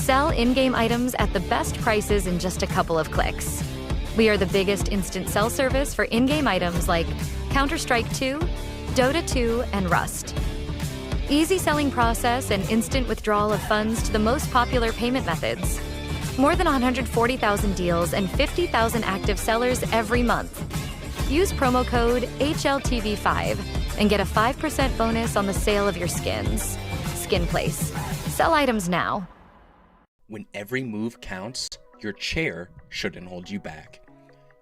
Sell in-game items at the best prices in just a couple of clicks. We are the biggest instant sell service for in-game items like Counter-Strike 2, Dota 2, and Rust. Easy selling process and instant withdrawal of funds to the most popular payment methods. More than 140,000 deals and 50,000 active sellers every month. Use promo code HLTV5 and get a 5% bonus on the sale of your skins. Skin Place. Sell items now. When every move counts, your chair shouldn't hold you back.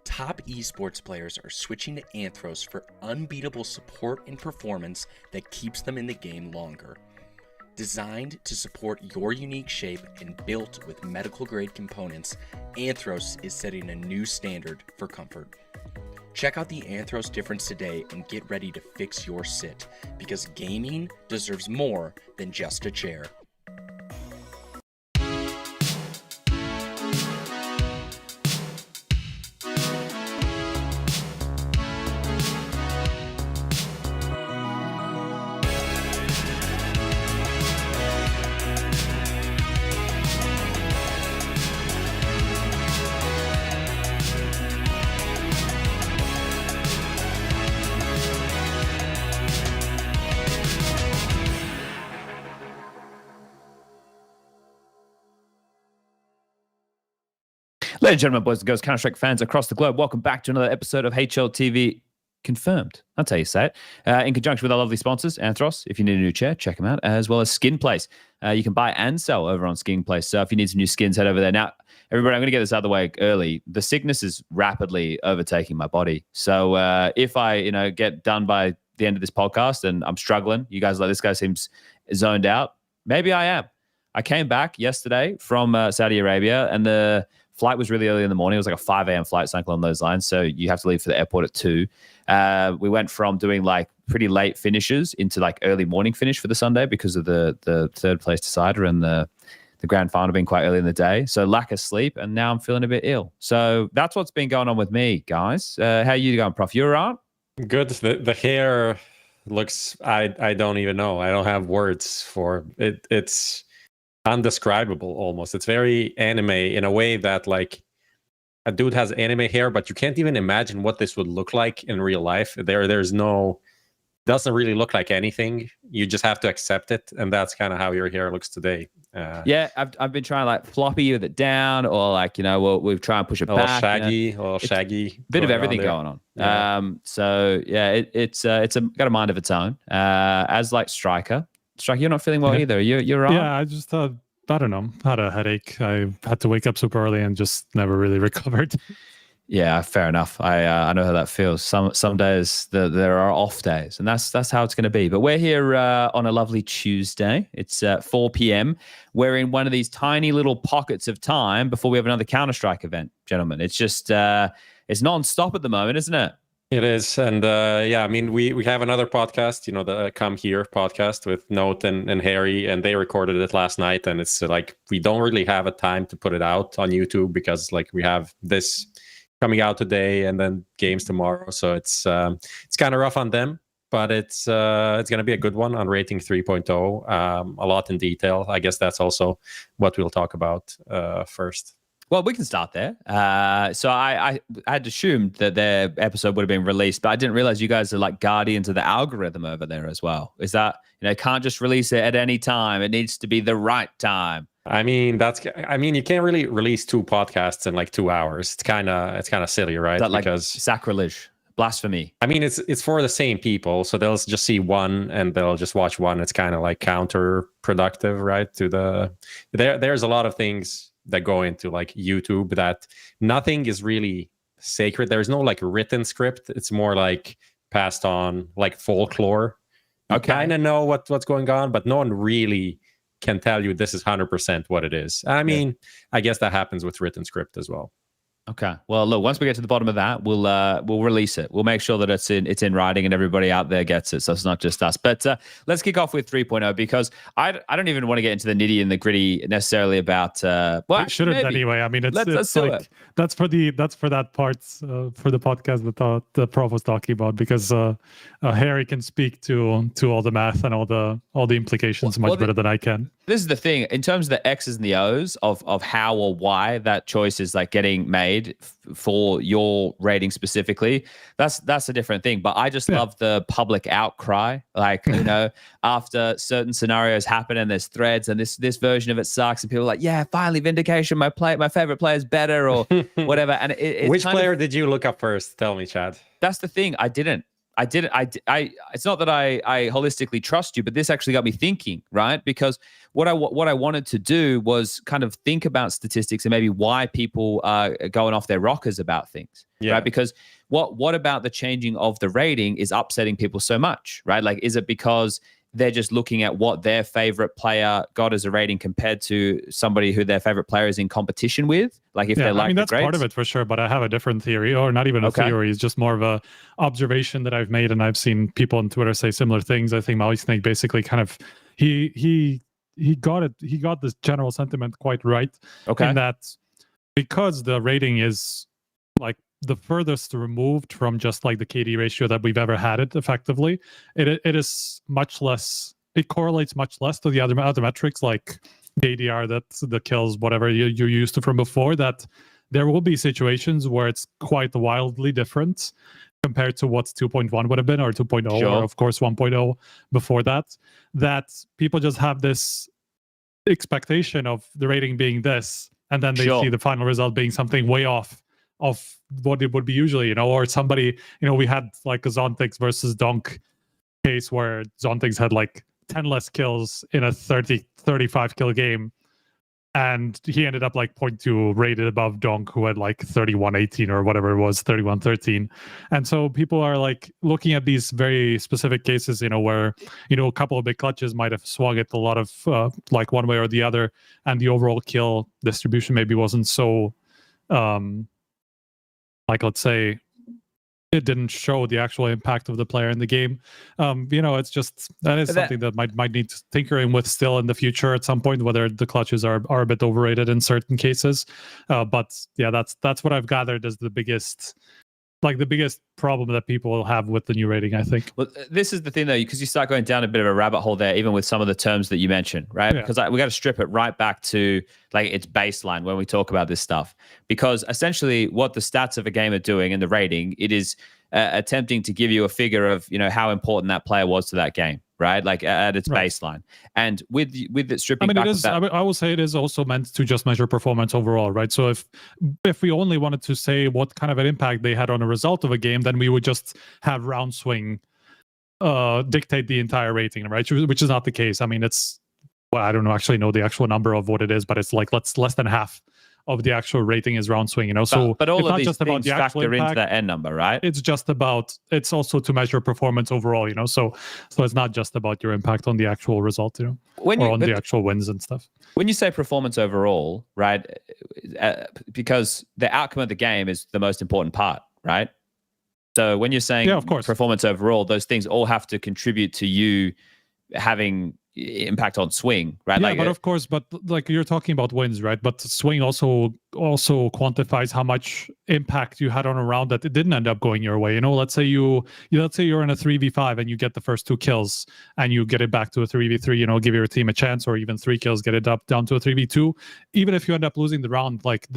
Top esports players are switching to Anthros for unbeatable support and performance that keeps them in the game longer. Designed to support your unique shape and built with medical-grade components, Anthros is setting a new standard for comfort. Check out the Anthros difference today and get ready to fix your sit, because gaming deserves more than just a chair. Ladies and gentlemen, boys and girls, Counter-Strike fans across the globe, welcome back to another episode of HLTV Confirmed. That's how you say it. In conjunction with our lovely sponsors, Anthros. If you need a new chair, check them out, as well as Skin Place. You can buy and sell over on Skin Place. So if you need some new skins, head over there. Now, everybody, I'm going to get this out of the way early. The sickness is rapidly overtaking my body. So if I, get done by the end of this podcast and I'm struggling, you guys are like, this guy seems zoned out. Maybe I am. I came back yesterday from Saudi Arabia, and the flight was really early in the morning. It was like a 5 a.m. flight, something along those lines. So you have to leave for the airport at 2. We went from doing like pretty late finishes into like early morning finish for the Sunday because of the third place decider and the grand final being quite early in the day. So lack of sleep, and now I'm feeling a bit ill. So that's what's been going on with me, guys. How are you going, Prof? You all right? Good. The hair looks, I don't even know. I don't have words for it. It's undescribable almost. It's very anime in a way that like a dude has anime hair, but you can't even imagine what this would look like in real life. There's no, doesn't really look like anything. You just have to accept it, and that's kind of how your hair looks today. Yeah, I've been trying to like floppy it down, or like we've tried and push it back. A little shaggy. Bit of everything going on. Yeah. So yeah, it's got a mind of its own. As like Striker, you're not feeling well either. You're right. Yeah, I just I don't know, had a headache. I had to wake up super early and just never really recovered. Yeah, fair enough. I know how that feels. Some days there are off days, and that's how it's going to be. But we're here on a lovely Tuesday. It's 4 p.m. We're in one of these tiny little pockets of time before we have another Counter-Strike event, gentlemen. It's just it's non-stop at the moment, isn't it? It is. And yeah, I mean, we have another podcast, the Come Here podcast with Note and Harry, and they recorded it last night. And it's like, we don't really have a time to put it out on YouTube because like we have this coming out today and then games tomorrow. So it's kind of rough on them, but it's going to be a good one on Rating 3.0. A lot in detail. I guess that's also what we'll talk about first. Well, we can start there. So I had assumed that their episode would have been released, but I didn't realize you guys are like guardians of the algorithm over there as well. Is that, can't just release it at any time. It needs to be the right time. I mean, you can't really release 2 podcasts in like 2 hours. It's kind of silly, right? That like sacrilege, blasphemy. I mean, it's for the same people, so they'll just see one and they'll just watch one. It's kind of like counterproductive, right? There's a lot of things that go into like YouTube that nothing is really sacred. There's no like written script. It's more like passed on like folklore. You kind of know what's going on, but no one really can tell you this is 100% what it is. I mean, I guess that happens with written script as well. Okay. Well, look, once we get to the bottom of that, we'll release it. We'll make sure that it's in writing and everybody out there gets it. So it's not just us. But let's kick off with 3.0 because I don't even want to get into the nitty and the gritty necessarily about. Well, I shouldn't anyway. I mean, let's like that's for that part for the podcast that the prof was talking about because Harry can speak to all the math and all the implications much better than I can. This is the thing in terms of the X's and the O's of how or why that choice is like getting made for your rating specifically. That's a different thing. But I just love the public outcry, like after certain scenarios happen and there's threads and this version of it sucks and people are like, yeah, finally vindication. My favorite player is better or whatever. And which player did you look up first? Tell me, Chad. That's the thing. I didn't. It's not that I holistically trust you, but this actually got me thinking, right? Because what I wanted to do was kind of think about statistics and maybe why people are going off their rockers about things, right? Because what about the changing of the rating is upsetting people so much, right? Like, is it because they're just looking at what their favorite player got as a rating compared to somebody who their favorite player is in competition with? Like if they're like, I mean, that's part of it for sure, but I have a different theory, or not even a theory. It's just more of a observation that I've made, and I've seen people on Twitter say similar things. I think MouZ basically kind of he got it. He got this general sentiment quite right. Okay, in that because the rating is like the furthest removed from just like the KD ratio that we've ever had it effectively, it is much less, it correlates much less to the other metrics like the ADR, that's the kills, whatever you're used to from before, that there will be situations where it's quite wildly different compared to what's 2.1 would have been, or 2.0, or of course 1.0 before that, that people just have this expectation of the rating being this, and then they see the final result being something way off of what it would be usually, or somebody, we had like a Zontix versus Donk case where Zontix had like 10 less kills in a 35 kill game, and he ended up like 0.2 rated above Donk, who had like 31-18 or whatever it was, 31-13. And so people are like looking at these very specific cases, where a couple of big clutches might have swung it a lot of like one way or the other, and the overall kill distribution maybe wasn't so like, let's say, it didn't show the actual impact of the player in the game. It's just, that is something that might need tinkering with still in the future at some point, whether the clutches are a bit overrated in certain cases. But yeah, that's what I've gathered as the biggest problem that people will have with the new rating, I think. Well, this is the thing though, because you start going down a bit of a rabbit hole there, even with some of the terms that you mentioned, right? Because we got to strip it right back to like its baseline when we talk about this stuff. Because essentially what the stats of a game are doing and the rating, it is attempting to give you a figure of, how important that player was to that game, right? Like at its baseline. And with it stripping back, I will say it is also meant to just measure performance overall, right? So if we only wanted to say what kind of an impact they had on a result of a game, then we would just have round swing dictate the entire rating, right? Which is not the case. I mean, it's, well, I don't actually know the actual number of what it is, but it's like less than half of the actual rating is round swing, So but all it's of not these just about things the actual factor impact, into that end number, right? It's also to measure performance overall, So it's not just about your impact on the actual result, or on the actual wins and stuff. When you say performance overall, right? Because the outcome of the game is the most important part, right? So when you're saying of course, performance overall, those things all have to contribute to you having impact on swing, right? Yeah, but of course, but like you're talking about wins, right? But swing also quantifies how much impact you had on a round that it didn't end up going your way. Let's say you're in a 3v5 and you get the first 2 kills and you get it back to a 3v3, give your team a chance, or even 3 kills, get it up down to a 3v2. Even if you end up losing the round, like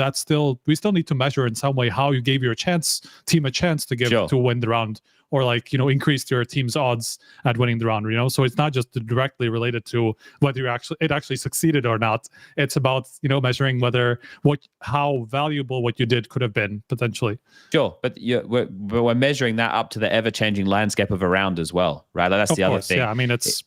we still need to measure in some way how you gave your team a chance to win the round, or like, increased your team's odds at winning the round, So it's not just directly related to whether it actually succeeded or not. It's about, measuring how valuable what you did could have been potentially. Sure, but we're measuring that up to the ever-changing landscape of a round as well, right? Like that's the other thing. Yeah, I mean, it's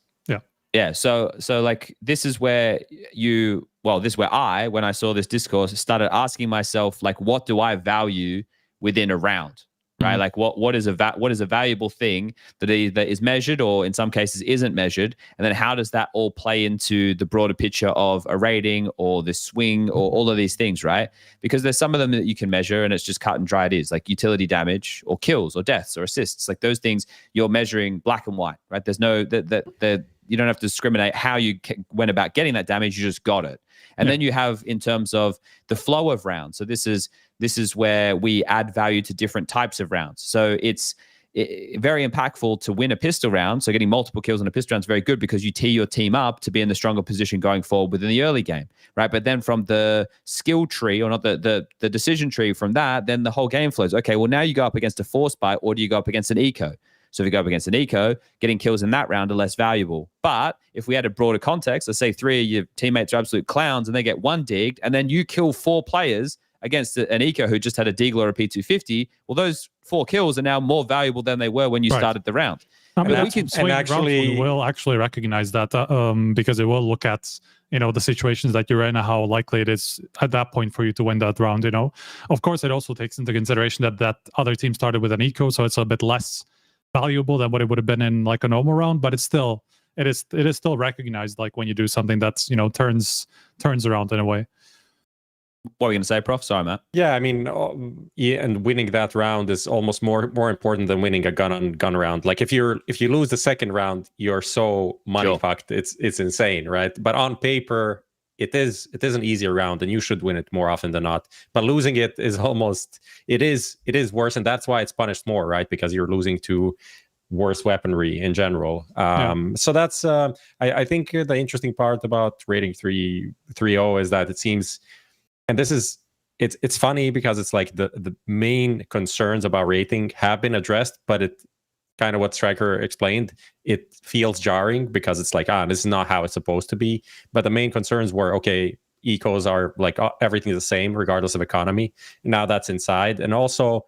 yeah. So like this is where I, when I saw this discourse, started asking myself, like, what do I value within a round? right? Like what is a valuable thing that either is measured or in some cases isn't measured, and then how does that all play into the broader picture of a rating or the swing or all of these things, right? Because there's some of them that you can measure and it's just cut and dry. It is like utility damage or kills or deaths or assists, like those things you're measuring black and white, right? There's no you don't have to discriminate how you went about getting that damage. You just got it. And then you have in terms of the flow of rounds. So this is where we add value to different types of rounds. So it's very impactful to win a pistol round. So getting multiple kills on a pistol round is very good because you tee your team up to be in the stronger position going forward within the early game, right? But then from the skill tree, or not the decision tree from that, then the whole game flows. Okay, well now you go up against a force buy, or do you go up against an eco? So if you go up against an eco, getting kills in that round are less valuable. But if we had a broader context, let's say 3 of your teammates are absolute clowns and they get 1 digged, and then you kill 4 players against an eco who just had a deagle or a P250, well, those 4 kills are now more valuable than they were when you started the round. I mean, we will actually recognize that because it will look at, the situations that you're in and how likely it is at that point for you to win that round, Of course, it also takes into consideration that other team started with an eco, so it's a bit less valuable than what it would have been in like a normal round, but it is still recognized, like when you do something that's turns around in a way. What were you going to say, Prof? Sorry, Matt. Yeah, I mean, and winning that round is almost more important than winning a gun round. Like if you lose the second round, you're so money fucked. It's insane, right? But on paper, it is an easier round, and you should win it more often than not. But losing it is it is worse, and that's why it's punished more, right? Because you're losing to worse weaponry in general. So that's I think the interesting part about rating 3.0 is that it seems, and this is it's funny because it's like the main concerns about rating have been addressed, but it kind of what Striker explained, it feels jarring because it's like, this is not how it's supposed to be. But the main concerns were, okay, ecos are like everything's the same regardless of economy. Now that's inside. And also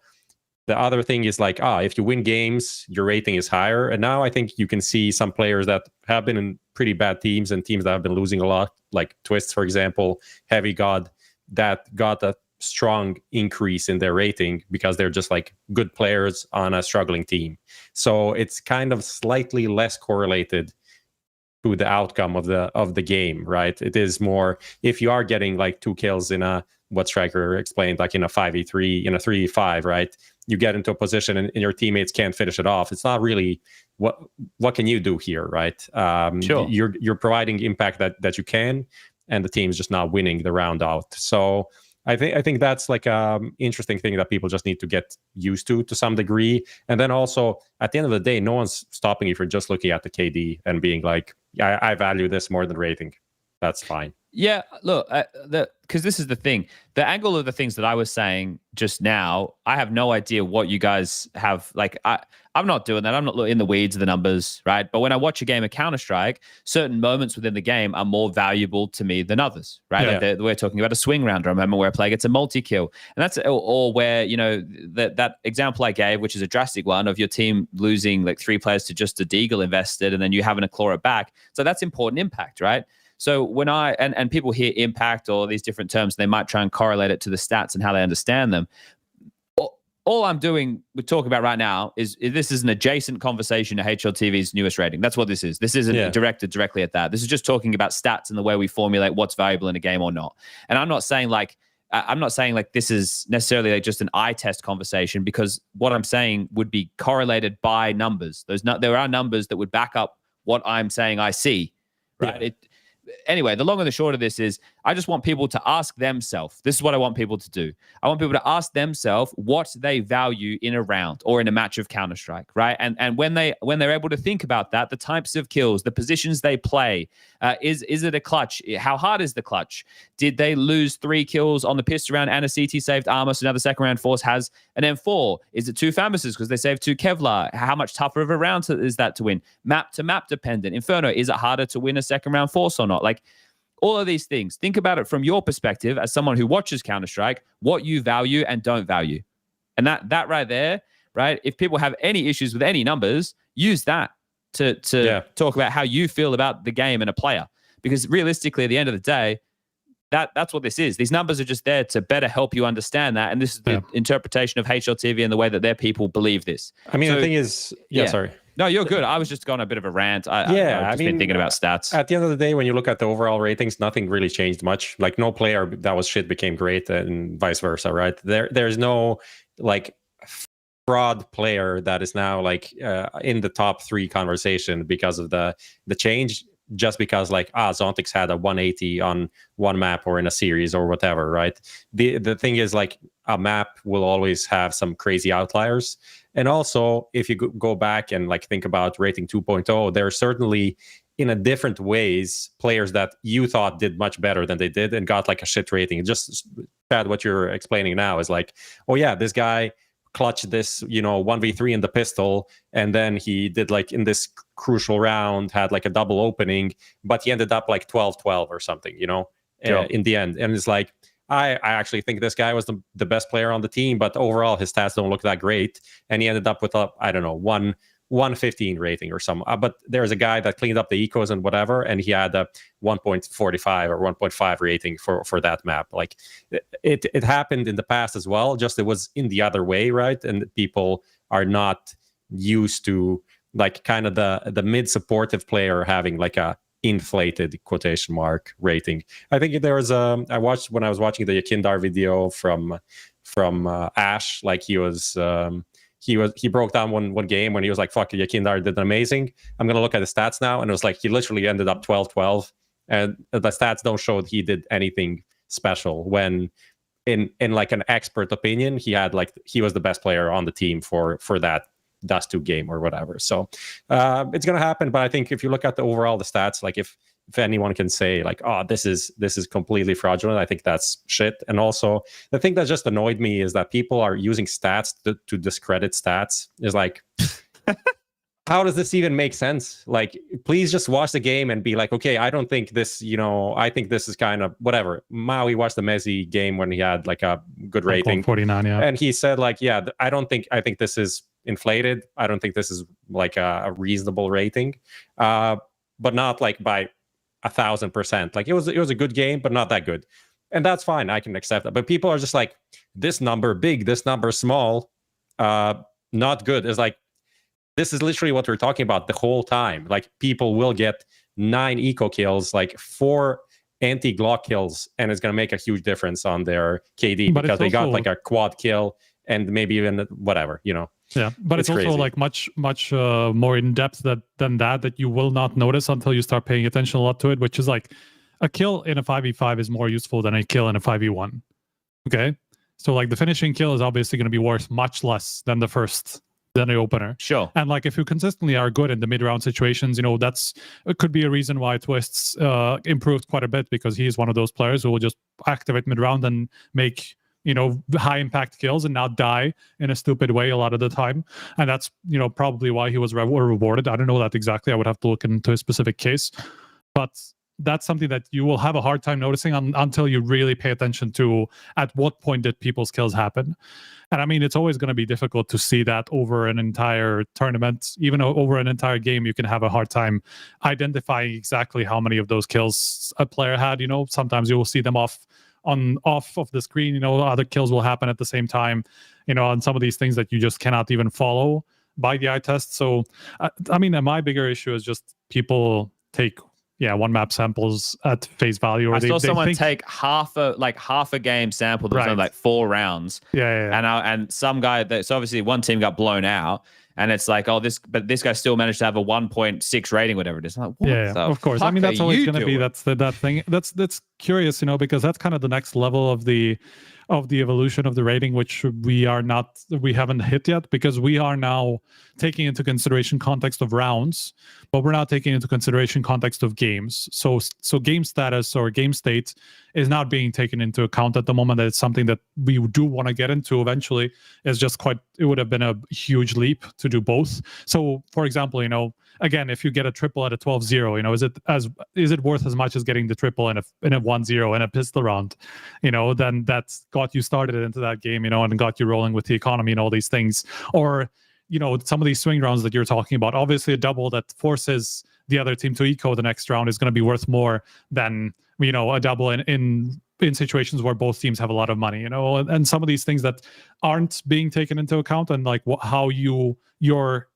the other thing is like, if you win games, your rating is higher. And now I think you can see some players that have been in pretty bad teams and teams that have been losing a lot, like Twists, for example, Heavy God, that got a strong increase in their rating because they're just like good players on a struggling team. So it's kind of slightly less correlated to the outcome of the game, right? It is more if you are getting like 2 kills in what Striker explained, like in a 5v3, in a 3v5, right? You get into a position and your teammates can't finish it off. It's not really what can you do here, right? Sure. You're providing impact that you can, and the team's just not winning the round out. So I think that's like interesting thing that people just need to get used to some degree. And then also at the end of the day, no one's stopping you from just looking at the KD and being like, I value this more than rating. That's fine. Yeah, look, because this is the thing. The angle of the things that I was saying just now, I have no idea what you guys have. Like, I'm not doing that. I'm not in the weeds of the numbers, right? But when I watch a game of Counter-Strike, certain moments within the game are more valuable to me than others, right? Yeah. Like we're talking about a swing round. I remember where a player gets a multi-kill. And that's, or where, that example I gave, which is a drastic one of your team losing like 3 players to just a deagle invested, and then you having to claw it back. So that's important impact, right? So when and people hear impact or these different terms, they might try and correlate it to the stats and how they understand them. All I'm doing, we're talking about right now, is this is an adjacent conversation to HLTV's newest rating. That's what this is. This isn't directed directly at that. This is just talking about stats and the way we formulate what's valuable in a game or not. And I'm not saying like this is necessarily like just an eye test conversation, because what I'm saying would be correlated by numbers. There are numbers that would back up what I'm saying I see, right? Yeah. Anyway, the long and the short of this is I just want people to ask themselves. This is what I want people to do. I want people to ask themselves what they value in a round or in a match of Counter-Strike, right? And when they're able to think about that, the types of kills, the positions they play, is it a clutch? How hard is the clutch? Did they lose 3 kills on the pistol round and a CT saved armor, so now the second round force has an M4? Is it 2 Famouses because they saved 2 Kevlar? How much tougher of a round is that to win? Map to map dependent. Inferno, is it harder to win a second round force or not? Like, all of these things, think about it from your perspective as someone who watches Counter-Strike, what you value and don't value. And that right there, right? If people have any issues with any numbers, use that to talk about how you feel about the game and a player. Because realistically, at the end of the day, That's what this is. These numbers are just there to better help you understand that. And this is the interpretation of HLTV and the way that their people believe this. I mean, the thing is, sorry. No, you're good. I was just going a bit of a rant. I've just been thinking about stats. At the end of the day, when you look at the overall ratings, nothing really changed much. Like no player that was shit became great and vice versa, right? There's no like fraud player that is now like in the top 3 conversation because of the change. Just because like Zontics had a 180 on one map or in a series or whatever, right? The thing is like a map will always have some crazy outliers. And also if you go back and like think about rating 2.0, there are certainly in a different ways players that you thought did much better than they did and got like a shit rating. Just Chad, what you're explaining now is like, oh yeah, this guy clutched this 1v3 in the pistol, and then he did like in this crucial round had like a double opening, but he ended up like 12-12 or something in the end. And it's like I actually think this guy was the best player on the team, but overall his stats don't look that great, and he ended up with a 115 rating or something. But there's a guy that cleaned up the ecos and whatever, and he had a 1.45 or 1.5 rating for that map. Like it happened in the past as well, just it was in the other way, right? And people are not used to like kind of the mid supportive player having like a inflated quotation mark rating. I think there was I watched when I was watching the Yakindar video from Ash, like he broke down one game when he was like, fuck, Yakindar did amazing. I'm going to look at the stats now. And it was like, he literally ended up 12-12. And the stats don't show that he did anything special when in like an expert opinion, he was the best player on the team for that Dust 2 game or whatever. So it's going to happen. But I think if you look at the stats, like if anyone can say like, oh, this is completely fraudulent, I think that's shit. And also the thing that just annoyed me is that people are using stats to discredit stats. Is like, how does this even make sense? Like, please just watch the game and be like, okay, I don't think this, I think this is kind of whatever. Maui watched the Messi game when he had like a good rating, 49, yeah. And he said like, yeah, I think this is inflated. I don't think this is like a reasonable rating, but not like by 1,000%. Like it was a good game, but not that good, and that's fine. I can accept that. But people are just like, this number big, this number small, not good. It's like, this is literally what we're talking about the whole time. Like people will get 9 eco kills, like 4 anti-Glock kills, and it's going to make a huge difference on their KD because they got like a quad kill and maybe even whatever, Yeah, but it's also like much more in depth than that you will not notice until you start paying attention a lot to it, which is like a kill in a 5v5 is more useful than a kill in a 5v1. Okay, so like the finishing kill is obviously going to be worth much less than the opener. Sure. And like if you consistently are good in the mid-round situations, it could be a reason why Twists improved quite a bit, because he's one of those players who will just activate mid-round and make high impact kills and not die in a stupid way a lot of the time. And that's, probably why he was rewarded. I don't know that exactly. I would have to look into a specific case, but that's something that you will have a hard time noticing until you really pay attention to at what point did people's kills happen. And I mean, it's always going to be difficult to see that over an entire tournament. Even over an entire game, you can have a hard time identifying exactly how many of those kills a player had. Sometimes you will see them off of the screen. Other kills will happen at the same time, on some of these things that you just cannot even follow by the eye test. So I mean, my bigger issue is just people take one map samples at face value. Or I saw someone take half a game sample that was only like 4 rounds. Yeah. And some guy so obviously one team got blown out. And it's like, this guy still managed to have a 1.6 rating, whatever it is. Like, of course. I mean, that's always going to be that thing. That's curious, because that's kind of the next level of the evolution of the rating, which we haven't hit yet, because we are now taking into consideration context of rounds, but we're not taking into consideration context of games. So game status or game state is not being taken into account at the moment. It's something that we do want to get into eventually. It's just it would have been a huge leap to do both. So for example, again, if you get a triple at a 12-0, is it worth as much as getting the triple in a 1-0 in a pistol round? Then that's got you started into that game, and got you rolling with the economy and all these things. Or some of these swing rounds that you're talking about, obviously a double that forces the other team to eco the next round is going to be worth more than a double in in situations where both teams have a lot of money, you know, and some of these things that aren't being taken into account, and like how your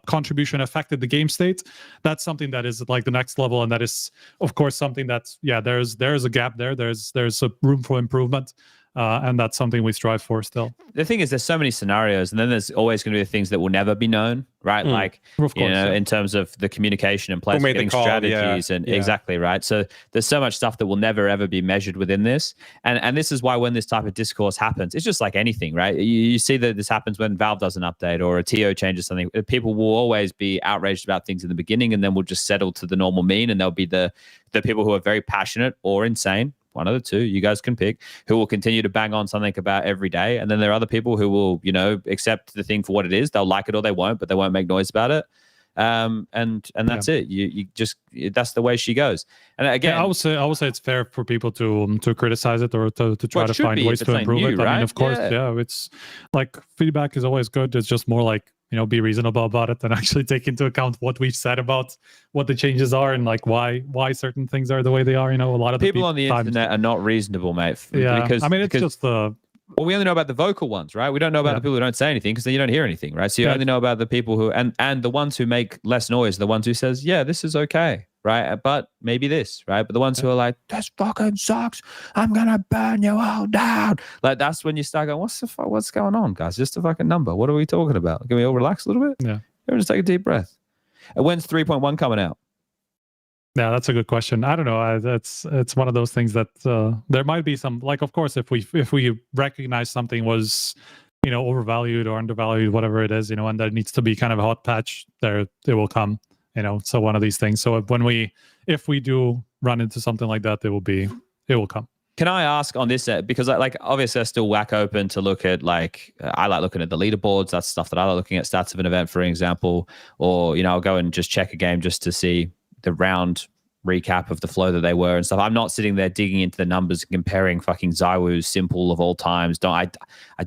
contribution affected the game state. That's something that is like the next level, and that is of course something that's there's a gap there. There's a room for improvement. And that's something we strive for still. The thing is, there's so many scenarios, and then there's always going to be the things that will never be known, right? Like, of course, in terms of the communication and players getting strategies, exactly, right? So there's so much stuff that will never, ever be measured within this. And this is why when this type of discourse happens, it's just like anything, right? You see that this happens when Valve does an update or a TO changes something. People will always be outraged about things in the beginning, and then will just settle to the normal mean, and there'll be the people who are very passionate or insane, one of the two, you guys can pick, who will continue to bang on something about every day. And then there are other people who will, you know, accept the thing for what it is. They'll like it or they won't, but they won't make noise about it. And that's it. You just, that's the way she goes. And again, I would say it's fair for people to criticize it or to try to find ways to improve it. Right? I mean, of course, it's like feedback is always good. It's just more like, you know, be reasonable about it and actually take into account what we've said about what the changes are and like why certain things are the way they are. You know, a lot of people on the internet are not reasonable, mate. Yeah, because I mean, it's just the. Well, we only know about the vocal ones, right? We don't know about the people who don't say anything because then you don't hear anything, right? So you only know about the people who and the ones who make less noise, the ones who says, yeah, this is okay, right? But maybe this, right? But the ones who are like, this fucking sucks. I'm gonna burn you all down. Like that's when you start going, what's going on, guys? Just a fucking number. What are we talking about? Can we all relax a little bit? Yeah. Everyone just take a deep breath. And when's 3.1 coming out? Yeah, that's a good question. I don't know. It's one of those things that there might be some, like, of course, if we recognize something was, you know, overvalued or undervalued, whatever it is, you know, and there needs to be kind of a hot patch, it will come, you know. So one of these things. So if we do run into something like that, it will come. Can I ask on this because obviously I still whack open to look at I like looking at the leaderboards. That's stuff that I like looking at, stats of an event, for example, or you know I'll go and just check a game just to see the round recap of the flow that they were and stuff. I'm not sitting there digging into the numbers and comparing fucking ZywOo's simple of all times. I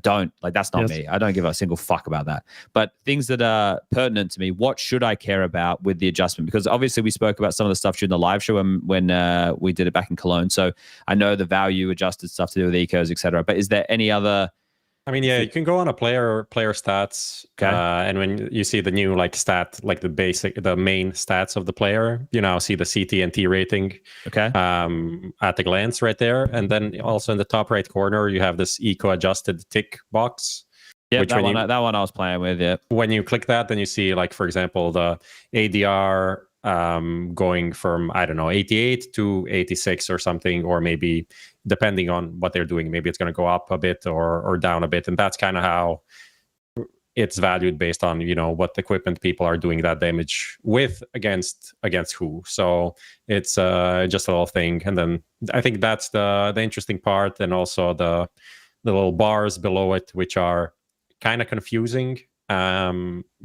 don't like that's not me. I don't give a single fuck about that. But things that are pertinent to me, what should I care about with the adjustment? Because obviously we spoke about some of the stuff during the live show when we did it back in Cologne. So I know the value adjusted stuff to do with ecos, etc. But is there any other? I mean, yeah, you can go on a player stats, and when you see the new the main stats of the player, you now see the CT and T rating, at the glance right there, and then also in the top right corner you have this eco adjusted tick box. Yeah, that one I was playing with. Yeah, when you click that, then you see like for example the ADR going from 88 to 86 or something, or maybe depending on what they're doing, maybe it's going to go up a bit or down a bit, and that's kind of how it's valued based on what equipment people are doing that damage with against who. So it's just a little thing, and then I think that's the interesting part, and also the little bars below it, which are kind of confusing.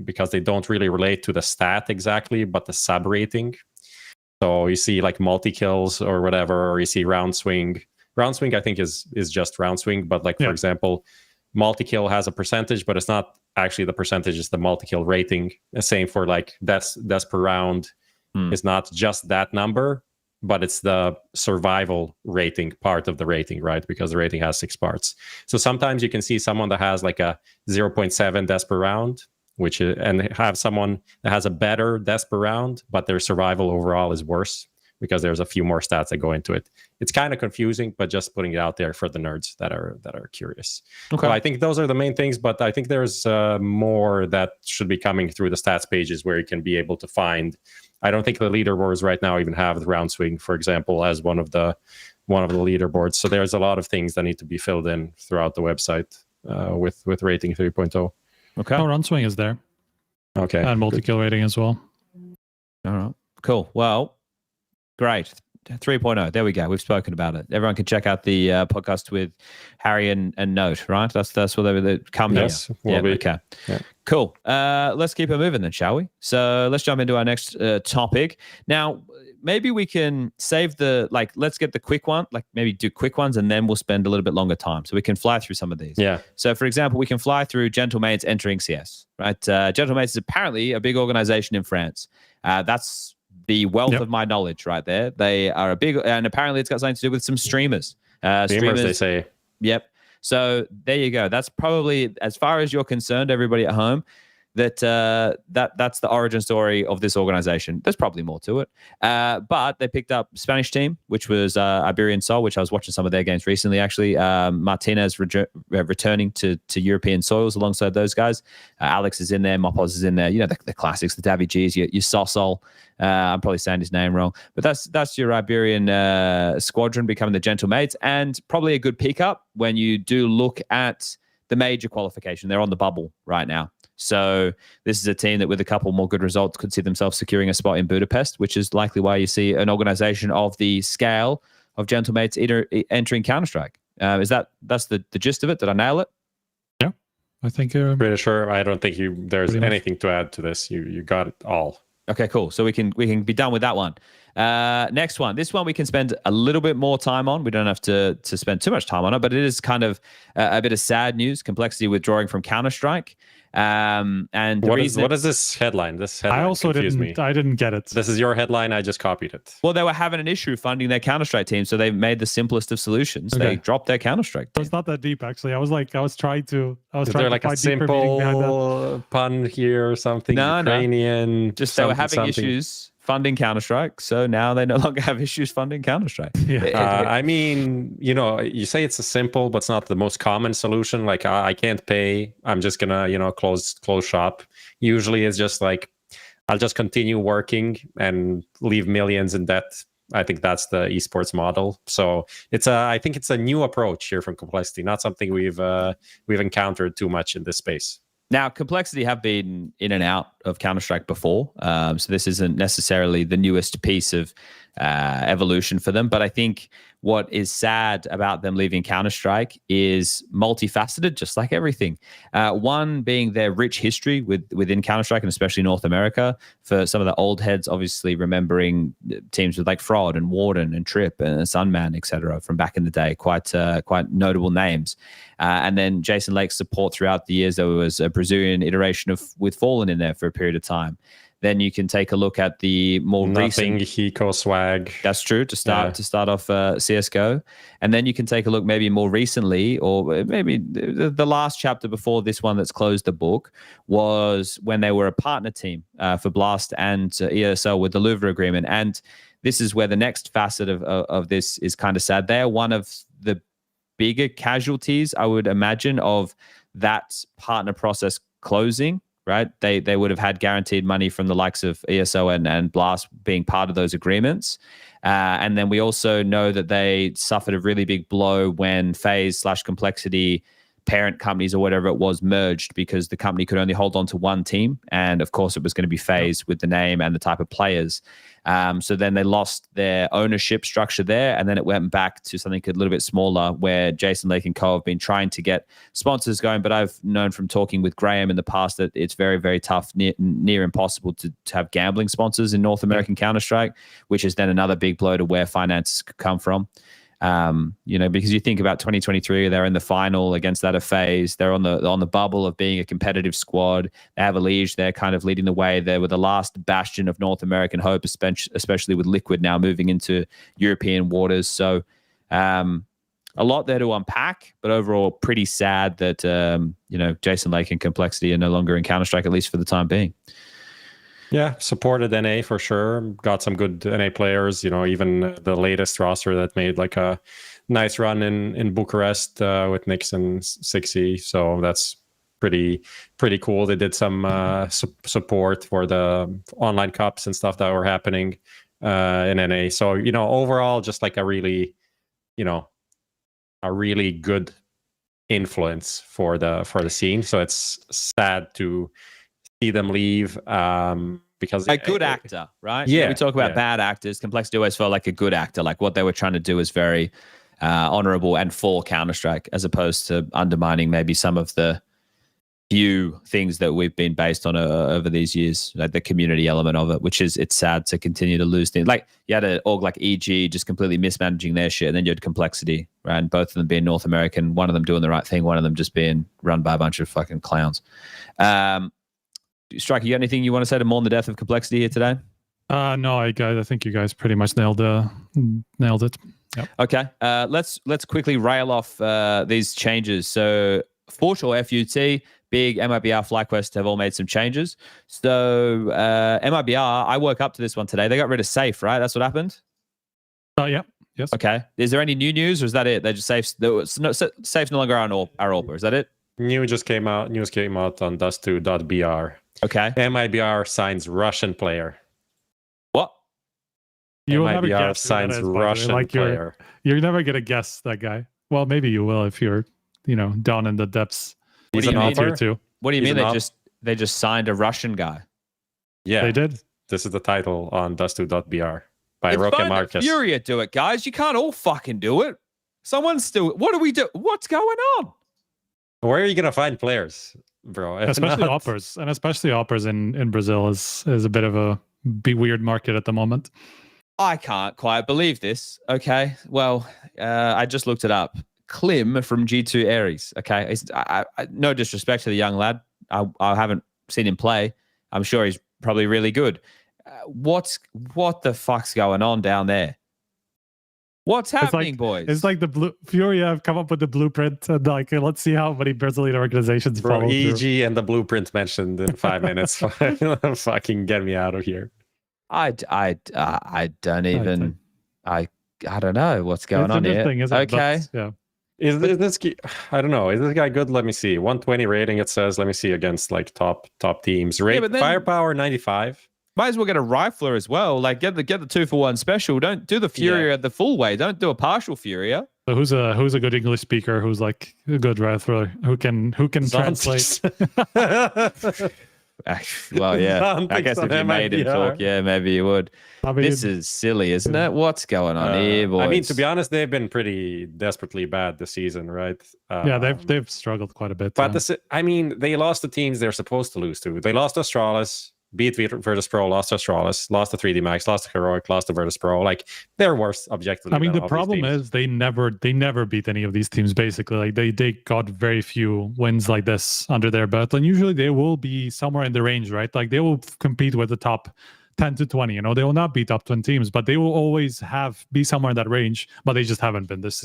Because they don't really relate to the stat exactly, but the sub rating. So you see like multi kills or whatever, or you see round swing. Round swing I think is just round swing, but for example, multi kill has a percentage, but it's not actually the percentage, it's the multi kill rating. The same for like deaths per round. It's not just that number, but it's the survival rating part of the rating, right? Because the rating has 6 parts. So sometimes you can see someone that has like a 0.7 deaths per round, and have someone that has a better deaths per round, but their survival overall is worse because there's a few more stats that go into it. It's kind of confusing, but just putting it out there for the nerds that are curious. Okay. So I think those are the main things, but I think there's more that should be coming through the stats pages where you can be able to find. I don't think the leaderboards right now even have the round swing, for example, as one of the leaderboards. So there's a lot of things that need to be filled in throughout the website with rating 3.0. Okay. Oh, round swing is there. Okay. And multi-kill rating as well. All right. Cool. Well, great. 3.0. There we go. We've spoken about it. Everyone can check out the podcast with Harry and Note, right? That's what they come here. Yes. Okay. Yeah. Cool. Let's keep it moving then, shall we? So let's jump into our next topic. Now, maybe we can save let's get the quick one, maybe do quick ones, and then we'll spend a little bit longer time. So we can fly through some of these. Yeah. So for example, we can fly through Gentlemates entering CS, right? Gentlemates is apparently a big organization in France. That's the wealth of my knowledge right there. They are a big, and apparently it's got something to do with some streamers. Streamers, they say. Yep. So there you go. That's probably, as far as you're concerned, everybody at home, that's the origin story of this organization. There's probably more to it. But they picked up Spanish team, which was Iberian Soul, which I was watching some of their games recently, actually. Martinez returning to European soils alongside those guys. Alex is in there. MopOz is in there. You know, the classics, the NAVI, your Sosol. I'm probably saying his name wrong. But that's your Iberian squadron becoming the Gentle Mates, and probably a good pickup when you do look at the major qualification. They're on the bubble right now. So this is a team that with a couple more good results could see themselves securing a spot in Budapest, which is likely why you see an organization of the scale of Gentlemates entering Counter-Strike. That's the gist of it? Did I nail it? Yeah, I think pretty sure. I don't think there's anything to add to this. You got it all. Okay, cool. So we can be done with that one. Next one. This one we can spend a little bit more time on. We don't have to spend too much time on it, but it is kind of a bit of sad news. Complexity withdrawing from Counter-Strike. And what is this headline? This headline I also didn't get it. This is your headline. I just copied it. Well, they were having an issue funding their Counter-Strike team, so they made the simplest of solutions. Okay. They dropped their Counter-Strike team. It's not that deep, actually. I was trying to is there like a simple pun here or something? No, Ukrainian. Just they were having issues funding Counter-Strike, so now they no longer have issues funding Counter-Strike. Yeah. I mean, you say it's a simple, but it's not the most common solution. Like, I can't pay. I'm just gonna, close shop. Usually, it's just like I'll just continue working and leave millions in debt. I think that's the esports model. So I think it's a new approach here from Complexity, not something we've encountered too much in this space. Now, Complexity have been in and out of Counter-Strike before, so this isn't necessarily the newest piece of evolution for them. But I think what is sad about them leaving Counter-Strike is multifaceted, just like everything. One being their rich history within Counter-Strike, and especially North America. For some of the old heads, obviously remembering teams with like Fraud and Warden and Trip and Sunman, etc., from back in the day, quite notable names. And then Jason Lake's support throughout the years. There was a Brazilian iteration with Fallen in there for a period of time. Then you can take a look at the more recent Hiko swag. That's true to start off CS:GO, and then you can take a look maybe more recently, or maybe the last chapter before this one that's closed the book was when they were a partner team for Blast and ESL with the Louvre agreement, and this is where the next facet of this is kind of sad. They're one of the bigger casualties, I would imagine, of that partner process closing. Right, they would have had guaranteed money from the likes of ESO and Blast being part of those agreements, and then we also know that they suffered a really big blow when FaZe / Complexity parent companies or whatever it was merged, because the company could only hold on to one team, and of course it was going to be FaZe with the name and the type of players. So then they lost their ownership structure there, and then it went back to something a little bit smaller where Jason Lake and Co have been trying to get sponsors going. But I've known from talking with Graham in the past that it's very, very tough, near impossible to have gambling sponsors in North American Counter-Strike, which is then another big blow to where finances could come from. Because you think about 2023, they're in the final against that of FaZe. They're on the bubble of being a competitive squad. They have EliGE. They're kind of leading the way. They were the last bastion of North American hope, especially with Liquid now moving into European waters. So a lot there to unpack, but overall pretty sad that Jason Lake and Complexity are no longer in Counter-Strike, at least for the time being. Yeah, supported NA for sure. Got some good NA players. Even the latest roster that made like a nice run in Bucharest with Nix and Sixy. So that's pretty cool. They did some support for the online cups and stuff that were happening in NA. So overall, just like a really good influence for the scene. So it's sad to see them leave, because a good actor, right? Yeah, we talk about bad actors. Complexity always felt like a good actor. Like what they were trying to do is very honorable and for Counter-Strike, as opposed to undermining maybe some of the few things that we've been based on over these years, like the community element of it, which is, it's sad to continue to lose things. Like you had an org like EG just completely mismanaging their shit, and then you had Complexity, right? And both of them being North American, one of them doing the right thing, one of them just being run by a bunch of fucking clowns. Striker, you got anything you want to say to mourn the death of Complexity here today? No, I think you guys pretty much nailed it. Yep. Okay, let's quickly rail off these changes. So Fort or FUT, Big, MIBR, FlyQuest have all made some changes. So MIBR, I woke up to this one today. They got rid of Safe, right? That's what happened? Yeah. Yes. Okay. Is there any new news, or is that it? They just Safe's no longer our ARPA. Is that it? News came out on dust2.br. Okay. MIBR signs Russian player. What? You will never MIBR guess signs Russian player. You're never gonna guess that guy. Well, maybe you will if you're, down in the depths. What do you mean? What do you mean they just signed a Russian guy? Yeah, they did. This is the title on dust2.br by Roque Marquez. Furia do it, guys. You can't all fucking do it. Someone's still. What do we do? What's going on? Where are you gonna find players, bro? Especially operas, and especially operas in Brazil is a bit of a weird market at the moment. I can't quite believe this. Okay, well, I just looked it up. Klim from G2 Ares. Okay, no disrespect to the young lad. I haven't seen him play. I'm sure he's probably really good. What the fuck's going on down there? What's happening, boys? It's like the Furia have come up with the blueprint, and let's see how many Brazilian organizations follow. EliGE and the blueprint mentioned in 5 minutes. Fucking get me out of here. I don't even. I don't know what's going on here. Okay. Yeah. Is this? I don't know. Is this guy good? Let me see. 120 rating. It says. Let me see against top teams. Firepower 95. Might as well get a rifler as well. Like get the 2-for-1 special. Don't do the Furia the full way. Don't do a partial Furia. So who's a good English speaker? Who's like a good rifler? Who can translate? Well, yeah. I guess if you made him talk, yeah, maybe you would. This is silly, isn't it? What's going on here, boys? I mean, to be honest, they've been pretty desperately bad this season, right? Yeah, they've struggled quite a bit. But they lost the teams they're supposed to lose to. They lost to Astralis, beat Virtus.pro, lost to Astralis, lost to 3D Max, lost to Heroic, lost to Virtus.pro. Like, they're worse objectively. I mean, the problem is they never beat any of these teams, basically. Like, they got very few wins like this under their belt. And usually they will be somewhere in the range, right? Like, they will compete with the top 10 to 20. They will not beat top 20 teams, but they will always be somewhere in that range. But they just haven't been this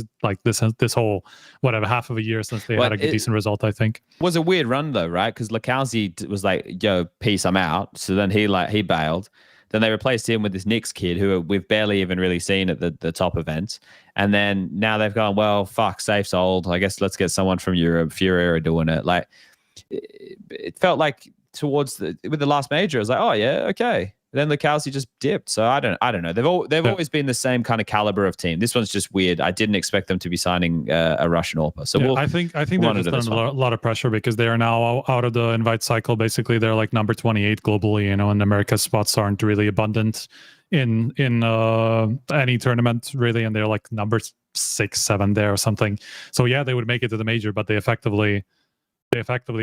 whole half of a year since they had a decent result. I think was a weird run though, right? Because lauNx was like, "Yo, peace, I'm out." So then he bailed. Then they replaced him with this NIX kid who we've barely even really seen at the top events. And then now they've gone, well, fuck, Safe's old. I guess let's get someone from Europe. Furia are doing it. Like it felt like with the last major, it was like, oh yeah, okay. Then lauNx just dipped. So I don't know. They've always been the same kind of caliber of team. This one's just weird. I didn't expect them to be signing a Russian ARPA. So I think they're just under a lot of pressure because they are now out of the invite cycle. Basically, they're like number 28 globally. And America's spots aren't really abundant in any tournament really, and they're like number 6, 7 there or something. So yeah, they would make it to the major, but they effectively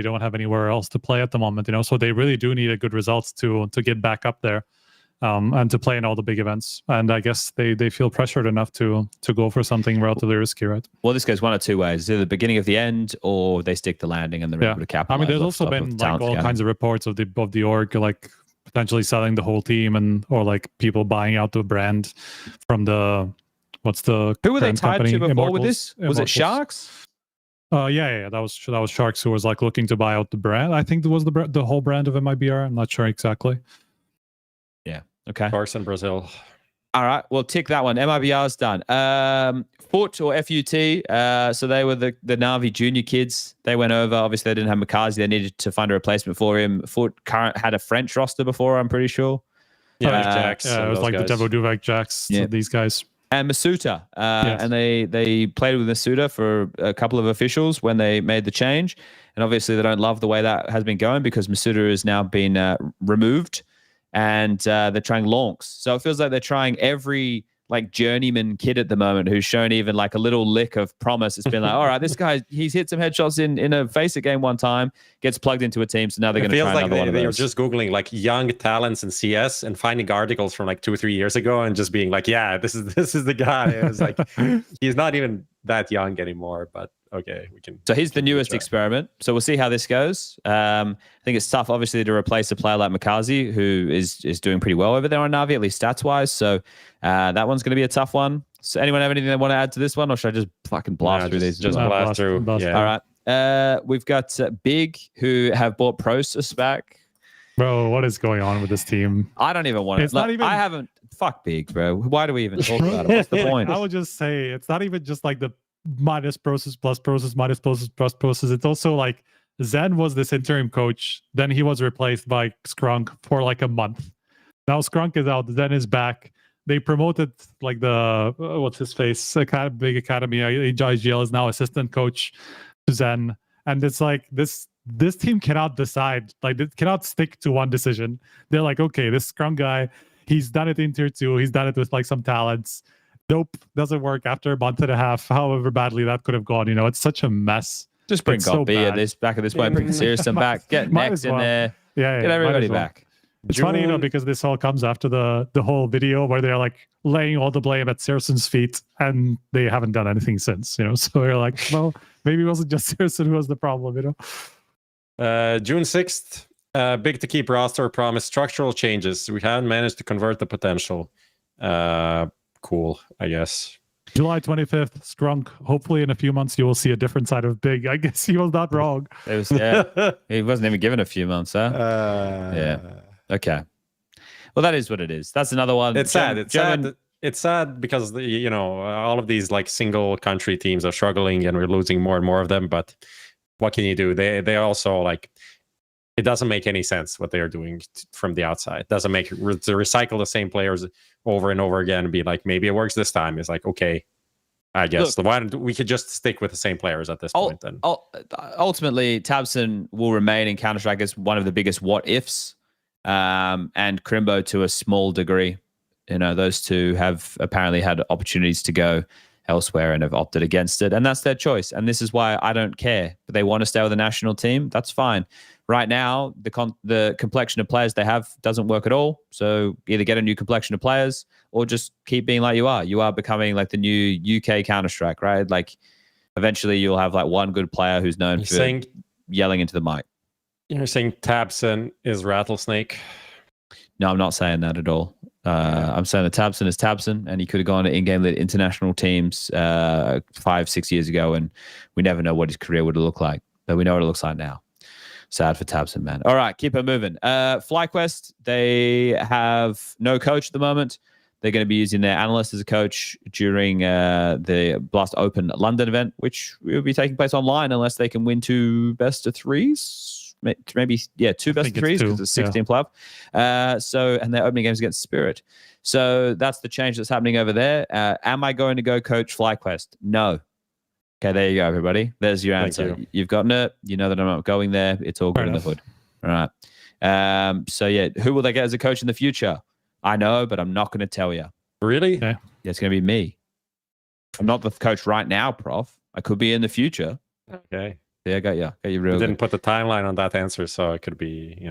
don't have anywhere else to play at the moment, so they really do need a good results to get back up there and to play in all the big events. And I guess they feel pressured enough to go for something relatively risky, right? Well, this goes one of two ways: either the beginning of the end, or they stick the landing and they're able to capitalize. I mean, there's also been like all kinds of reports of the org like potentially selling the whole team or like people buying out the brand from who were they tied company? to before Immortals. With this? Was it Sharks? Yeah, that was Sharks who was like looking to buy out the brand. I think it was the whole brand of MIBR. I'm not sure exactly. Yeah. Okay. Of course, in Brazil. All right. Well, tick that one. MIBR's done. Foot or FUT. So they were the NAVI junior kids. They went over. Obviously, they didn't have MongolZ. They needed to find a replacement for him. Foot had a French roster before, I'm pretty sure. Yeah, Jax. Yeah, it was like guys. The Devo Duvak Jax. Yeah. These guys. And Masuta, yes. And they played with Masuta for a couple of officials when they made the change. And obviously they don't love the way that has been going because Masuta has now been removed and they're trying lauNx. So it feels like they're trying every like journeyman kid at the moment who's shown even like a little lick of promise. It's been like, all right, this guy, he's hit some headshots in a FaZe game one time, gets plugged into a team. So now they're going to try another one of those. They're just Googling like young talents in CS and finding articles from like 2-3 years ago and just being like, yeah, this is the guy. It's like, he's not even that young anymore, but okay, we can. So he's the newest experiment. So we'll see how this goes. I think it's tough, obviously, to replace a player like MongolZ, who is doing pretty well over there on Navi, at least stats-wise. So that one's going to be a tough one. So anyone have anything they want to add to this one, or should I just fucking blast through these? Just blast through. Yeah. All right. We've got Big, who have bought prosus back. Bro, what is going on with this team? I don't even want to. It's not even. I haven't. Fuck Big, bro. Why do we even talk about it? What's the point? I would just say it's not even just like the minus prosus plus prosus minus prosus plus prosus. It's also like Zen was this interim coach. Then he was replaced by Skrunk for like a month. Now Skrunk is out. Zen is back. They promoted like the what's his face big academy. IGL is now assistant coach to Zen, and it's like this team cannot decide. Like they cannot stick to one decision. They're like, okay, this Skrunk guy, he's done it in tier 2. He's done it with like some talents. Nope, doesn't work after a month and a half. However badly that could have gone, it's such a mess. Just bring God B at this back at this point. Bring Searson back. Get Next in there. Yeah, get everybody back. It's funny, because this all comes after the whole video where they're like laying all the blame at Searson's feet, and they haven't done anything since. So you're like, well, maybe it wasn't just Searson who was the problem. June 6th, Big to keep roster promised structural changes. We haven't managed to convert the potential. Cool, I guess. July 25th, Skrunk. Hopefully in a few months you will see a different side of Big. I guess he was not wrong. It was, he wasn't even given a few months, huh? Yeah. Okay. Well, that is what it is. That's another one. It's sad. It's sad because all of these like single country teams are struggling, and we're losing more and more of them. But what can you do? They also like. It doesn't make any sense what they are doing from the outside. It doesn't make to recycle the same players over and over again and be like, maybe it works this time. It's like, okay, I guess we could just stick with the same players at this point. Then ultimately, Tabson will remain in Counter-Strike as one of the biggest what ifs, and Crimbo to a small degree. Those two have apparently had opportunities to go elsewhere and have opted against it, and that's their choice. And this is why I don't care. But they want to stay with the national team. That's fine. Right now, the complexion of players they have doesn't work at all. So either get a new complexion of players or just keep being like you are. You are becoming like the new UK Counter-Strike, right? Like eventually you'll have like one good player who's known for yelling into the mic. You're saying Tabson is Rattlesnake? No, I'm not saying that at all. I'm saying that Tabson is Tabson, and he could have gone to in-game lit international teams 5-6 years ago, and we never know what his career would look like. But we know what it looks like now. Sad for Tabson, man. All right, keep it moving. FlyQuest, they have no coach at the moment. They're going to be using their analyst as a coach during the Blast Open London event, which will be taking place online unless they can win 2 best-of-3s. Maybe, 2 best-of-3s because it's 16 playoff. And their opening games against Spirit. So that's the change that's happening over there. Am I going to go coach FlyQuest? No. Okay, there you go, everybody. There's your answer. You've gotten it. You know that I'm not going there. It's all good in the hood. All right. Who will they get as a coach in the future? I know, but I'm not going to tell you. Really? Yeah, it's going to be me. I'm not the coach right now, Prof. I could be in the future. Okay. Yeah, I got you. Got you real. Didn't put the timeline on that answer, so it could be,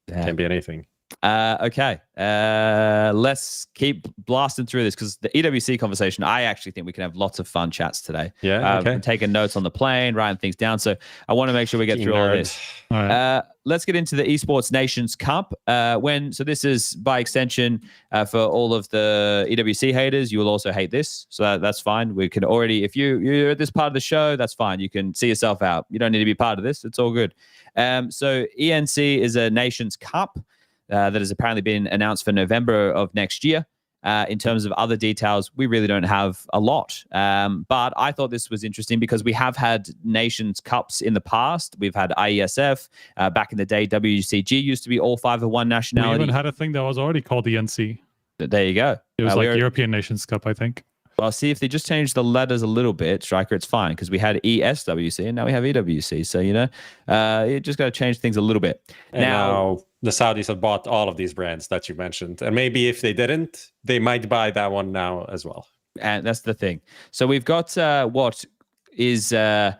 can be anything. Okay. Let's keep blasting through this because the EWC conversation, I actually think we can have lots of fun chats today. Yeah. Okay. Taking notes on the plane, writing things down. So I want to make sure we get through all this. All right. Let's get into the Esports Nations Cup. So this is by extension for all of the EWC haters. You will also hate this, so that's fine. We can already, if you're at this part of the show, that's fine. You can see yourself out. You don't need to be part of this. It's all good. So ENC is a Nations Cup that has apparently been announced for November of next year. In terms of other details, we really don't have a lot. But I thought this was interesting because we have had Nations Cups in the past. We've had IESF. Back in the day, WCG used to be all 5 of one nationality. We even had a thing that was already called ENC. There you go. It was European Nations Cup, I think. Well, see, if they just change the letters a little bit, Striker, it's fine because we had ESWC and now we have EWC. So, you just got to change things a little bit. And now the Saudis have bought all of these brands that you mentioned. And maybe if they didn't, they might buy that one now as well. And that's the thing. So we've got what is a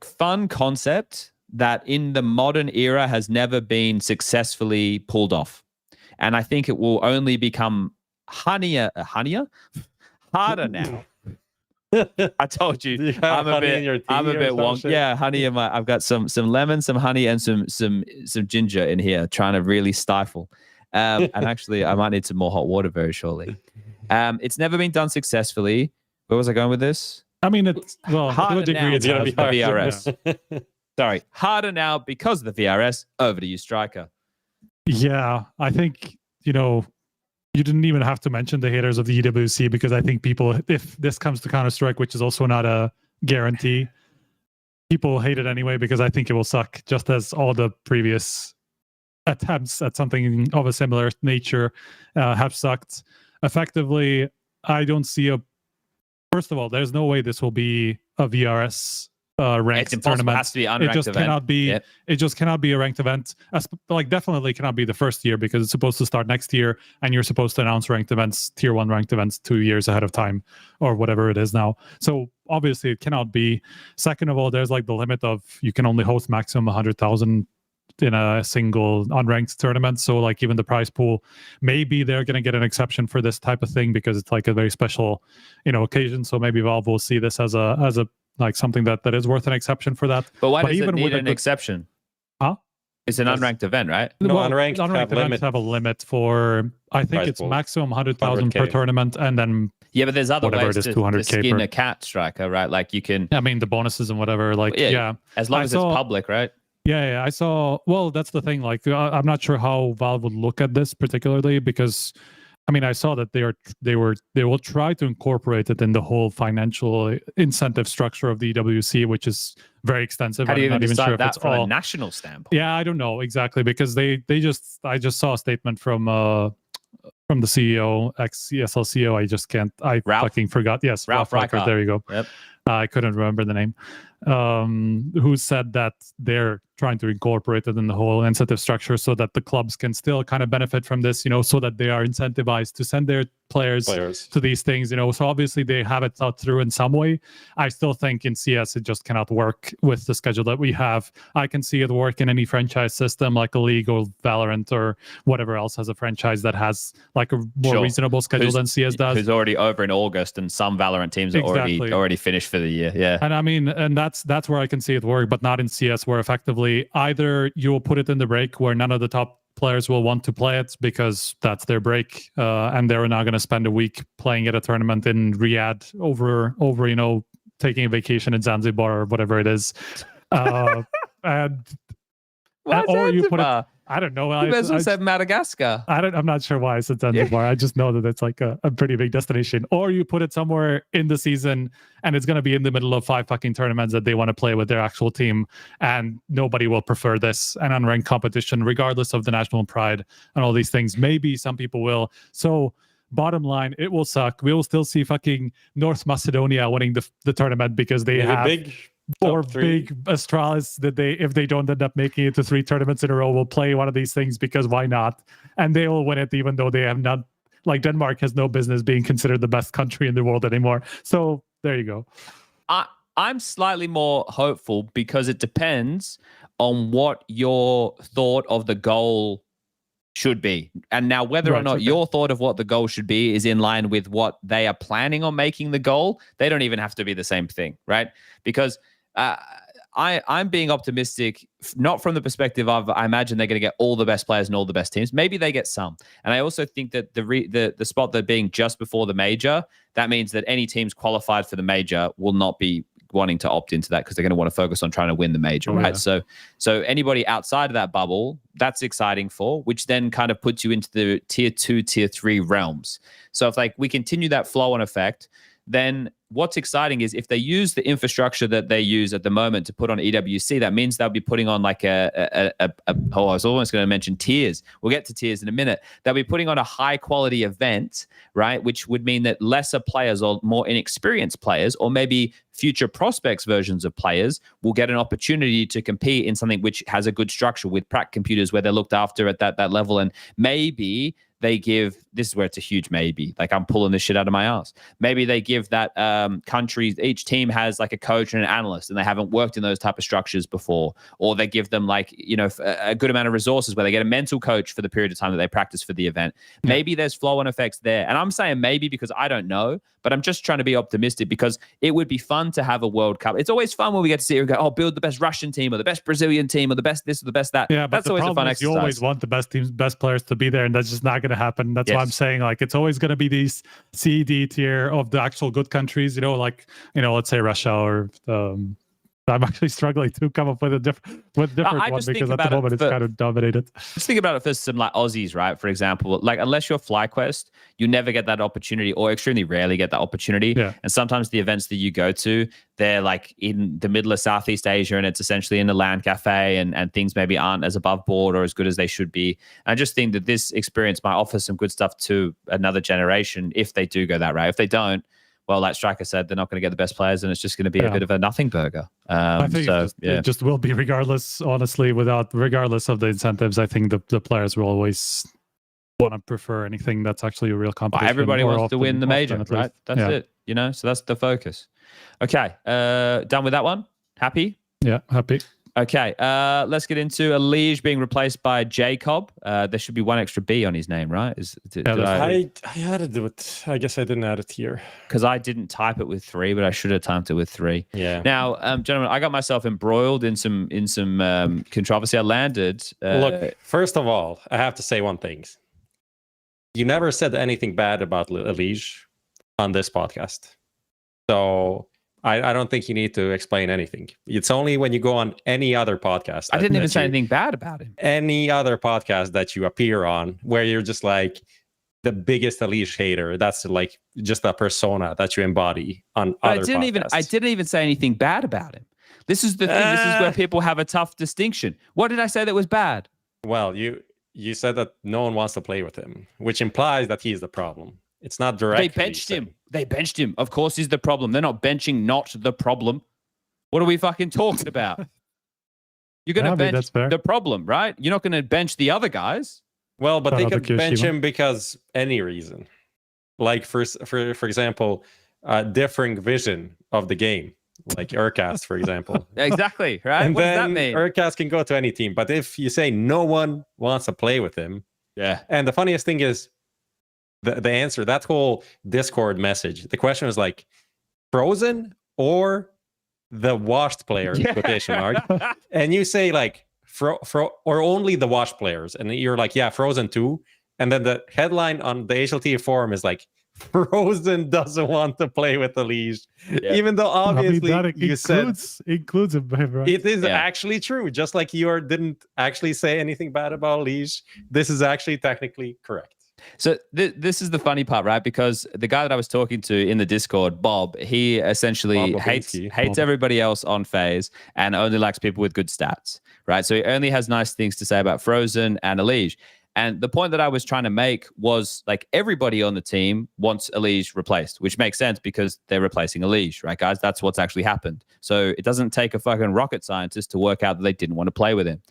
fun concept that in the modern era has never been successfully pulled off. And I think it will only become harder now. I told you, I'm a bit wonky. Yeah, honey in my. I've got some lemon, some honey, and some ginger in here, trying to really stifle. And actually, I might need some more hot water very shortly. It's never been done successfully. Where was I going with this? I mean, it's to a degree, it's gonna be the hard. VRS. Sorry, harder now because of the VRS. Over to you, Striker. Yeah, I think you didn't even have to mention the haters of the EWC, because I think people, if this comes to Counter-Strike, which is also not a guarantee, people hate it anyway because I think it will suck, just as all the previous attempts at something of a similar nature have sucked. Effectively, I don't see first of all, there's no way this will be a VRS ranked tournament. It has to be unranked it just event. Cannot be. Yep. It just cannot be a ranked event. Definitely cannot be the first year, because it's supposed to start next year, and you're supposed to announce ranked events, tier 1 ranked events, 2 years ahead of time, or whatever it is now. So obviously it cannot be. Second of all, there's the limit of you can only host maximum 100,000 in a single unranked tournament. So even the prize pool, maybe they're going to get an exception for this type of thing because it's a very special occasion. So maybe Valve will see this as a something that is worth an exception for that. But why does it need an exception? Huh? It's an unranked event, right? No, unranked events have a limit for, I think it's maximum 100,000 per tournament, and then yeah, but there's other ways to 200K skin a cat, Striker, right? You can. I mean, the bonuses and whatever, as long as it's public, right? Yeah, I saw. Well, that's the thing. I'm not sure how Valve would look at this particularly, because I saw that they will try to incorporate it in the whole financial incentive structure of the EWC, which is very extensive. How do you I'm not even decide sure if that it's from all a national standpoint? Yeah, I don't know exactly, because I just saw a statement from the CEO, ex-ESL CEO. I fucking forgot. Yes, Ralph Reichert. There you go. Yep. I couldn't remember the name. Who said that they're trying to incorporate it in the whole incentive structure so that the clubs can still kind of benefit from this, so that they are incentivized to send their players to these things, So obviously they have it thought through in some way. I still think in CS it just cannot work with the schedule that we have. I can see it work in any franchise system like EliGE or Valorant or whatever else has a franchise that has a more reasonable schedule than CS does. Who's already over in August, and some Valorant teams are already finished for the year. Yeah. And that's where I can see it work, but not in CS, where effectively either you will put it in the break where none of the top players will want to play it because that's their break, and they're not going to spend a week playing at a tournament in Riyadh over taking a vacation in Zanzibar or whatever it is, or you put it. I don't know. You guys said Madagascar. I'm not sure why I said Zanzibar. I just know that it's a pretty big destination. Or you put it somewhere in the season, and it's going to be in the middle of 5 fucking tournaments that they want to play with their actual team, and nobody will prefer this, an unranked competition, regardless of the national pride and all these things. Maybe some people will. So bottom line, it will suck. We will still see fucking North Macedonia winning the tournament because they have four big Astralis that if they don't end up making it to 3 tournaments in a row, will play one of these things because why not? And they will win it, even though they have not. Denmark has no business being considered the best country in the world anymore. So there you go. I'm slightly more hopeful because it depends on what your thought of the goal should be. And now whether or not your thought of what the goal should be is in line with what they are planning on making the goal, they don't even have to be the same thing, right? Because I'm being optimistic, not from the perspective of I imagine they're going to get all the best players and all the best teams. Maybe they get some. And I also think that the spot that being just before the major, that means that any teams qualified for the major will not be wanting to opt into that because they're going to want to focus on trying to win the major, right? Yeah. So anybody outside of that bubble, that's exciting for, which then kind of puts you into the tier 2, tier 3 realms. So if we continue that flow on effect, then what's exciting is if they use the infrastructure that they use at the moment to put on EWC, that means they'll be putting on I was almost going to mention tiers. We'll get to tiers in a minute. They'll be putting on a high quality event, right? Which would mean that lesser players or more inexperienced players, or maybe future prospects versions of players, will get an opportunity to compete in something which has a good structure with prac computers where they're looked after at that level. And maybe they give, this is where it's a huge maybe, like I'm pulling this shit out of my ass. Maybe they give that country, each team has like a coach and an analyst, and they haven't worked in those type of structures before. Or they give them like, you know, a good amount of resources where they get a mental coach for the period of time that they practice for the event. Maybe there's flow-on effects there. And I'm saying maybe because I don't know, but I'm just trying to be optimistic because it would be fun to have a World Cup. It's always fun when we get to sit here and go, oh, build the best Russian team or the best Brazilian team or the best this or the best that. Yeah, but that's always a fun exercise. You always want the best teams, best players to be there, and that's just not going to happen. That's why I'm saying, like, it's always going to be these C, D tier of the actual good countries, you know, like, you know, let's say Russia or I'm actually struggling to come up with a different one because at the moment it's kind of dominated. Just think about it for some like Aussies, right? For example, like unless you're FlyQuest, you never get that opportunity or extremely rarely get that opportunity. Yeah. And sometimes the events that you go to, they're like in the middle of Southeast Asia and it's essentially in a LAN cafe and things maybe aren't as above board or as good as they should be. And I just think that this experience might offer some good stuff to another generation if they do go that route. If they don't, well, like Striker said, they're not going to get the best players, and it's just going to be a bit of a nothing burger. I think it just will be regardless, honestly, regardless of the incentives. I think the players will always want to prefer anything that's actually a real competition. Well, everybody wants to win the major, right? That's it, you know? So that's the focus. Okay, done with that one? Happy? Yeah, happy. Okay, let's get into EliGE being replaced by Jacob. There should be one extra B on his name, right? I had to do it. I guess I didn't add it here. Because I didn't type it with 3, but I should have typed it with 3. Yeah. Now, gentlemen, I got myself embroiled in some controversy. I landed. Look, first of all, I have to say one thing. You never said anything bad about EliGE on this podcast. So I don't think you need to explain anything. It's only when you go on any other podcast. I didn't even say anything bad about him. Any other podcast that you appear on where you're just like the biggest EliGE hater. That's like just a persona that you embody on other podcasts. I didn't even say anything bad about him. This is the thing. This is where people have a tough distinction. What did I say that was bad? Well, you said that no one wants to play with him, which implies that he's the problem. It's not directly. They benched him. They benched him. Of course, he's the problem. They're not benching not the problem. What are we fucking talking about? You're going to bench the problem, right? You're not going to bench the other guys. Well, but they could bench him because any reason. Like, for example, differing vision of the game. Like Urcast, for example. Exactly, right? And what then does that mean? Urcast can go to any team. But if you say no one wants to play with him. Yeah. And the funniest thing is, the answer, that whole Discord message, the question was like, Frozen or the washed players, quotation mark. And you say like, or only the washed players. And you're like, yeah, Frozen too. And then the headline on the HLTV forum is like, Frozen doesn't want to play with EliGE. Yeah. Even though obviously you includes him, right? It is actually true. Just like you didn't actually say anything bad about EliGE. This is actually technically correct. So this is the funny part, right? Because the guy that I was talking to in the Discord, Bob, he essentially hates everybody else on FaZe and only likes people with good stats, right? So he only has nice things to say about Frozen and EliGE. And the point that I was trying to make was like everybody on the team wants EliGE replaced, which makes sense because they're replacing EliGE, right, guys? That's what's actually happened. So it doesn't take a fucking rocket scientist to work out that they didn't want to play with him.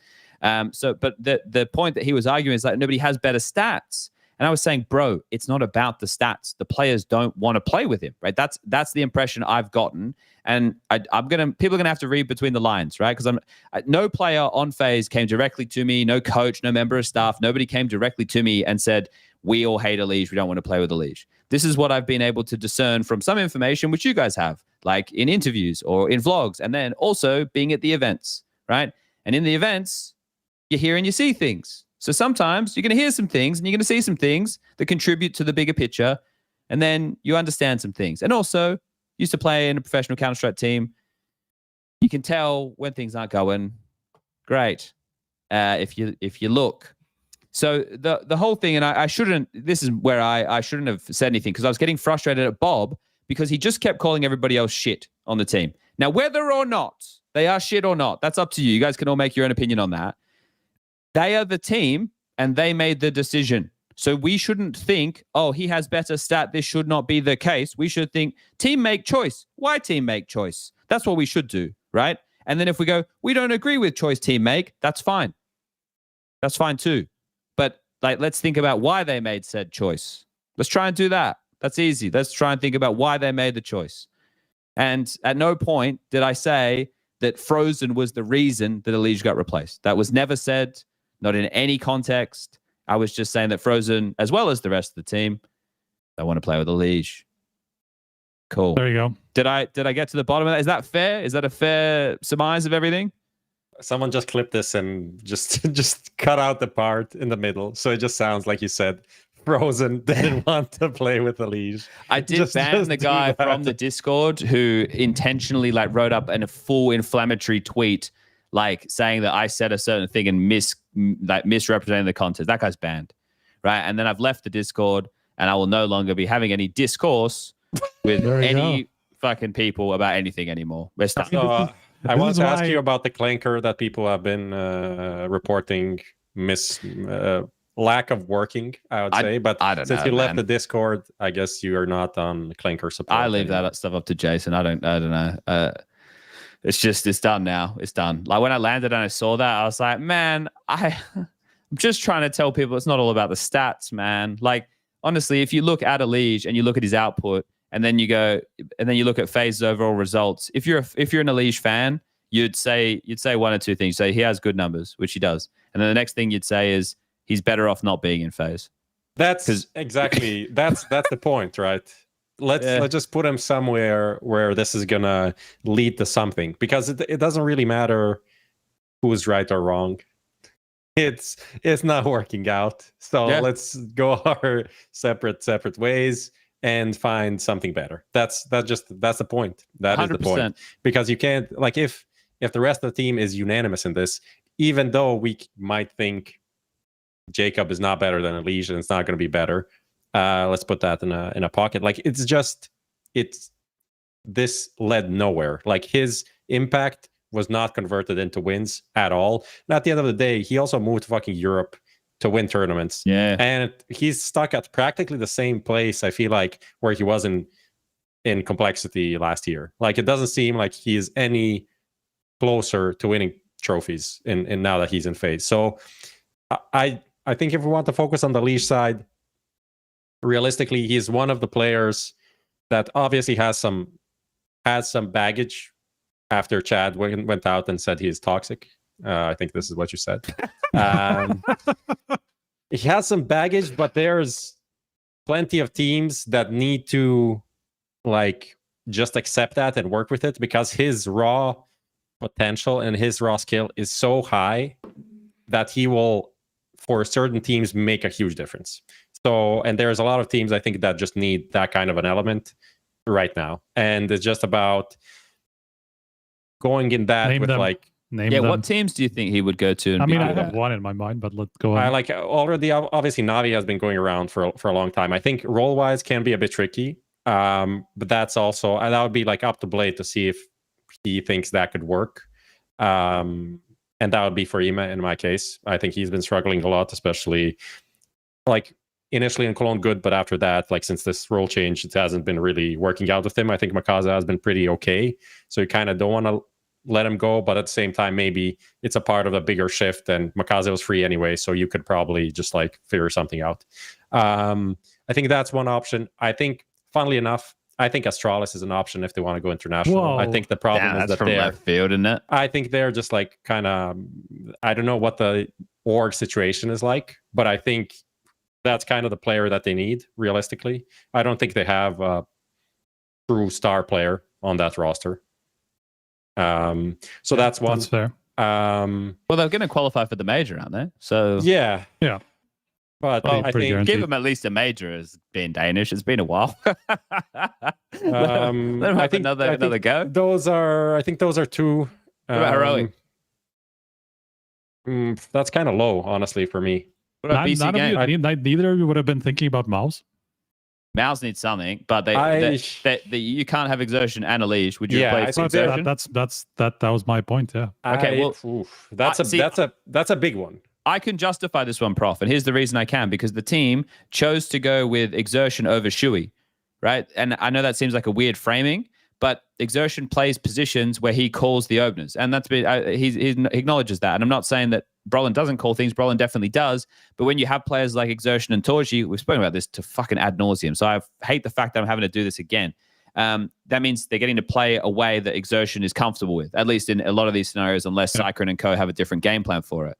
But the point that he was arguing is like nobody has better stats. And I was saying, bro, it's not about the stats. The players don't want to play with him, right? That's the impression I've gotten. And people are gonna have to read between the lines, right? Because no player on FaZe came directly to me, no coach, no member of staff, nobody came directly to me and said, we all hate EliGE, we don't want to play with EliGE. This is what I've been able to discern from some information which you guys have, like in interviews or in vlogs, and then also being at the events, right? And in the events, you hear and you see things. So sometimes you're going to hear some things and you're going to see some things that contribute to the bigger picture. And then you understand some things. And also, used to play in a professional Counter-Strike team. You can tell when things aren't going great if you look. So the whole thing, and I shouldn't, this is where I shouldn't have said anything because I was getting frustrated at Bob because he just kept calling everybody else shit on the team. Now, whether or not they are shit or not, that's up to you. You guys can all make your own opinion on that. They are the team, and they made the decision. So we shouldn't think, oh, he has better stat. This should not be the case. We should think, team make choice. Why team make choice? That's what we should do, right? And then if we go, we don't agree with choice team make, that's fine. That's fine too. But let's think about why they made said choice. Let's try and do that. That's easy. Let's try and think about why they made the choice. And at no point did I say that Frozen was the reason that EliGE got replaced. That was never said, not in any context. I was just saying that Frozen, as well as the rest of the team, they want to play with EliGE. Cool. There you go. Did I get to the bottom of that? Is that fair? Is that a fair surmise of everything? Someone just clipped this and just cut out the part in the middle, so it just sounds like you said Frozen didn't want to play with EliGE. I did ban the guy from the Discord who intentionally wrote up a full inflammatory tweet saying that I said a certain thing and misrepresenting the content. That guy's banned, right? And then I've left the Discord, and I will no longer be having any discourse with any fucking people about anything anymore. We're stuck. I want to ask you about the clanker that people have been reporting lack of working, I would say. But I don't since know, you left the Discord, I guess you are not on clanker support. I leave that stuff up to Jason. I don't know. It's done now. It's done. Like when I landed and I saw that, I was like, man, I'm just trying to tell people it's not all about the stats, man. Like, honestly, if you look at EliGE and you look at his output, and then you look at FaZe's overall results, if you're an EliGE fan, you'd say one or two things. Say he has good numbers, which he does. And then the next thing you'd say is he's better off not being in FaZe. That's exactly that's the point, right? Let's just put him somewhere where this is gonna lead to something, because it doesn't really matter who's right or wrong. It's not working out. So let's go our separate ways and find something better. That's the point. That 100%. Is the point. Because you can't, if the rest of the team is unanimous in this, even though we might think Jacob is not better than EliGE and it's not going to be better, let's put that in a pocket. This led nowhere. His impact was not converted into wins at all. And at the end of the day, he also moved to fucking Europe to win tournaments. Yeah. And he's stuck at practically the same place, I feel like, where he was in complexity last year. It doesn't seem like he's any closer to winning trophies in now that he's in FaZe. So I think if we want to focus on the EliGE side, realistically, he's one of the players that obviously has some baggage after Chad went out and said he is toxic. I think this is what you said. He has some baggage, but there's plenty of teams that need to just accept that and work with it, because his raw potential and his raw skill is so high that he will, for certain teams, make a huge difference. So, and there's a lot of teams I think that just need that kind of an element right now, and it's just about going in that with Name them. What teams do you think he would go to? I have one in my mind, but let's go on. Already, obviously, NAVI has been going around for a long time. I think role-wise can be a bit tricky, but that's also, that would be up to Blade to see if he thinks that could work. And that would be for Ima in my case. I think he's been struggling a lot, especially initially in Cologne good, but after that, since this role change, it hasn't been really working out with him. I think MongolZ has been pretty okay. So you kind of don't want to let him go, but at the same time, maybe it's a part of a bigger shift, and MongolZ was free anyway, so you could probably just figure something out. I think that's one option. I think, funnily enough, I think Astralis is an option if they want to go international. Whoa. I think the problem is that from left field, isn't it? I think they're just kind of, I don't know what the org situation is like, but I think that's kind of the player that they need, realistically. I don't think they have a true star player on that roster. So that's one. That's fair. Well, they're going to qualify for the major, aren't they? So yeah. But I think guaranteed. Give them at least a major as being Danish. It's been a while. Let them have another go. Those are two. What about Heroic? That's kind of low, honestly, for me. What about BCgame? Neither of you would have been thinking about MOUZ. MOUZ needs something, but you can't have Exertion and EliGE. Would you replace Exertion? That was my point. Yeah. Okay. That's a big one. I can justify this one, Prof, and here's the reason I can: because the team chose to go with Exertion over Shui, right? And I know that seems like a weird framing, but Exertion plays positions where he calls the openers, and that's been he acknowledges that. And I'm not saying that Brolin doesn't call things. Brolin definitely does. But when you have players like Exertion and Torji, we've spoken about this to fucking ad nauseum. So I hate the fact that I'm having to do this again. That means they're getting to play a way that Exertion is comfortable with, at least in a lot of these scenarios, unless Cyclone and co have a different game plan for it.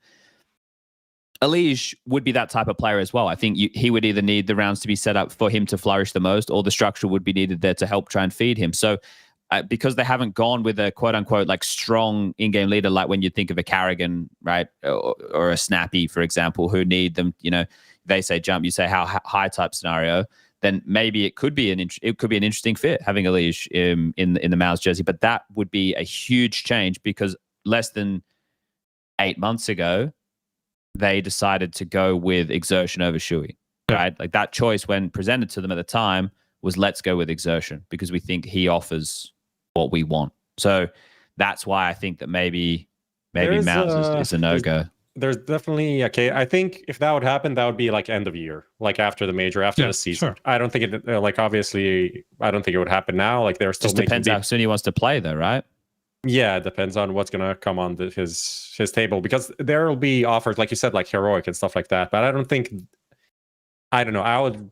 EliGE would be that type of player as well. I think he would either need the rounds to be set up for him to flourish the most, or the structure would be needed there to help try and feed him. So because they haven't gone with a quote unquote like strong in-game leader, like when you think of a karrigan, right, or a Snappy, for example, who need them, you know, they say jump, you say how high type scenario, then maybe it could be an interesting fit having EliGE in the MOUZ jersey. But that would be a huge change, because less than 8 months ago, they decided to go with Exertion over Shui, right? Like that choice when presented to them at the time was let's go with Exertion because we think he offers what we want. So that's why I think that maybe MOUZ is a no-go. There's definitely I think if that would happen, that would be like end of year, like after the major, after the season. Sure. I don't think it obviously I don't think it would happen now. Like there's still just depends how soon he wants to play though, right? Yeah, it depends on what's gonna come on his table, because there will be offers like you said, like heroic and stuff like that. But I don't know. I would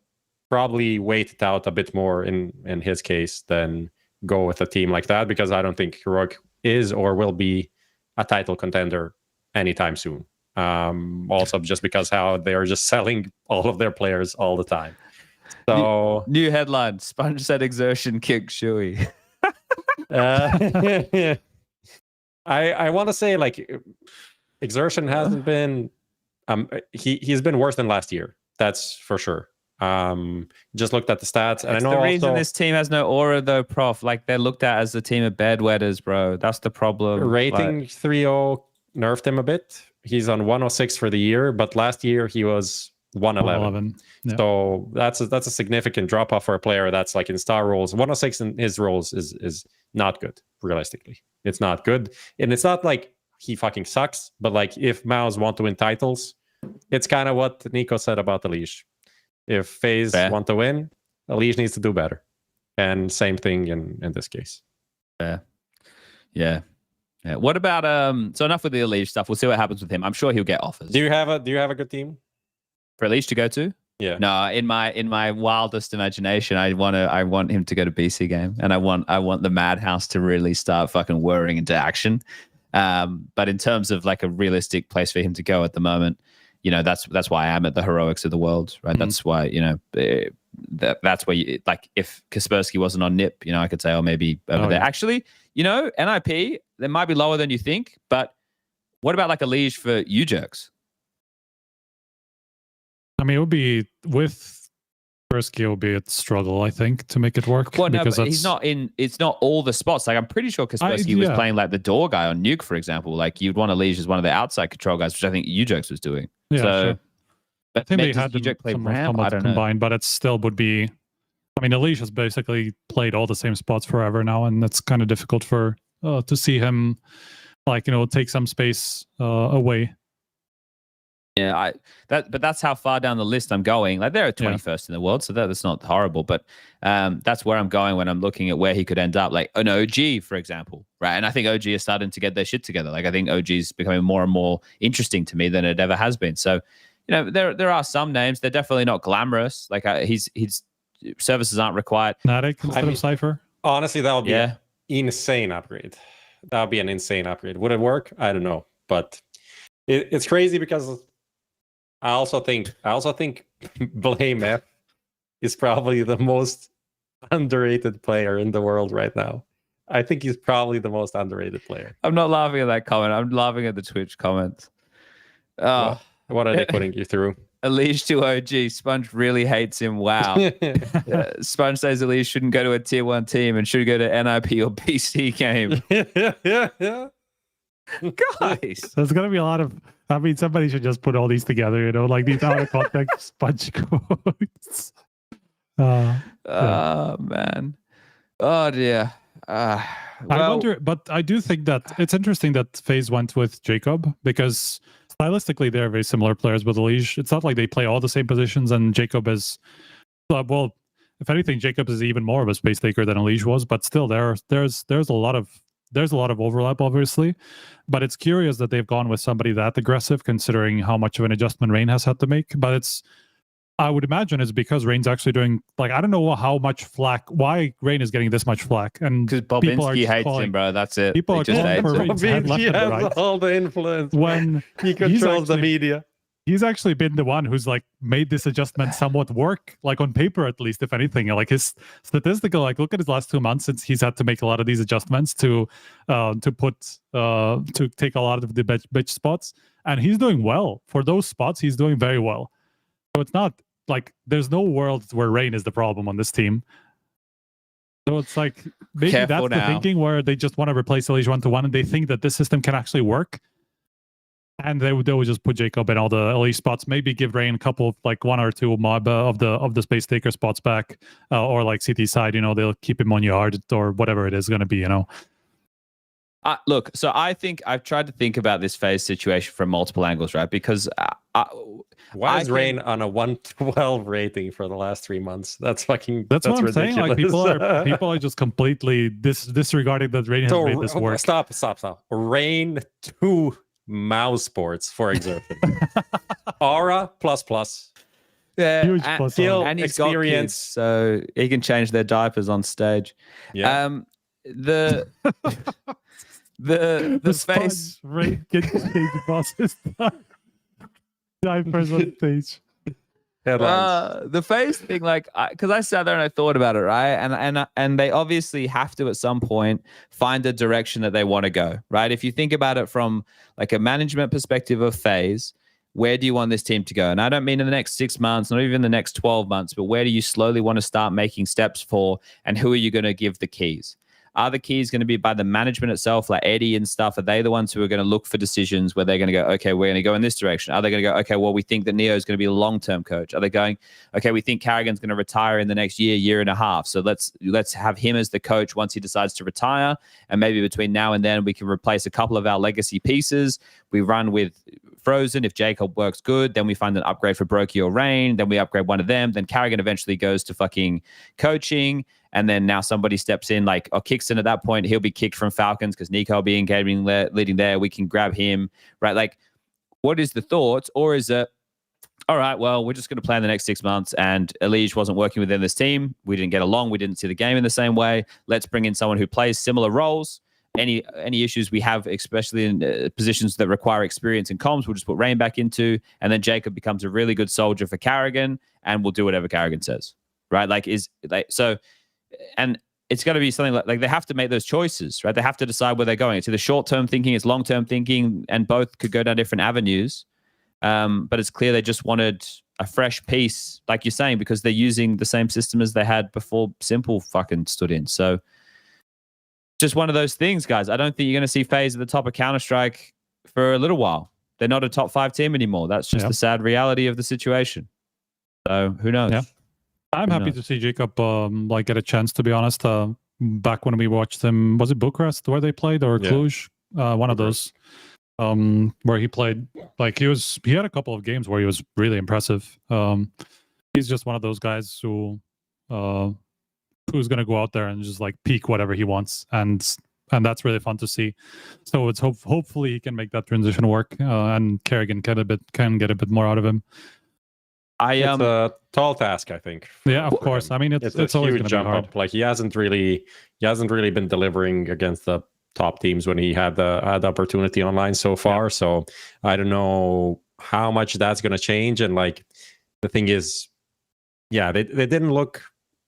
probably wait it out a bit more in his case than go with a team like that, because I don't think heroic is or will be a title contender anytime soon. Also, just because how they're just selling all of their players all the time. So new headline: Sponge said Exertion kicked Shui. I want to say like Exertion hasn't been he's been worse than last year, that's for sure. Just looked at the stats, and it's I know the reason also, this team has no aura though, Prof. Like they're looked at as a team of bedwetters, bro. That's the problem. Rating 3.0 nerfed him a bit. He's on 106 for the year, but last year he was 111. Yeah. So that's a significant drop off for a player that's like in star roles. 106 in his roles is not good, realistically. It's not good. And it's not like he fucking sucks, but like if MOUZ want to win titles, it's kind of what Nico said about EliGE. If FaZe want to win, EliGE needs to do better. And same thing in this case. Yeah. What about so enough with the EliGE stuff. We'll see what happens with him. I'm sure he'll get offers. Do you have a good team for EliGE to go to? Yeah. No, in my wildest imagination, I want him to go to BCgame, and I want the Madhouse to really start fucking whirring into action. But in terms of like a realistic place for him to go at the moment, you know, that's why I am at the heroics of the world, right? Mm-hmm. That's why, you know, that's where you, like if Kaspersky wasn't on NIP, you know, I could say, oh, maybe over there. Yeah. Actually, you know, NIP, they might be lower than you think, but what about like EliGE for you jerks? I mean, it would be with Kaspersky, it would be a struggle, I think, to make it work. Well, no, but he's not in. It's not all the spots. Like I'm pretty sure Kaspersky was playing like the door guy on Nuke, for example. Like you'd want EliGE as one of the outside control guys, which I think UJerks was doing. Yeah, so, sure. But I think they had them play Ram. I don't know, but it still would be. I mean, EliGE has basically played all the same spots forever now, and it's kind of difficult for to see him, like, you know, take some space away. Yeah, but that's how far down the list I'm going. Like they're 21st in the world, so that's not horrible. But that's where I'm going when I'm looking at where he could end up. Like an OG, for example, right? And I think OG is starting to get their shit together. Like I think OG is becoming more and more interesting to me than it ever has been. So, you know, there are some names. They're definitely not glamorous. Like his services aren't required. fnatic instead of Cypher. Honestly, that would be an insane upgrade. That would be an insane upgrade. Would it work? I don't know, but it's crazy because. I also think Blame F is probably the most underrated player in the world right now. I think he's probably the most underrated player. I'm not laughing at that comment. I'm laughing at the Twitch comments. Oh, what are they putting you through? EliGE to OG. Sponge really hates him. Wow. Sponge says EliGE shouldn't go to a tier 1 team and should go to NIP or BCgame. Yeah. Guys, there's gonna be a lot of. I mean, somebody should just put all these together, you know, like these out of context Sponge quotes. Oh man, oh dear. I wonder, but I do think that it's interesting that FaZe went with Jacob, because stylistically they're very similar players with EliGE. It's not like they play all the same positions, and Jacob is, well, if anything, Jacob is even more of a space taker than EliGE was. But still, there's a lot of there's a lot of overlap, obviously, but it's curious that they've gone with somebody that aggressive, considering how much of an adjustment Rain has had to make. But I would imagine it's because Rain's actually doing, like, I don't know how much flack, why Rain is getting this much flack. And because Bobinski hates him, bro. That's it. People are calling for Rain's head left and has right. all the influence. When he controls the media. He's actually been the one who's like made this adjustment somewhat work, like on paper at least, if anything. Like his statistical, like look at his last 2 months since he's had to make a lot of these adjustments to take a lot of the bitch spots, and he's doing well for those spots. He's doing very well. So it's not like there's no world where Rain is the problem on this team. So it's like maybe Careful that's the thinking where they just want to replace EliGE 1-to-1 and they think that this system can actually work. And they would just put Jacob in all the EliGE spots, maybe give Rain a couple of like 1 or 2 mob of the space taker spots back, or like CT side, they'll keep him on yard or whatever it is going to be, Look, so I think I've tried to think about this FaZe situation from multiple angles, right? Because why is Rain on a 112 rating for the last 3 months? That's what I'm ridiculous. Saying. Like people are just completely disregarding that Rain has made this work. Stop. Rain 2 MOUZ sports, for example. Aura plus. Yeah, huge plus. And he's experience, so he can change their diapers on stage. Yeah. The FaZe Rain gets stage bosses diapers on stage. The FaZe thing, like, because I sat there and I thought about it, right? And they obviously have to at some point find a direction that they want to go, right? If you think about it from like a management perspective of FaZe, where do you want this team to go? And I don't mean in the next 6 months, not even the next 12 months, but where do you slowly want to start making steps for, and who are you going to give the keys? Are the keys going to be by the management itself, like Eddie and stuff? Are they the ones who are going to look for decisions where they're going to go, okay, we're going to go in this direction? Are they going to go, okay, well, we think that Neo is going to be a long-term coach? Are they going, okay, we think karrigan's going to retire in the next year and a half, so let's have him as the coach once he decides to retire, and maybe between now and then we can replace a couple of our legacy pieces. We run with Frozen. If Jacob works good, then we find an upgrade for Brokey or Rain, then we upgrade one of them, then karrigan eventually goes to fucking coaching. And then now somebody steps in, like, Kickson at that point, he'll be kicked from Falcons because Nico will be in gaming leading there. We can grab him, right? Like, what is the thoughts? Or is it, all right, well, we're just going to play in the next 6 months, and EliGE wasn't working within this team. We didn't get along. We didn't see the game in the same way. Let's bring in someone who plays similar roles. Any issues we have, especially in positions that require experience in comms, we'll just put Rain back into, and then Jacob becomes a really good soldier for karrigan, and we'll do whatever karrigan says, right? And it's got to be something like they have to make those choices, right? They have to decide where they're going. It's either short-term thinking, it's long-term thinking, and both could go down different avenues. But it's clear they just wanted a fresh piece, like you're saying, because they're using the same system as they had before Simple fucking stood in. So just one of those things, guys. I don't think you're going to see FaZe at the top of Counter-Strike for a little while. They're not a top 5 team anymore. That's just the sad reality of the situation. So who knows? Yeah. I'm happy to see Jacob get a chance, to be honest. Back when we watched him, was it Bucharest where they played, or Cluj? One of those where he played. Like he had a couple of games where he was really impressive. He's just one of those guys who's going to go out there and just like peak whatever he wants, and that's really fun to see. So it's hopefully he can make that transition work, and karrigan can get a bit more out of him. It's a tall task, I think. Yeah, of course. I mean, it's always going to be hard. Like he hasn't really been delivering against the top teams when he had the opportunity online so far. Yeah. So I don't know how much that's going to change. And like the thing is, they didn't look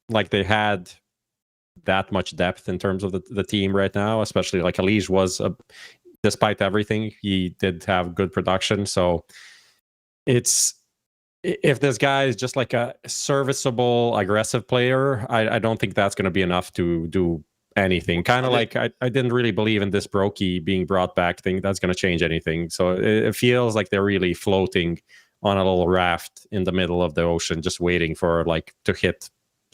like they had that much depth in terms of the team right now. Especially like EliGE was, despite everything, he did have good production. So if this guy is just like a serviceable, aggressive player, I don't think that's going to be enough to do anything. Kind of like I didn't really believe in this Brokey being brought back thing. That's going to change anything. So it feels like they're really floating on a little raft in the middle of the ocean, just waiting for like to hit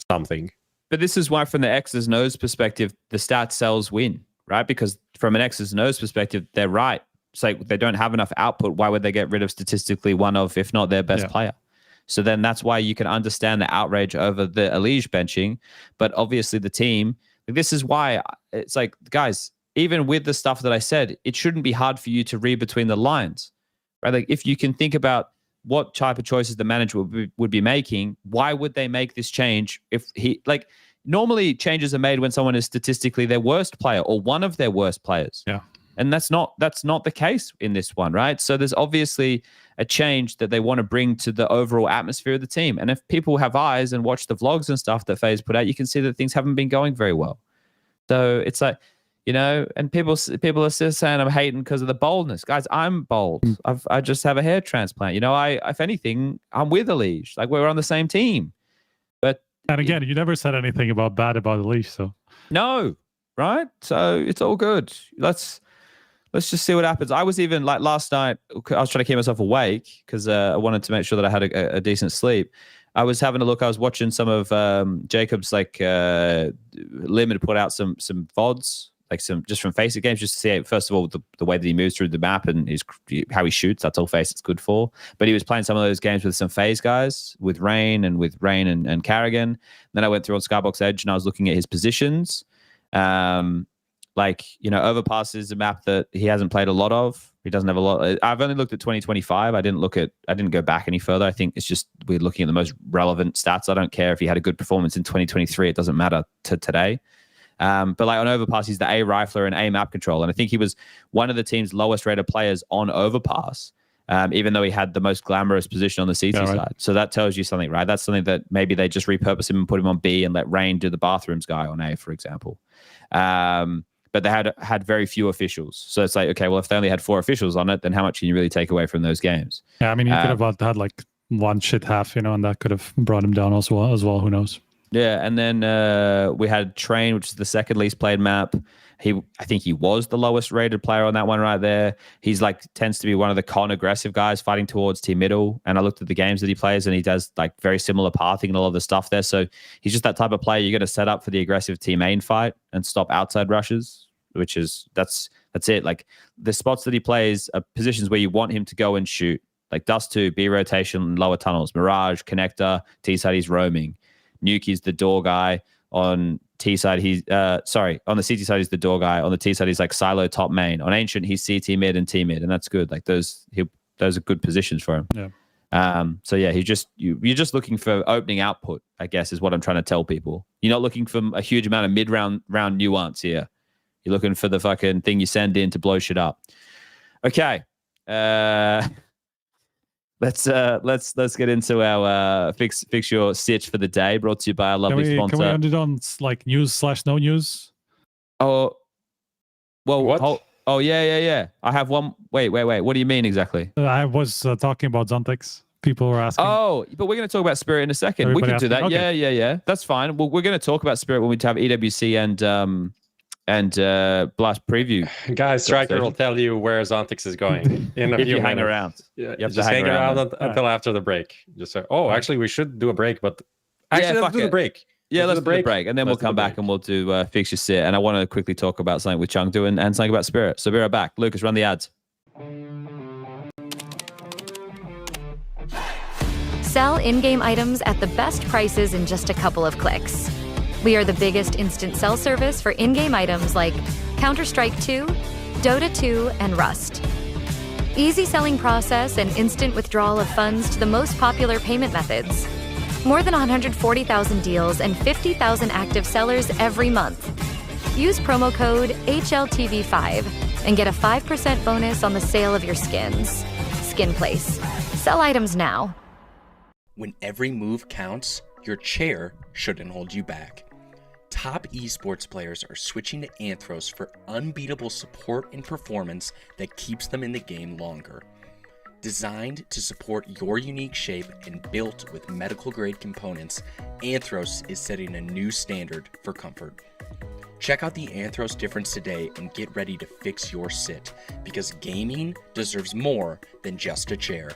something. But this is why, from the X's and O's perspective, the stats cells win, right? Because from an X's and O's perspective, they're right. It's like they don't have enough output. Why would they get rid of statistically one of, if not their best player? So then that's why you can understand the outrage over the EliGE benching. But obviously the team, this is why it's like, guys, even with the stuff that I said, it shouldn't be hard for you to read between the lines, right? Like if you can think about what type of choices the manager would be making, why would they make this change? If normally changes are made when someone is statistically their worst player or one of their worst players. Yeah. And that's not the case in this one, right? So there's obviously a change that they want to bring to the overall atmosphere of the team. And if people have eyes and watch the vlogs and stuff that FaZe put out, you can see that things haven't been going very well. So it's like, and people are still saying I'm hating because of the boldness. Guys, I'm bold. I just have a hair transplant. If anything, I'm with EliGE. Like we're on the same team. But and again, you never said anything about EliGE, so no, right? So it's all good. Let's just see what happens. I was even like last night, I was trying to keep myself awake because I wanted to make sure that I had a decent sleep. I was having a look. I was watching some of Jacob's Limit put out some VODs, like some just from FaZe games, just to see first of all the way that he moves through the map and how he shoots. That's all FaZe it's good for. But he was playing some of those games with some FaZe guys, with Rain and karrigan. Then I went through on Skybox Edge and I was looking at his positions. Overpass is a map that he hasn't played a lot of. He doesn't have a lot. I've only looked at 2025. I didn't go back any further. I think it's just we're looking at the most relevant stats. I don't care if he had a good performance in 2023. It doesn't matter to today. But like on Overpass, he's the A rifler and A map control. And I think he was one of the team's lowest rated players on Overpass, even though he had the most glamorous position on the CT side. So that tells you something, right? That's something that maybe they just repurpose him and put him on B and let Rain do the bathrooms guy on A, for example. But they had very few officials. So it's like, okay, well, if they only had 4 officials on it, then how much can you really take away from those games? Yeah, I mean, you could have had like one shit half, and that could have brought him down as well. Who knows? Yeah, and then we had Train, which is the second least played map. I think he was the lowest rated player on that one right there. He's tends to be one of the con aggressive guys fighting towards team middle. And I looked at the games that he plays and he does very similar pathing and all of the stuff there. So he's just that type of player you're going to set up for the aggressive team main fight and stop outside rushes, which is that's it. Like the spots that he plays are positions where you want him to go and shoot. Like Dust 2, B rotation, lower tunnels, Mirage, Connector, T side he's roaming. Nuke is the door guy. On T side, on the CT side, he's the door guy. On the T side, he's like silo top main. On Ancient, he's CT mid and T mid, and that's good. Like those are good positions for him. Yeah. So yeah, you're just looking for opening output, I guess, is what I'm trying to tell people. You're not looking for a huge amount of mid-round nuance here. You're looking for the fucking thing you send in to blow shit up. Okay. Let's get into our fix your sit for the day, brought to you by our lovely sponsor. Can we end it on news/no news? Oh, well, what? Oh yeah. I have one. Wait. What do you mean exactly? I was talking about Zontex. People were asking. Oh, but we're going to talk about Spirit in a second. Everybody we can do that. Okay. Yeah. That's fine. Well, we're going to talk about Spirit when we have EWC and Blast preview. Guys, Striker will tell you where Zontex is going in a if few you hang minutes. around. Yeah, you just hang around until after the break. Just say, actually, we should do a break, but actually, let's do the break. Yeah, let's do the break, and then we'll come back and we'll do Fix Your Sit. And I want to quickly talk about something with Chengdu and something about Spirit. So be right back. Lucas, run the ads. Sell in-game items at the best prices in just a couple of clicks. We are the biggest instant sell service for in-game items like Counter-Strike 2, Dota 2, and Rust. Easy selling process and instant withdrawal of funds to the most popular payment methods. More than 140,000 deals and 50,000 active sellers every month. Use promo code HLTV5 and get a 5% bonus on the sale of your skins. Skin Place. Sell items now. When every move counts, your chair shouldn't hold you back. Top esports players are switching to Anthros for unbeatable support and performance that keeps them in the game longer. Designed to support your unique shape and built with medical-grade components, Anthros is setting a new standard for comfort. Check out the Anthros difference today and get ready to fix your sit, because gaming deserves more than just a chair.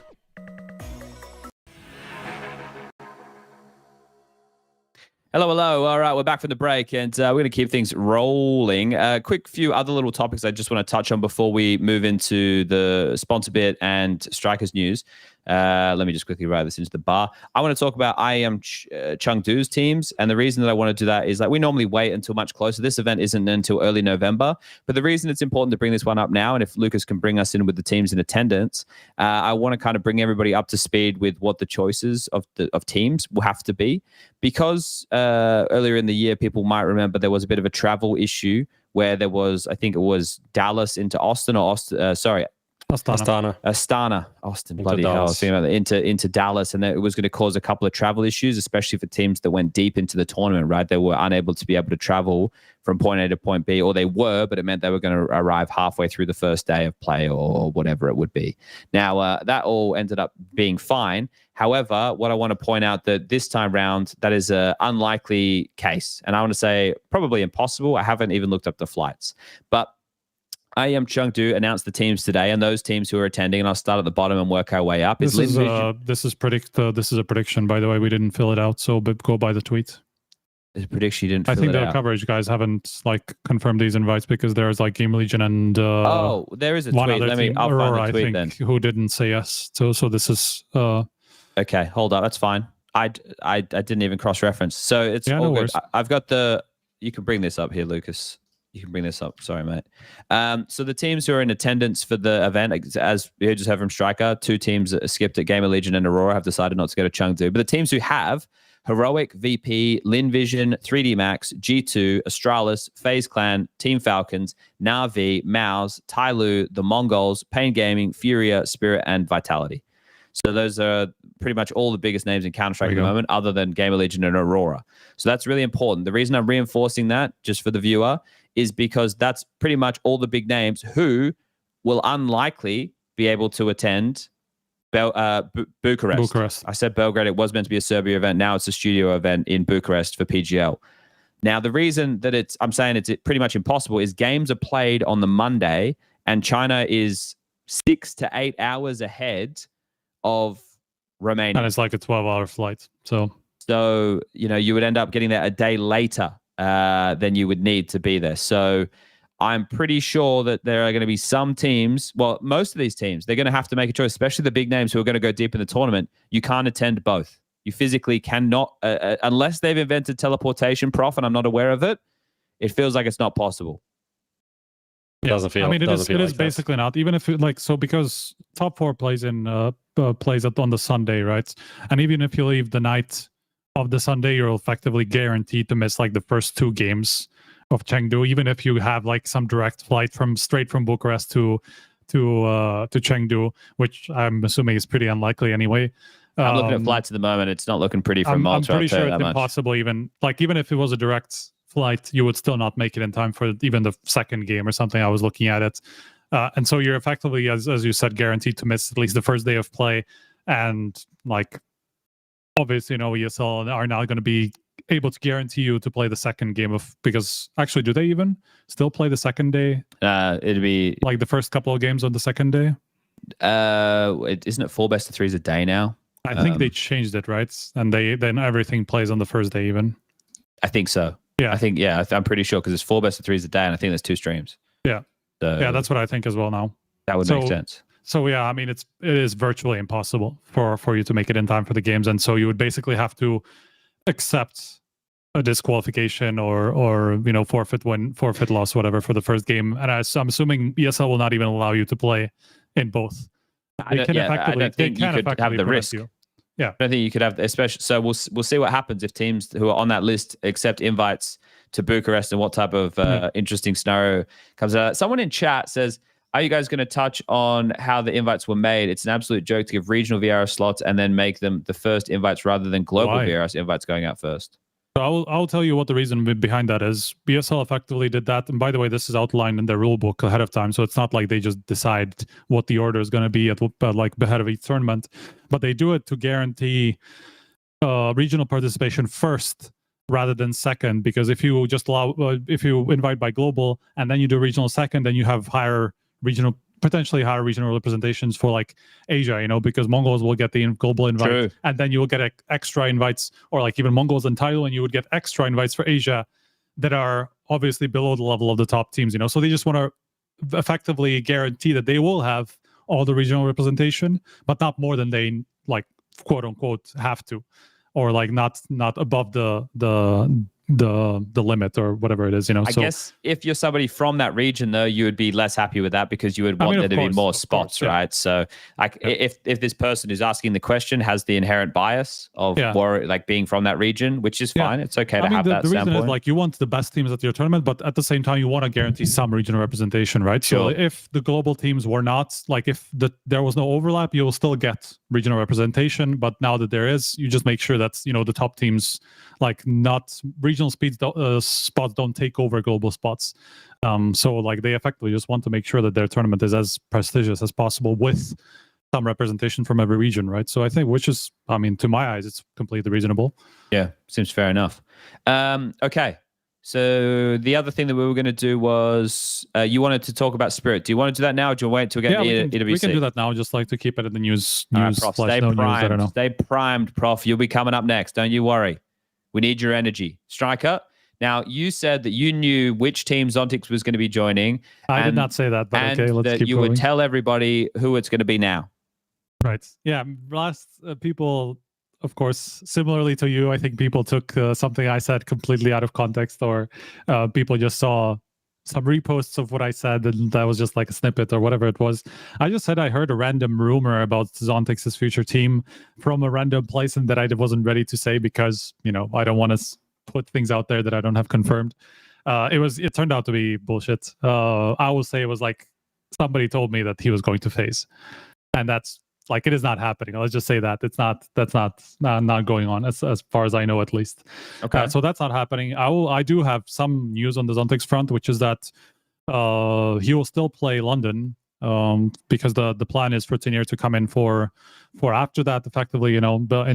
Hello. All right, we're back from the break, and we're going to keep things rolling. Quick few other little topics I just want to touch on before we move into the sponsor bit and Strikers news. Let me just quickly write this into the bar. I want to talk about IEM Chengdu's teams. And the reason that I want to do that is like we normally wait until much closer. This event isn't until early November. But the reason it's important to bring this one up now, and if Lucas can bring us in with the teams in attendance, I want to kind of bring everybody up to speed with what the choices of teams will have to be. Because earlier in the year, people might remember there was a bit of a travel issue where there was, I think it was Dallas into Austin or Astana, Austin, bloody hell, I was thinking about that, into Dallas, and it was going to cause a couple of travel issues, especially for teams that went deep into the tournament, right? They were unable to be able to travel from point A to point B, or they were, but it meant they were going to arrive halfway through the first day of play or whatever it would be. Now, that all ended up being fine. However, what I want to point out that this time round, that is an unlikely case. And I want to say probably impossible. I haven't even looked up the flights. But IEM Chengdu announced the teams today, and those teams who are attending, and I'll start at the bottom and work our way up. This is a prediction, by the way. We didn't fill it out, so go by the tweet. It's a prediction. You didn't. I think the coverage guys haven't like confirmed these invites because there's like Game Legion and there is a tweet. I'll Aurora, find the tweet then. Who didn't say yes. So this is okay. Hold up, that's fine. I didn't even cross-reference, so it's all good. I've got the. You can bring this up here, Lucas. You can bring this up. Sorry, mate. So the teams who are in attendance for the event, as you just heard from Striker, 2 teams that skipped at Game Legion and Aurora have decided not to go to Chengdu. But the teams who have, Heroic, VP, Lin Vision, 3D Max, G2, Astralis, FaZe Clan, Team Falcons, NAVI, MOUZ, Tyloo, the Mongols, Pain Gaming, Furia, Spirit, and Vitality. So those are pretty much all the biggest names in Counter-Strike at the moment, other than Game Legion and Aurora. So that's really important. The reason I'm reinforcing that, just for the viewer, is because that's pretty much all the big names who will unlikely be able to attend Bucharest. I said Belgrade. It was meant to be a Serbia event. Now it's a studio event in Bucharest for PGL. Now, the reason that I'm saying it's pretty much impossible is games are played on the Monday, and China is 6 to 8 hours ahead of Romania. And it's like a 12-hour flight. So you would end up getting there a day later than you would need to be there. So I'm pretty sure that there are going to be some teams, well, most of these teams, they're going to have to make a choice, especially the big names who are going to go deep in the tournament. You can't attend both. You physically cannot, unless they've invented teleportation, Prof, and I'm not aware of it. It feels like it's not possible. It doesn't feel. I mean, it is basically not. Even if because top 4 plays on the Sunday, right? And even if you leave the night of the Sunday, you're effectively guaranteed to miss like the first 2 games of Chengdu, even if you have like some direct flight straight from Bucharest to Chengdu, which I'm assuming is pretty unlikely anyway. I'm looking at flights at the moment. It's not looking pretty from Malta. I'm pretty sure it's impossible. Even if it was a direct flight, you would still not make it in time for even the second game or something. I was looking at it, and so you're effectively, as you said, guaranteed to miss at least the first day of play. And like, obviously, ESL are now going to be able to guarantee you to play the second game because actually, do they even still play the second day? It'd be like the first couple of games on the second day. Isn't it 4 best of 3s a day now? I think they changed it, right? And then everything plays on the first day even. I think so. Yeah, I'm pretty sure because it's 4 best of 3s a day, and I think there's 2 streams. Yeah, that's what I think as well now. That would make sense. So yeah, I mean, it is virtually impossible for you to make it in time for the games, and so you would basically have to accept a disqualification or forfeit loss, whatever, for the first game. And I'm assuming ESL will not even allow you to play in both. I don't think you could have the risk. Yeah, I don't think you could have, especially. So we'll see what happens if teams who are on that list accept invites to Bucharest and what type of interesting scenario comes out. Someone in chat says, are you guys going to touch on how the invites were made? It's an absolute joke to give regional VRS slots and then make them the first invites rather than global VRS invites going out first. So I'll tell you what the reason behind that is. BSL effectively did that. And by the way, this is outlined in their rule book ahead of time. So it's not like they just decide what the order is going to be at like ahead of each tournament. But they do it to guarantee regional participation first rather than second. Because if you just if you invite by global and then you do regional second, then you have potentially higher regional representations for like Asia, because Mongols will get the global invite. True. And then you will get extra invites, or like even Mongols and Thailand, and you would get extra invites for Asia that are obviously below the level of the top teams, So they just want to effectively guarantee that they will have all the regional representation, but not more than they like quote unquote have to, or like not above the limit or whatever it is, I guess if you're somebody from that region, though, you would be less happy with that because you would want there to be more spots, right? So, like, if this person who's asking the question has the inherent bias of being from that region, which is fine, it's okay to have that. The reason is like you want the best teams at your tournament, but at the same time you want to guarantee some regional representation, right? Sure. So if the global teams were not like if there was no overlap, you will still get regional representation. But now that there is, you just make sure that the top teams like not regional spots don't take over global spots. So like they effectively just want to make sure that their tournament is as prestigious as possible with some representation from every region, right? So I think, which is, to my eyes, it's completely reasonable. Yeah, seems fair enough. Okay, so the other thing that we were going to do was you wanted to talk about Spirit. Do you want to do that now, or do you wait to get EWC? We can do that now, just like to keep it in the news. Prof, stay primed. Stay primed, Prof. You'll be coming up next. Don't you worry. We need your energy. Striker, now you said that you knew which team ZonTx was going to be joining. I did not say that, but okay, let's keep going. You would tell everybody who it's going to be now. Right. Yeah. Last people, of course, similarly to you, I think people took something I said completely out of context, or people just saw some reposts of what I said, and that was just like a snippet or whatever it was. I just said I heard a random rumor about ZonTx's future team from a random place, and that I wasn't ready to say because, I don't want to put things out there that I don't have confirmed. It turned out to be bullshit. I will say it was like somebody told me that he was going to FaZe, and that's like, it is not happening. Let's just say that that's not going on as far as I know, at least. Okay. So that's not happening. I do have some news on the ZonTx front, which is that he will still play London because the plan is for Tenier to come in for after that, effectively, in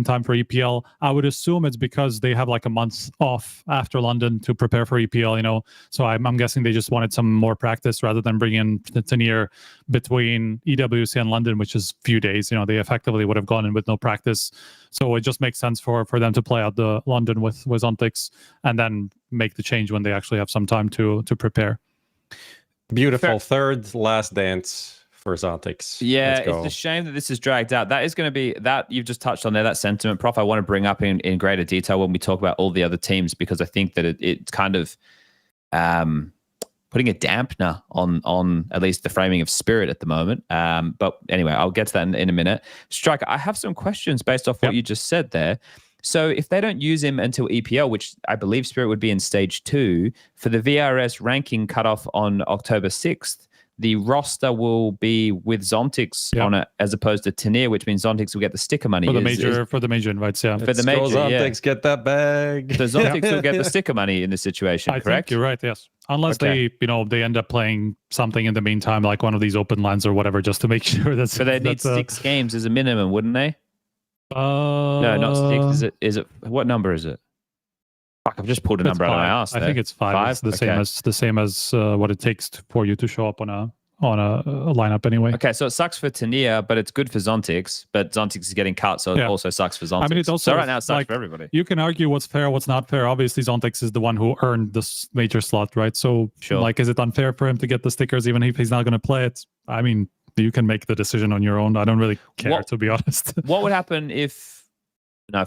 time for EPL. I would assume it's because they have like a month off after London to prepare for EPL, so I'm guessing they just wanted some more practice rather than bring in Tenier between EWC and London, which is few days. They effectively would have gone in with no practice, so it just makes sense for them to play out the London with ZonTx and then make the change when they actually have some time to prepare. Beautiful. Third last dance for ZonTx. Yeah, it's a shame that this is dragged out. That is going to be that you've just touched on there, that sentiment, Prof. I want to bring up in greater detail when we talk about all the other teams, because I think that it's kind of putting a dampener on at least the framing of Spirit at the moment. But anyway, I'll get to that in a minute. Striker, I have some questions based off what you just said there. So if they don't use him until EPL, which I believe Spirit would be in stage 2, for the VRS ranking cutoff on October 6th, the roster will be with ZonTx on it as opposed to Tenier, which means ZonTx will get the sticker money. For the major invites, yeah. For the major, ZonTx, get that bag. So ZonTx will get the sticker money in this situation, correct? I think you're right, yes. Unless they end up playing something in the meantime, like one of these open lands or whatever, just to make sure that's... So they need 6 games as a minimum, wouldn't they? No, not 6. Is it? What number is it? Fuck, I've just pulled a number out of my ass. I think it's 5. It's the same as what it takes for you to show up on a lineup anyway. Okay, so it sucks for Tenier, but it's good for ZonTx. But ZonTx is getting cut, so it also sucks for ZonTx. It also, so right now it sucks for everybody. You can argue what's fair, what's not fair. Obviously, ZonTx is the one who earned this major slot, right? So, is it unfair for him to get the stickers even if he's not going to play it? You can make the decision on your own. I don't really care, to be honest. What would happen if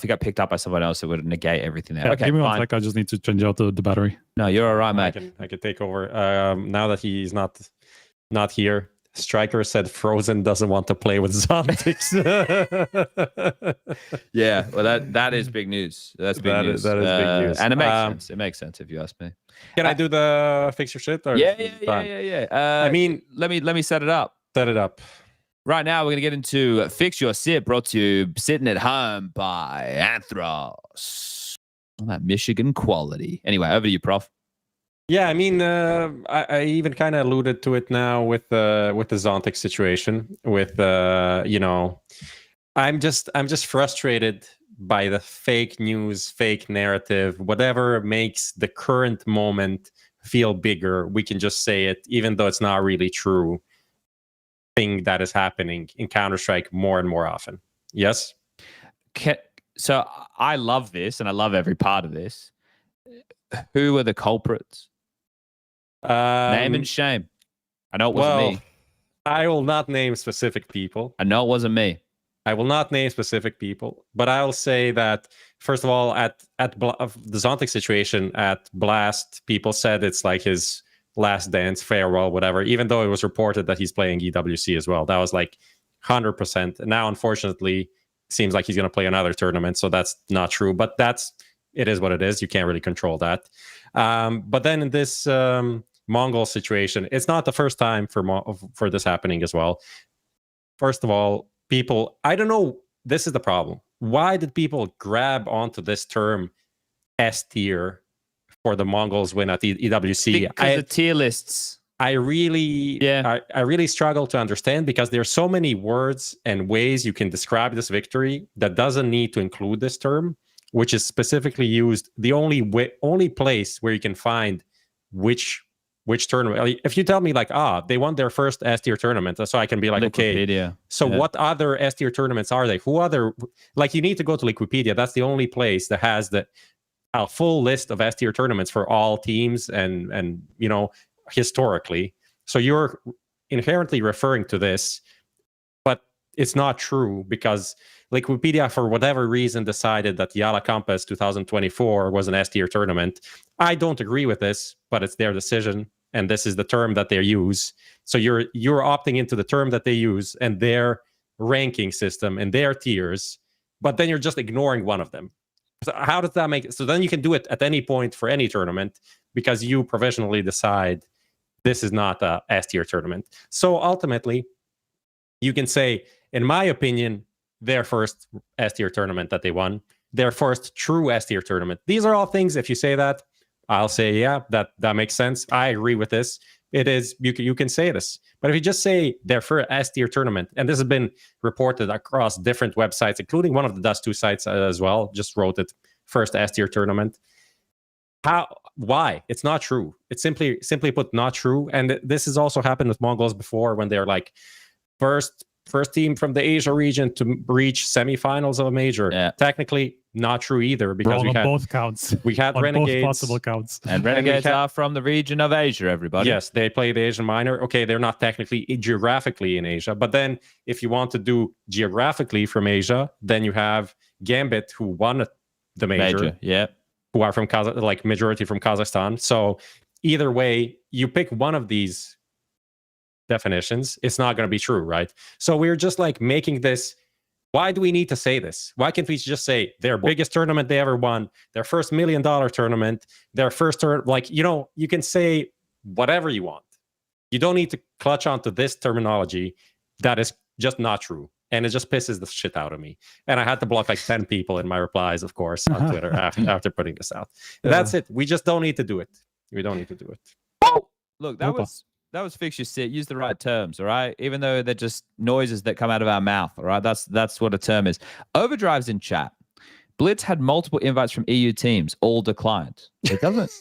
he got picked up by someone else? It would negate everything there. Okay, give me 1 sec. I just need to change out the battery. No, you're all right, mate. I can take over. Now that he's not here, Striker said Frozen doesn't want to play with ZonTx. Yeah, well, that is big news. That's big news. That is big news. And it makes sense. It makes sense if you ask me. Can I do the fix your shit? Or yeah. Let me set it up. Set it up. Right now, we're going to get into Fix Your Sit, brought to you sitting at home by Anthros. All that Michigan quality. Anyway, over to you, Prof. Yeah, I even kind of alluded to it now with the ZonTx situation. With I'm just frustrated by the fake news, fake narrative, whatever makes the current moment feel bigger. We can just say it, even though it's not really true. Thing that is happening in Counter-Strike more and more often. Yes? So I love this, and I love every part of this. Who are the culprits? Name and shame. I know it wasn't me. I will not name specific people. I know it wasn't me. I will not name specific people, but I will say that first of all, at the Zontic situation at Blast, people said it's like his last dance, farewell, whatever. Even though it was reported that he's playing EWC as well, that was like 100%. And now, unfortunately, it seems like he's going to play another tournament, so that's not true. But it is what it is. You can't really control that. But then in this Mongol situation, it's not the first time for this happening as well. First of all, people, I don't know, this is the problem. Why did people grab onto this term S tier for the Mongols win at the EWC? Because the tier lists. I really struggle to understand, because there's so many words and ways you can describe this victory that doesn't need to include this term, which is specifically used. The only place where you can find which tournament. If you tell me like, they won their first S tier tournament, so I can be like, okay, so what other S tier tournaments are they? Who other, like, you need to go to Wikipedia. That's the only place that has a full list of S tier tournaments for all teams and you know, historically. So you're inherently referring to this, but it's not true, because like Wikipedia, for whatever reason, decided that Yala Compass 2024 was an S tier tournament. I don't agree with this, but it's their decision, and this is the term that they use. So you're opting into the term that they use and their ranking system and their tiers, but then you're just ignoring one of them. So how does that make it? So then you can do it at any point for any tournament, because you provisionally decide this is not a S tier tournament. So ultimately, you can say, in my opinion, their first S tier tournament that they won, their first true S tier tournament. These are all things, if you say that, I'll say, yeah, that makes sense. I agree with this. It is, you can say this. But if you just say their first S tier tournament, and this has been reported across different websites, including one of the Dust 2 sites as well, just wrote it, first S tier tournament. Why? It's not true. It's simply put, not true. And this has also happened with Mongols before, when they're like, first team from the Asia region to reach semifinals of a major. Yeah. Technically, not true either, because we had both counts. We had on Renegades, both possible counts, and Renegades are from the region of Asia. Everybody, yes, they play the Asian minor. Okay, they're not technically geographically in Asia, but then if you want to do geographically from Asia, then you have Gambit, who won the major. Yeah, who are from majority from Kazakhstan. So either way, you pick one of these definitions, it's not going to be true, right? So we're just like making this. Why do we need to say this? Why can't we just say their biggest tournament they ever won, their first $1 million tournament, their first you can say whatever you want. You don't need to clutch onto this terminology that is just not true. And it just pisses the shit out of me. And I had to block like 10 people in my replies, of course, on Twitter after putting this out. That's it. We just don't need to do it. We don't need to do it. Oh, look, that was fix your sit. Use the right terms, all right? Even though they're just noises that come out of our mouth, all right? That's what a term is. Overdrive's in chat. Blitz had multiple invites from EU teams, all declined. It doesn't.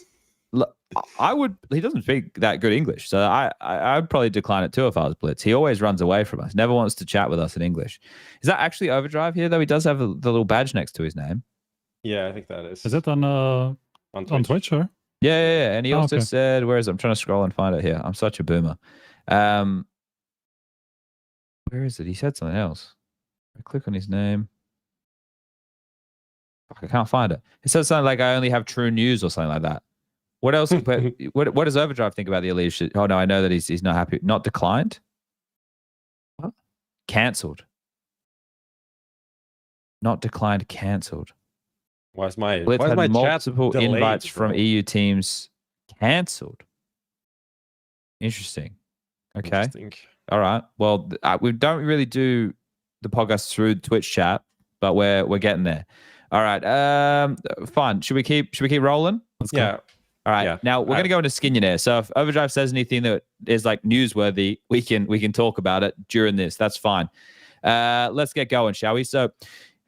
He doesn't speak that good English, so I'd probably decline it too if I was Blitz. He always runs away from us. Never wants to chat with us in English. Is that actually Overdrive here, though? He does have the little badge next to his name. Yeah, I think that is. Is it on Twitch or? Yeah. And he also said, where is it? I'm trying to scroll and find it here. I'm such a boomer. Where is it? He said something else. I click on his name. Fuck, I can't find it. It says something like, I only have true news or something like that. What else? What does Overdrive think about the EliGE? Oh, no, I know that he's not happy. Not declined? What? Cancelled. Not declined, cancelled. Why's my multiple chat invites delayed, from EU teams cancelled? Interesting. Okay. All right. Well, we don't really do the podcast through Twitch chat, but we're getting there. All right. Fine. Should we keep rolling? Let's go. All right. Yeah. Now we're going to go into Skinionaire. So if Overdrive says anything that is like newsworthy, we can talk about it during this. That's fine. Let's get going, shall we? So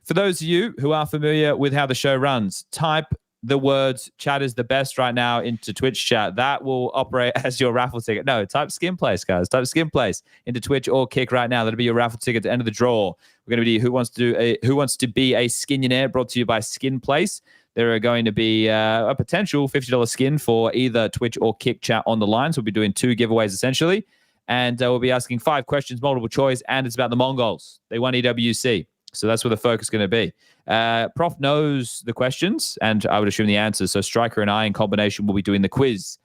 for those of you who are familiar with how the show runs, type the words "chat is the best" right now into Twitch chat. That will operate as your raffle ticket. No, type Skin Place, guys. Type Skin Place into Twitch or Kick right now. That'll be your raffle ticket at the end of the draw. We're going to be Who Wants to Be a Skinionaire, brought to you by Skin Place. There are going to be a potential $50 skin for either Twitch or Kick chat on the line. So we'll be doing 2 giveaways essentially. And we'll be asking 5 questions, multiple choice, and it's about the Mongols. They won EWC. So that's where the focus is going to be. Prof knows the questions, and I would assume the answers. So Striker and I, in combination, will be doing the quiz.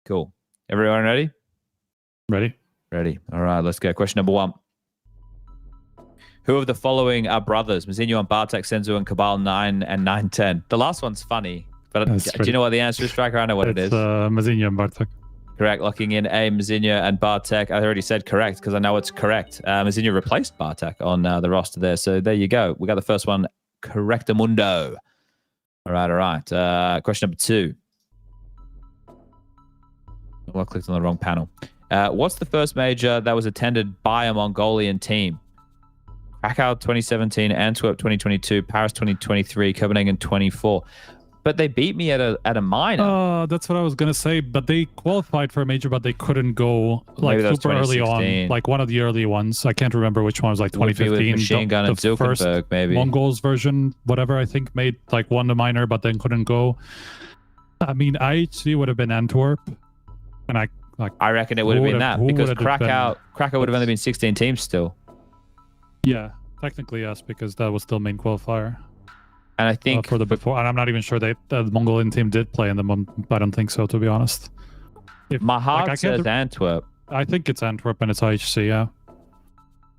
Cool. Everyone ready? Ready. All right, let's go. Question number 1. Who of the following are brothers? MouZ and Bartek, Senzu and Cabal 9 and 910. The last one's funny, but do you know what the answer is, Striker? I know what it is. MouZ and Bartek. Correct. Locking in A, MouZ and Bartek. I already said correct because I know it's correct. MouZ replaced Bartek on the roster there. So there you go. We got the first one correctamundo. All right. Question number 2. Well, I clicked on the wrong panel. What's the first major that was attended by a Mongolian team? Krakow 2017, Antwerp 2022, Paris 2023, Copenhagen 24. But they beat me at a minor. That's what I was gonna say. But they qualified for a major, but they couldn't go like super early on. Like one of the early ones. I can't remember which one. It was like 2015. Machine Gun and first maybe. Mongols version, whatever. I think made like won the minor, but then couldn't go. I mean, IHC would have been Antwerp, and I reckon it would have been that because Krakow would have only been 16 teams still. Yeah, technically yes, because that was still main qualifier. And I think for the before, and I'm not even sure the Mongolian team did play in the. I don't think so, to be honest. My heart says Antwerp. I think it's Antwerp and it's IHC. Yeah.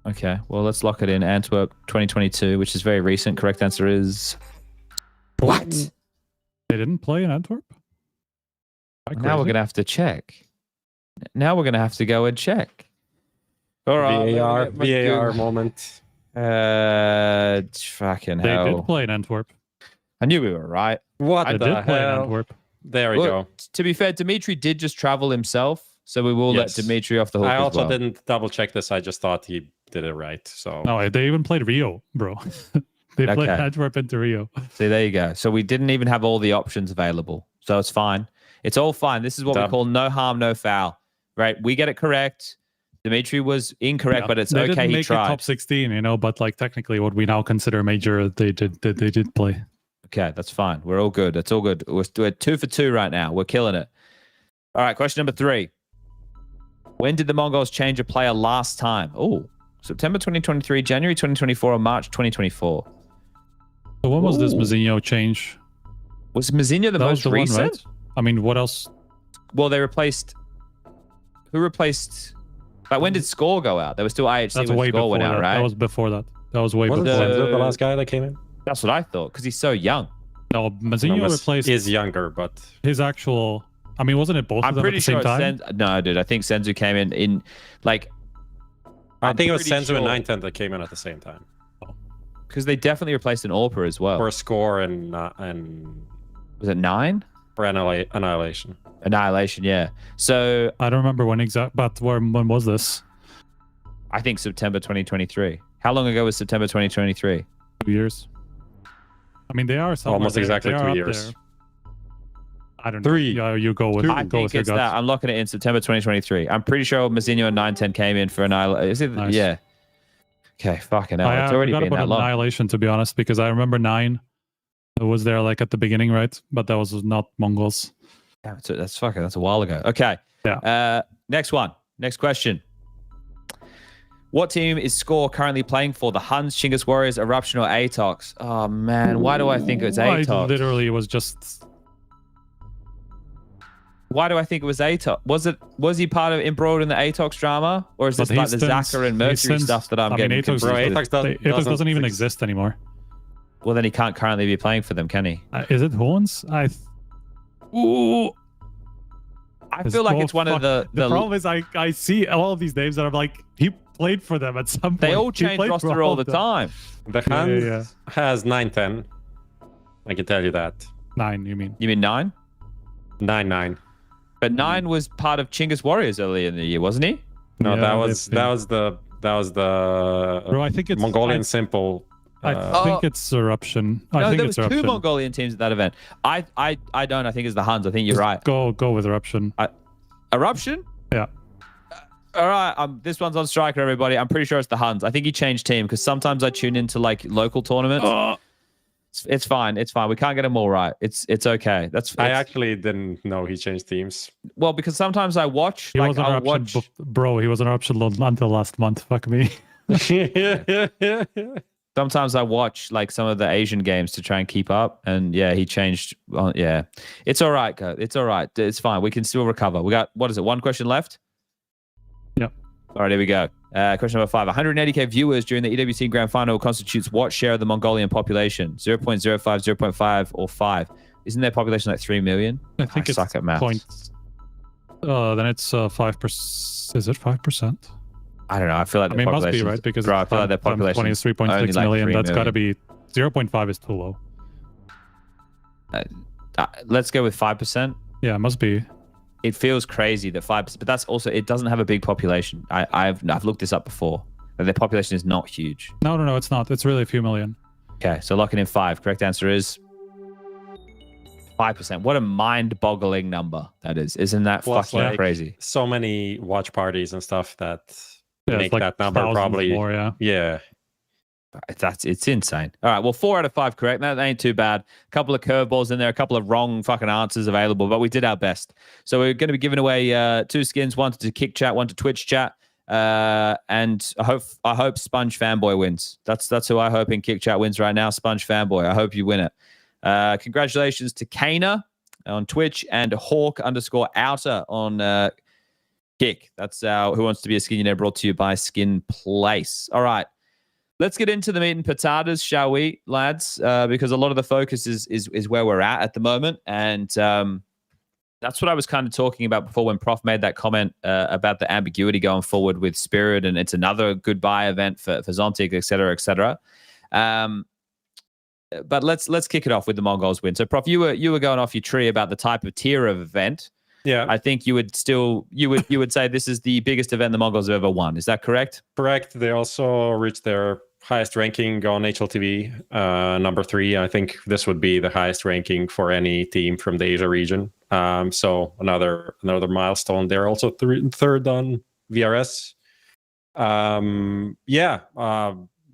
Okay, well let's lock it in. Antwerp 2022, which is very recent. Correct answer is what? They didn't play in Antwerp. Now we're gonna have to check. Now we're gonna have to go and check. All right, VAR moment. Fucking hell. They did play in Antwerp. I knew we were right. What they the did hell? Play in Antwerp. There we go. To be fair, Dimitri did just travel himself, so we will let Dimitri off the hook. I also didn't double check this. I just thought he did it right. So no, they even played Rio, bro. They played Antwerp into Rio. See, there you go. So we didn't even have all the options available. So it's fine. It's all fine. This is what we call no harm, no foul. Right? We get it correct. Dimitri was incorrect, but it's okay. He tried. Top 16, but like technically, what we now consider major, they did play. Okay, that's fine. We're all good. It's all good. We're 2 for 2 right now. We're killing it. All right, question number 3. When did the Mongols change a player last time? Oh, September 2023, January 2024, or March 2024. So when was this MouZ change? Was MouZ the most recent? One, right? I mean, what else? Well, they replaced. Who replaced? Like, when did Score go out? There was still IHC That's when way Score went that. out, right? That was before that. That was way before. The last guy that came in? That's what I thought, because he's so young. No, MouZ replaced... is younger, but... His actual... I mean, wasn't it both of them at the same time? No, dude. I think Senzu came in like... I think it was Senzu and 910 that came in at the same time. Because they definitely replaced an Orpa as well. For Score and... Was it 9? For Annihilation. Annihilation, yeah. So... I don't remember when exact... But when was this? I think September 2023. How long ago was September 2023? 2 years. I mean, they are almost exactly 2 years. There. I don't know. 3. Yeah, you go with. I think it's that. I'm locking it in September 2023. I'm pretty sure MouZ and 910 came in for Annihilation. Is it? Nice. Yeah. Okay, fucking hell. It's already been that long. Annihilation, to be honest, because I remember 9 was there like at the beginning, right? But that was not Mongols. Yeah, that's a while ago. Okay. Yeah. Next one. Next question. What team is Score currently playing for? The Huns, Chinggis Warriors, Eruption, or Atox? Oh, man. Why do I think it's Atox? Literally, it was just... Why do I think it was Atox? Was he part of embroiled in the Atox drama? Or is this like the Zaka and Mercury stuff that I'm getting confused with? Atox doesn't even exist anymore. Well, then he can't currently be playing for them, can he? Is it Horns? I feel like it's one of the... The problem is I see all of these names that I'm like, he played for them at some point. They all change roster all the time. The hand has 9-10. I can tell you that. 9, you mean? You mean 9? 9-9. But 9 was part of Chinggis Warriors earlier in the year, wasn't he? No, that was the Bro, I think it's Mongolian simple. I think it's Eruption. No, there was 2 Mongolian teams at that event. I don't. I think it's the Huns. I think you're right. Go with Eruption. Eruption? Yeah. All right. This one's on Striker, everybody. I'm pretty sure it's the Huns. I think he changed team because sometimes I tune into like local tournaments. It's fine. It's fine. We can't get them all right. It's okay. I actually didn't know he changed teams. Well, because sometimes I watch. He wasn't an option, bro. He was an option until last month. Fuck me. Sometimes I watch like some of the Asian games to try and keep up, and yeah, he changed. Yeah, it's all right, Kurt. It's all right. It's fine. We can still recover. We got, what is it? One question left. Yep. All right, here we go. Question number 5. 180k viewers during the EWC Grand Final constitutes what share of the Mongolian population? 0.05, 0.5, or 5? Isn't their population like 3 million? I think it's suck at maths. Then it's 5%. Is it 5%? I don't know. I feel like it must be right because I feel like their population 20 is 3.6 million. That's got to be 0.5 is too low. Let's go with 5%. Yeah, it must be. It feels crazy that 5%, but that's also, it doesn't have a big population. I've looked this up before. But their population is not huge. No, it's not. It's really a few million. Okay, so locking in 5. Correct answer is 5%. What a mind-boggling number that is. Isn't that fucking crazy? So many watch parties and stuff that make like that number probably more, yeah. It's insane. All right, well, 4 out of 5 correct. That ain't too bad. A couple of curveballs in there, a couple of wrong fucking answers available, but we did our best. So we're going to be giving away 2 skins, one to Kick Chat, one to Twitch Chat, and I hope Sponge Fanboy wins. That's who I hope in Kick Chat wins right now. Sponge Fanboy. I hope you win it. Congratulations to Kana on Twitch and Hawk_outer on Kick. That's Who Wants to Be a Skinionaire, brought to you by Skin Place. All right. Let's get into the meat and potatoes, shall we, lads? Because a lot of the focus is where we're at the moment. And that's what I was kind of talking about before when Prof made that comment about the ambiguity going forward with Spirit. And it's another goodbye event for Zontic, et cetera, et cetera. But let's kick it off with the Mongols win. So, Prof, you were going off your tree about the type of tier of event. Yeah, I think you would say this is the biggest event the Mongols have ever won. Is that correct? Correct. They also reached their highest ranking on HLTV, number 3. I think this would be the highest ranking for any team from the Asia region. So another milestone. They're also third on VRS.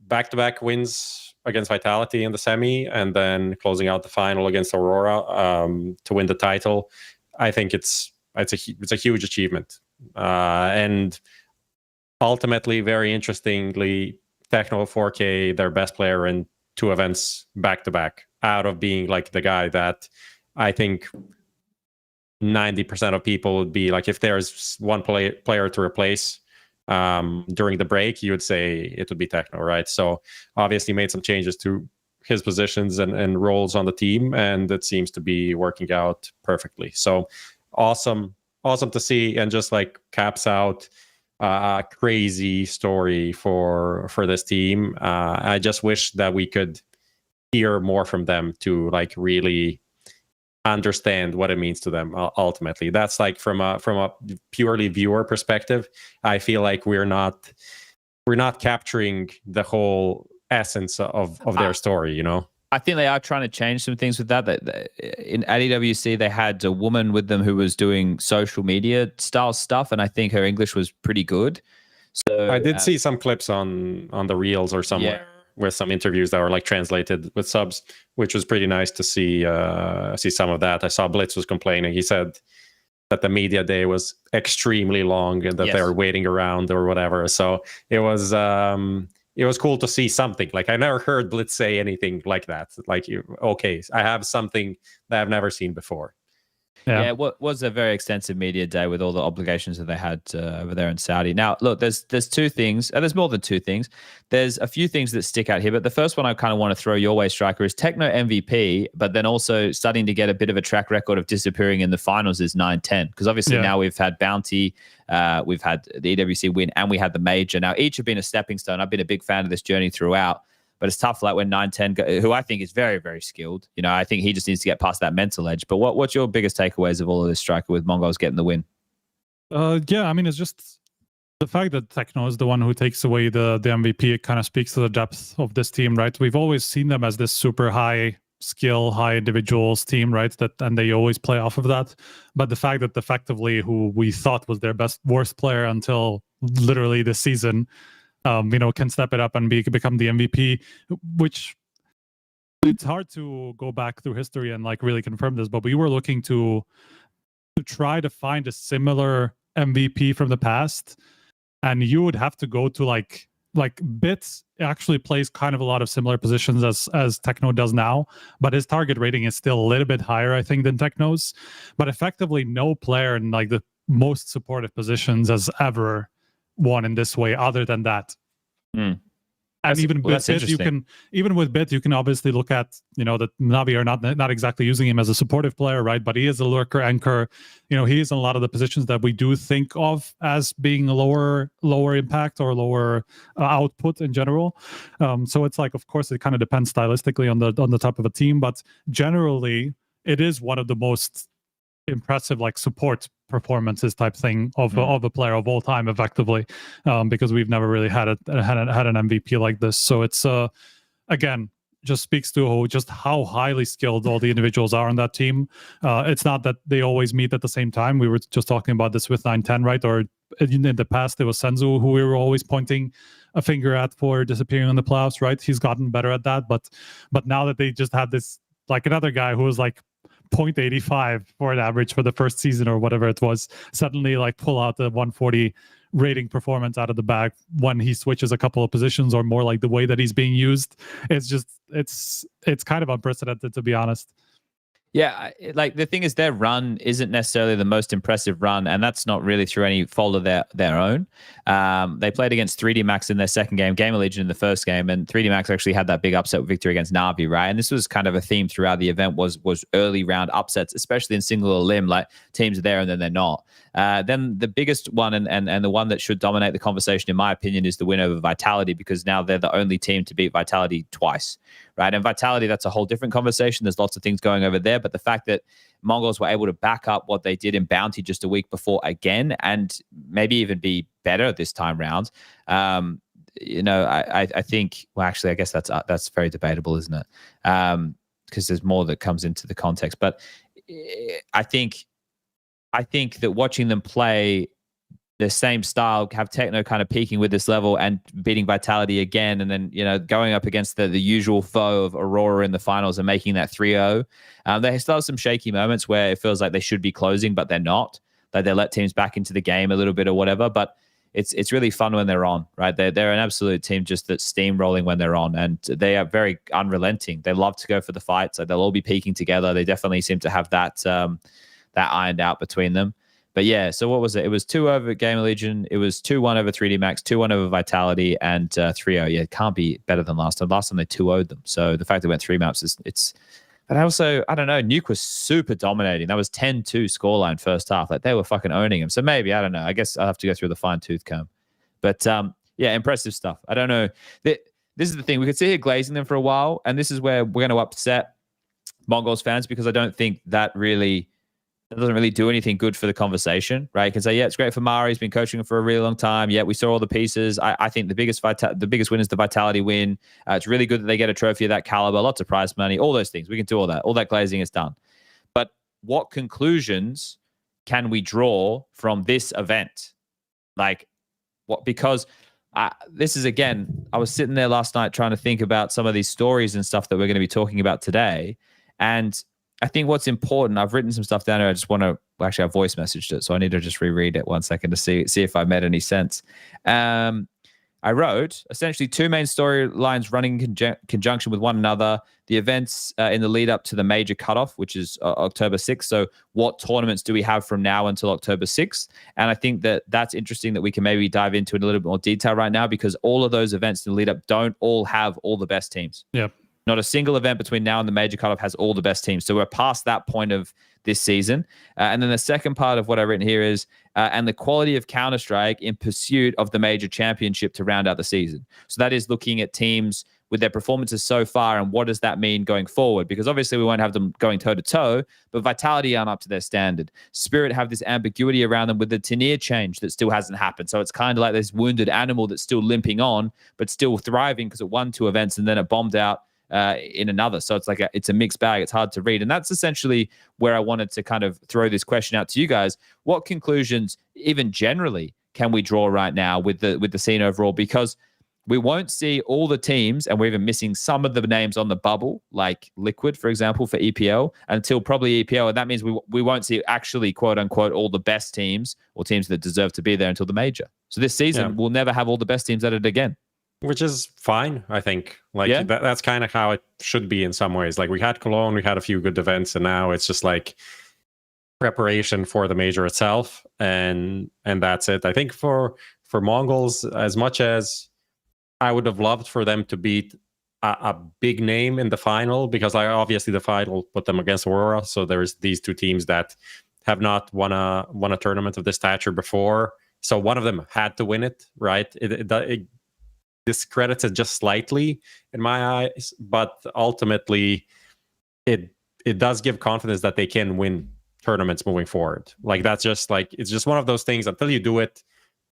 Back-to-back wins against Vitality in the semi, and then closing out the final against Aurora to win the title. I think it's a huge achievement, and ultimately, very interestingly, Techno 4K, their best player in 2 events back to back, out of being like the guy that I think 90% of people would be like, if there's one player to replace during the break, you would say it would be Techno, right? So obviously made some changes to his positions and roles on the team, and it seems to be working out perfectly. So awesome to see, and just like caps out a crazy story for this team. I just wish that we could hear more from them to like really understand what it means to them ultimately. That's like from a purely viewer perspective, I feel like we're not capturing the whole essence of their story, you know. I think they are trying to change some things with that. At EWC, they had a woman with them who was doing social media style stuff, and I think her English was pretty good. So I did see some clips on the Reels or somewhere with some interviews that were like translated with subs, which was pretty nice to see some of that. I saw Blitz was complaining. He said that the media day was extremely long and that they were waiting around or whatever. So it was cool to see something. Like, I never heard Blitz say anything like that. Like, okay, I have something that I've never seen before. Yeah, it was a very extensive media day with all the obligations that they had over there in Saudi. Now, look, there's 2 things. There's more than 2 things. There's a few things that stick out here, but the first one I kind of want to throw your way, Striker, is Techno MVP, but then also starting to get a bit of a track record of disappearing in the finals is 9-10. Because obviously now we've had Bounty, we've had the EWC win, and we had the Major. Now, each have been a stepping stone. I've been a big fan of this journey throughout. But it's tough, like when 9-10, who I think is very, very skilled. You know, I think he just needs to get past that mental edge. But what's your biggest takeaways of all of this, Striker, with Mongols getting the win? I mean, it's just the fact that Techno is the one who takes away the MVP. It kind of speaks to the depth of this team, right? We've always seen them as this super high skill, high individuals team, right? And they always play off of that. But the fact that effectively who we thought was their worst player until literally this season, can step it up and become the MVP, which it's hard to go back through history and like really confirm this, but we were looking to try to find a similar MVP from the past, and you would have to go to like Bits actually plays kind of a lot of similar positions as Techno does now, but his target rating is still a little bit higher, I think, than Techno's. But effectively, no player in like the most supportive positions has ever won in this way, other than that. And even with Bit, you can obviously look at, that Navi are not exactly using him as a supportive player, right? But he is a lurker, anchor. He is in a lot of the positions that we do think of as being a lower impact or lower output in general. So it's like, of course, it kind of depends stylistically on the type of a team, but generally, it is one of the most impressive like support performances type thing of a player of all time, effectively, because we've never really had an MVP like this. So it's again, just speaks to just how highly skilled all the individuals are on that team. It's not that they always meet at the same time. We were just talking about this with 910, right? Or in the past, there was Senzu, who we were always pointing a finger at for disappearing on the playoffs, right? He's gotten better at that, but now that they just had this, like another guy who was like 0.85 for an average for the first season or whatever it was, suddenly like pull out the 140 rating performance out of the bag when he switches a couple of positions, or more like the way that he's being used. It's just it's kind of unprecedented, to be honest. Yeah, like the thing is, their run isn't necessarily the most impressive run, and that's not really through any fault of their own. They played against 3D Max in their second game, EliGE in the first game, and 3D Max actually had that big upset victory against NAVI, right? And this was kind of a theme throughout the event, was early round upsets, especially in single limb, like teams are there and then they're not. Then the biggest one and the one that should dominate the conversation, in my opinion, is the win over Vitality, because now they're the only team to beat Vitality twice, right? And Vitality, that's a whole different conversation. There's lots of things going over there, but the fact that Mongols were able to back up what they did in Bounty just a week before again, and maybe even be better this time round, I think, well, actually, I guess that's very debatable, isn't it? Because there's more that comes into the context. But I think that watching them play the same style, have Techno kind of peaking with this level and beating Vitality again, and then going up against the usual foe of Aurora in the finals and making that 3-0. They still have some shaky moments where it feels like they should be closing, but they're not. Like they let teams back into the game a little bit or whatever. But it's really fun when they're on, right? They're an absolute team just that's steamrolling when they're on, and they are very unrelenting. They love to go for the fight, so they'll all be peaking together. They definitely seem to have that ironed out between them. But yeah, so what was it? It was 2 over Game Legion. It was 2-1 over 3D Max, 2-1 over Vitality, and 3-0. Yeah, it can't be better than last time. Last time they 2-0'd them. So the fact they went 3 maps it's. But also, I don't know, Nuke was super dominating. That was 10-2 scoreline first half. Like they were fucking owning him. So maybe, I don't know. I guess I'll have to go through the fine tooth comb. But yeah, impressive stuff. I don't know. This is the thing. We could sit here glazing them for a while, and this is where we're going to upset Mongols fans, because I don't think that doesn't really do anything good for the conversation, right? You can say, yeah, it's great for Mari. He's been coaching for a really long time. Yeah, we saw all the pieces. I think the biggest win is the Vitality win. It's really good that they get a trophy of that caliber, lots of prize money, all those things. We can do all that. All that glazing is done. But what conclusions can we draw from this event? Like, what? Because this is, again, I was sitting there last night trying to think about some of these stories and stuff that we're going to be talking about today. And I think what's important, I've written some stuff down here. I just want to, actually, I voice messaged it, so I need to just reread it 1 second to see if I made any sense. I wrote essentially 2 main storylines running in conjunction with one another. The events in the lead up to the major cutoff, which is October 6th. So what tournaments do we have from now until October 6th? And I think that's interesting that we can maybe dive into it in a little bit more detail right now, because all of those events in the lead up don't all have all the best teams. Yep. Not a single event between now and the major cutoff has all the best teams. So we're past that point of this season. And then the second part of what I've written here is, and the quality of Counter-Strike in pursuit of the major championship to round out the season. So that is looking at teams with their performances so far, and what does that mean going forward? Because obviously we won't have them going toe-to-toe, but Vitality aren't up to their standard. Spirit have this ambiguity around them with the Tenier change that still hasn't happened. So it's kind of like this wounded animal that's still limping on, but still thriving because it won 2 events and then it bombed out in another. So it's like it's a mixed bag. It's hard to read. And that's essentially where I wanted to kind of throw this question out to you guys. What conclusions, even generally, can we draw right now with the scene overall? Because We won't see all the teams, and we're even missing some of the names on the bubble, like Liquid, for example, for EPL, until probably EPL. And that means we won't see actually, quote unquote, all the best teams or teams that deserve to be there until the major. So this season, we'll never have all the best teams at it again. Which is fine, I think. Like that's kind of how it should be in some ways. Like we had Cologne, we had a few good events, and now it's just like preparation for the major itself, and that's it. I think for Mongols, as much as I would have loved for them to beat a big name in the final, because obviously the final put them against Aurora. So there's these two teams that have not won a tournament of this stature before. So one of them had to win it, right? It discredits it just slightly in my eyes, but ultimately it does give confidence that they can win tournaments moving forward. Like that's just like, it's just one of those things. Until you do it,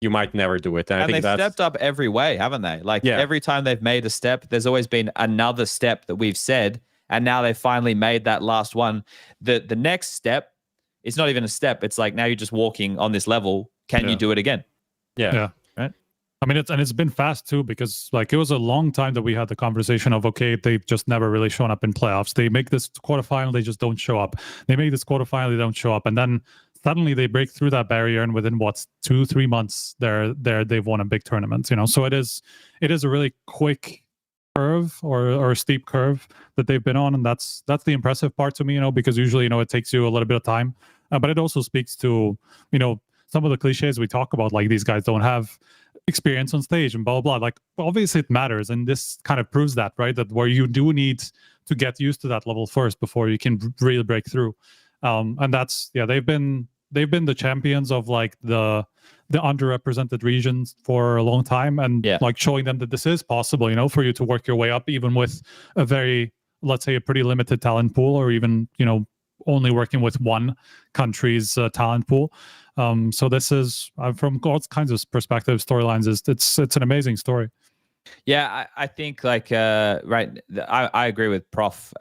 you might never do it. And I think they've stepped up every way, haven't they? Like every time they've made a step, there's always been another step that we've said, and now they've finally made that last one. The next step, it's not even a step. It's like now you're just walking on this level. Can you do it again? Yeah. Right. I mean, it's been fast too, because like it was a long time that we had the conversation of, okay, they've just never really shown up in playoffs. They make this quarterfinal, they just don't show up. They make this quarterfinal, they don't show up, and then suddenly they break through that barrier, and within 2-3 months, they've won a big tournament. So it is a really quick curve or steep curve that they've been on, and that's the impressive part to me. Because usually it takes you a little bit of time, but it also speaks to some of the cliches we talk about, like these guys don't have experience on stage and blah blah blah. Like obviously it matters, and this kind of proves that, right? That where you do need to get used to that level first before you can really break through. And that's they've been the champions of like the underrepresented regions for a long time, and like showing them that this is possible, for you to work your way up, even with a very, let's say, a pretty limited talent pool, or even only working with one country's talent pool. So this is from all kinds of perspectives, storylines, it's an amazing story. Yeah, I think like right. I agree with Prof's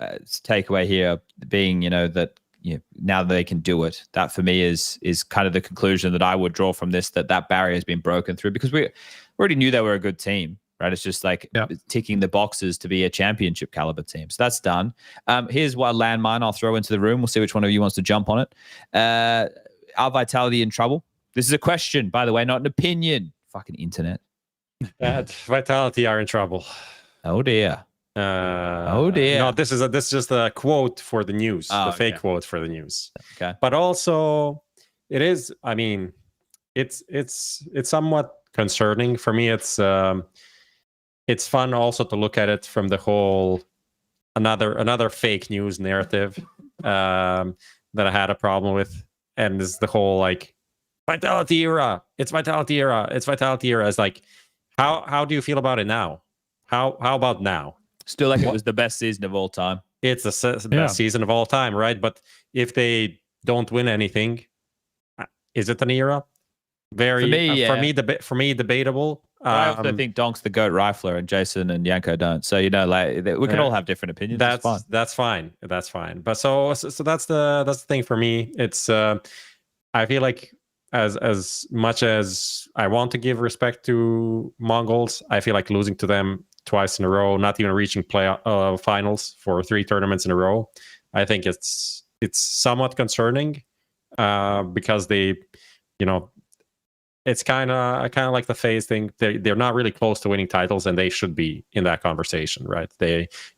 takeaway here being that now that they can do it. That for me is kind of the conclusion that I would draw from this, that barrier has been broken through, because we already knew they were a good team, right? It's just like ticking the boxes to be a championship caliber team. So that's done. Here's what landmine I'll throw into the room. We'll see which one of you wants to jump on it. Are Vitality in trouble? This is a question, by the way, not an opinion. Fucking internet. Vitality are in trouble. Oh dear. Oh dear. No, this is just a quote for the news, fake quote for the news. Okay. But also, it is. I mean, it's somewhat concerning for me. It's fun also to look at it from the whole another fake news narrative that I had a problem with, and is the whole like Vitality era. It's Vitality era. It's Vitality era. It's like, how do you feel about it now? How about now? Still like it was the best season of all time. It's the best season of all time, right? But if they don't win anything, is it an era? Very for me debatable. I also think Donk's the GOAT rifler, and Jason and Yanko don't. So like we can all have different opinions. That's fine. That's fine. But so that's the thing for me. It's I feel like as much as I want to give respect to Mongols, I feel like losing to them twice in a row, not even reaching finals for 3 tournaments in a row, I think it's somewhat concerning, because they, it's kind of like the FaZe thing. They're not really close to winning titles, and they should be in that conversation, right?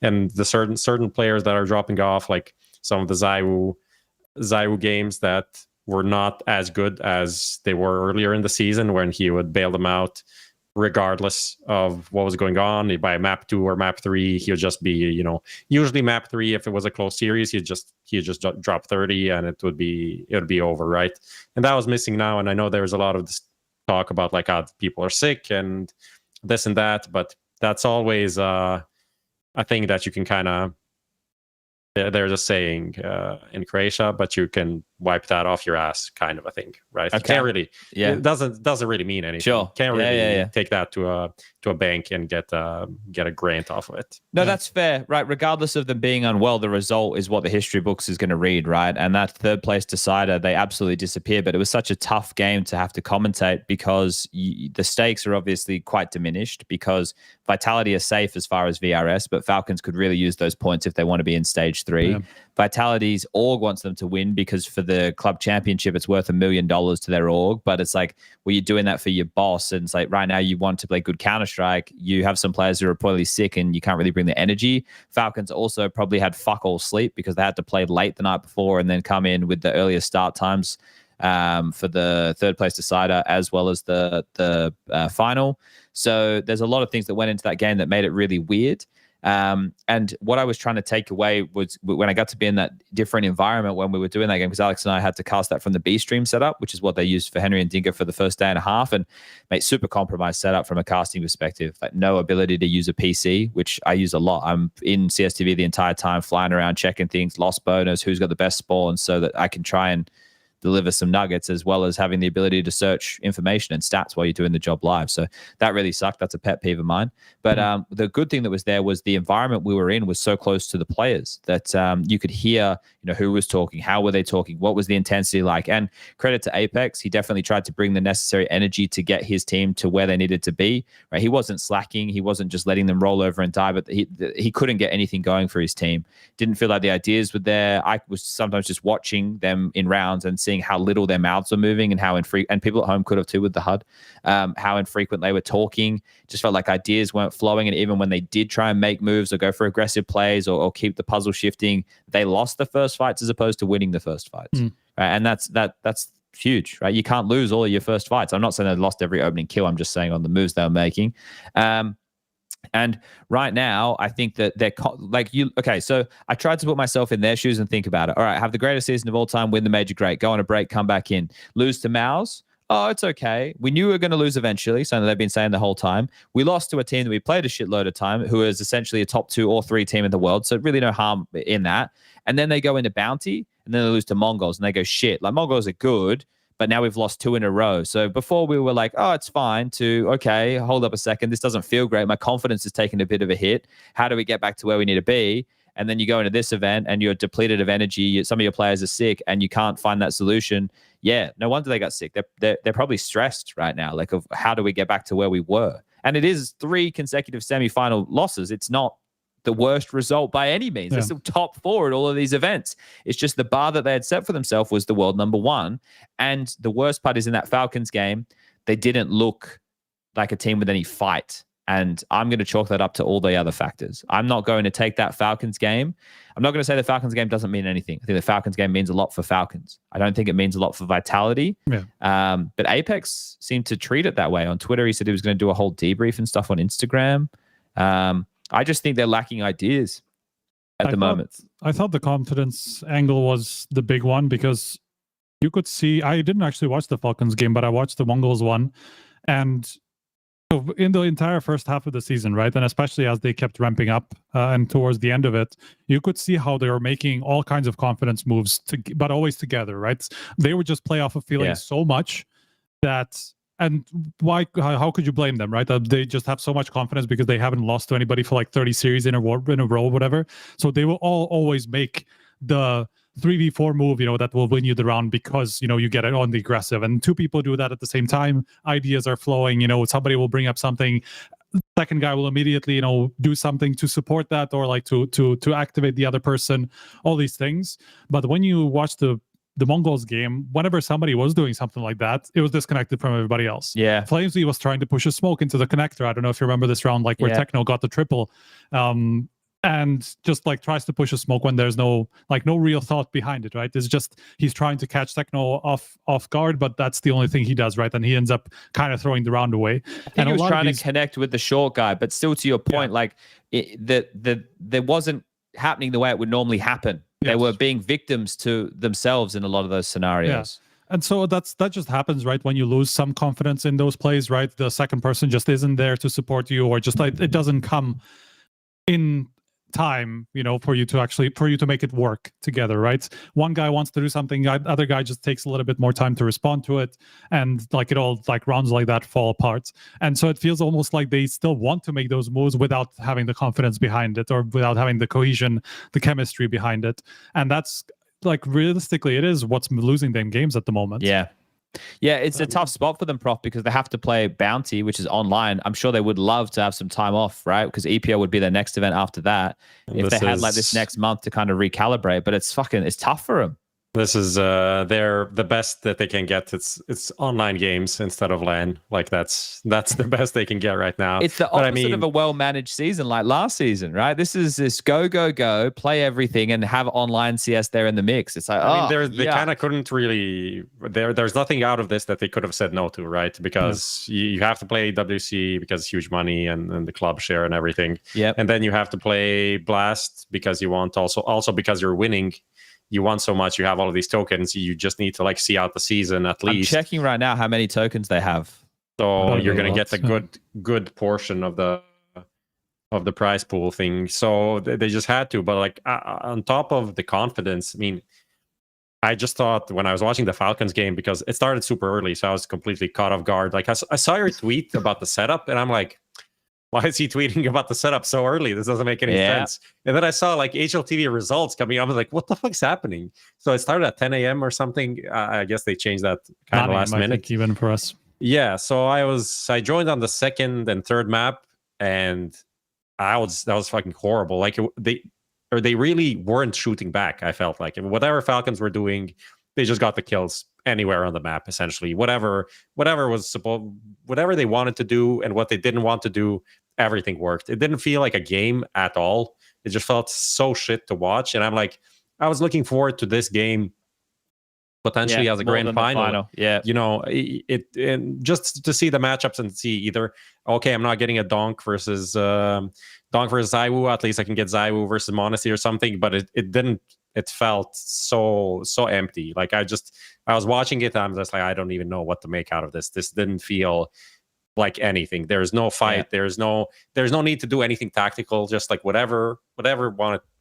And the certain players that are dropping off, like some of the ZywOo games that were not as good as they were earlier in the season, when he would bail them out regardless of what was going on. By map 2 or map 3, he would just be, usually map 3, if it was a close series, he'd just drop 30 and it would be over, right? And that was missing now. And I know there's a lot of this talk about like how people are sick and this and that, but that's always a thing that you can kind of, there's a saying in Croatia, but you can wipe that off your ass, kind of a thing, right? Okay. You can't really, Yeah. it doesn't really mean anything. Sure. Can't really take that to a bank and get a grant off of it. No, that's fair, right? Regardless of them being unwell, the result is what the history books is going to read, right? And that third place decider, they absolutely disappeared. But it was such a tough game to have to commentate because the stakes are obviously quite diminished because Vitality is safe as far as VRS, but Falcons could really use those points if they want to be in stage 3. Yeah. Vitality's org wants them to win because for the club championship, it's worth $1 million to their org. But it's like, well, you're doing that for your boss. And it's like, right now you want to play good Counter-Strike. You have some players who are reportedly sick and you can't really bring the energy. Falcons also probably had fuck all sleep because they had to play late the night before and then come in with the earlier start times for the third place decider as well as the final. So there's a lot of things that went into that game that made it really weird. And what I was trying to take away was when I got to be in that different environment when we were doing that game, because Alex and I had to cast that from the B stream setup, which is what they used for Henry and Dinka for the first day and a half, and made super compromised setup from a casting perspective, like no ability to use a PC, which I use a lot. I'm in CSTV the entire time, flying around, checking things, lost bonus, who's got the best spawn, so that I can try and deliver some nuggets, as well as having the ability to search information and stats while you're doing the job live. So that really sucked. That's a pet peeve of mine. But the good thing that was there was the environment we were in was so close to the players that you could hear, who was talking, how were they talking, what was the intensity like. And credit to Apex, he definitely tried to bring the necessary energy to get his team to where they needed to be. Right? He wasn't slacking. He wasn't just letting them roll over and die, but he couldn't get anything going for his team. Didn't feel like the ideas were there. I was sometimes just watching them in rounds and seeing how little their mouths were moving and how and people at home could have too with the HUD, how infrequent they were talking. Just felt like ideas weren't flowing. And even when they did try and make moves or go for aggressive plays or keep the puzzle shifting, they lost the first fights as opposed to winning the first fights. Right? And that's huge, right? You can't lose all of your first fights. I'm not saying they lost every opening kill. I'm just saying on the moves they were making. And right now, I think that they're okay, so I tried to put myself in their shoes and think about it. All right, have the greatest season of all time, win the major, great. Go on a break, come back in. Lose to MOUZ. Oh, it's okay. We knew we were going to lose eventually, something they've been saying the whole time. We lost to a team that we played a shitload of time, who is essentially a top 2 or 3 team in the world, so really no harm in that. And then they go into Bounty, and then they lose to Mongols, and they go, shit, like Mongols are good, but now we've lost 2 in a row. So before we were like, oh, it's fine, to, okay, hold up a second. This doesn't feel great. My confidence is taking a bit of a hit. How do we get back to where we need to be? And then you go into this event and you're depleted of energy. Some of your players are sick and you can't find that solution. Yeah, no wonder they got sick. They're probably stressed right now. Like, of how do we get back to where we were? And it is 3 consecutive semifinal losses. It's not the worst result by any means. They're still top 4 at all of these events. It's just the bar that they had set for themselves was the world number 1. And the worst part is in that Falcons game, they didn't look like a team with any fight. And I'm going to chalk that up to all the other factors. I'm not going to take that Falcons game. I'm not going to say the Falcons game doesn't mean anything. I think the Falcons game means a lot for Falcons. I don't think it means a lot for Vitality. Yeah. But Apex seemed to treat it that way. On Twitter, he said he was going to do a whole debrief and stuff on Instagram. I just think they're lacking ideas at the moment. I thought the confidence angle was the big one because you could see, I didn't actually watch the Falcons game, but I watched the Mongols one. And in the entire first half of the season, right, and especially as they kept ramping up and towards the end of it, you could see how they were making all kinds of confidence moves, but always together, right? They would just play off of feeling so much that, and why? How could you blame them, right? They just have so much confidence because they haven't lost to anybody for like 30 series in a row, whatever. So they will always make the 3v4 move, that will win you the round because, you get it on the aggressive. And 2 people do that at the same time. Ideas are flowing, somebody will bring up something. Second guy will immediately, do something to support that or like to activate the other person, all these things. But when you watch the Mongols game, whenever somebody was doing something like that, it was disconnected from everybody else. Yeah. FlameZ was trying to push a smoke into the connector. I don't know if you remember this round, like where Techno got the triple. And just like tries to push a smoke when there's no real thought behind it, right? It's just he's trying to catch Techno off guard, but that's the only thing he does, right? And he ends up kind of throwing the round away. I think he was trying to connect with the short guy, but still to your point, there wasn't happening the way it would normally happen. They were being victims to themselves in a lot of those scenarios. Yeah. And so that just happens, right? When you lose some confidence in those plays, right? The second person just isn't there to support you, or just like it doesn't come in time, for you to make it work together, right? One guy wants to do something, other guy just takes a little bit more time to respond to it, and like it all like rounds like that fall apart. And so it feels almost like they still want to make those moves without having the confidence behind it, or without having the cohesion, the chemistry behind it. And that's like, realistically, it is what's losing them games at the moment. Yeah, it's a tough spot for them, Prof, because they have to play Bounty, which is online. I'm sure they would love to have some time off, right? Because EPL would be their next event after that. If they had like this next month to kind of recalibrate, but it's tough for them. This is the best that they can get. It's online games instead of LAN. Like that's the best they can get right now. It's the opposite of a well-managed season like last season, right? This is go, play everything and have online CS there in the mix. It's like, they kind of couldn't really. There's nothing out of this that they could have said no to, right? Because you have to play WC because it's huge money and the club share and everything. Yeah, and then you have to play Blast because you want also because you're winning. You want so much, you have all of these tokens, you just need to like see out the season at least. I'm checking right now how many tokens they have. So you're going to get the good portion of the prize pool thing. So they just had to. But like on top of the confidence, I mean, I just thought when I was watching the Falcons game, because it started super early, so I was completely caught off guard. Like I saw your tweet about the setup, and I'm like, why is he tweeting about the setup so early? This doesn't make any sense. And then I saw like HLTV results coming. I was like, what the fuck's happening? So it started at 10 a.m. or something. I guess they changed that kind of last minute. I think even for us. Yeah. So I joined on the second and third map, and that was fucking horrible. Like they really weren't shooting back. I felt like whatever Falcons were doing, they just got the kills anywhere on the map, essentially. Whatever they wanted to do and what they didn't want to do, everything worked. It didn't feel like a game at all. It just felt so shit to watch. And I'm like, I was looking forward to this game potentially as a grand final. Yeah, and just to see the matchups and see either, okay, I'm not getting a donk versus ZywOo. At least I can get ZywOo versus MongolZ or something. But it didn't. It felt so empty. Like I was watching it, and I'm just like, I don't even know what to make out of this. This didn't feel like anything. There's no fight. Yeah. There's no need to do anything tactical. Just like whatever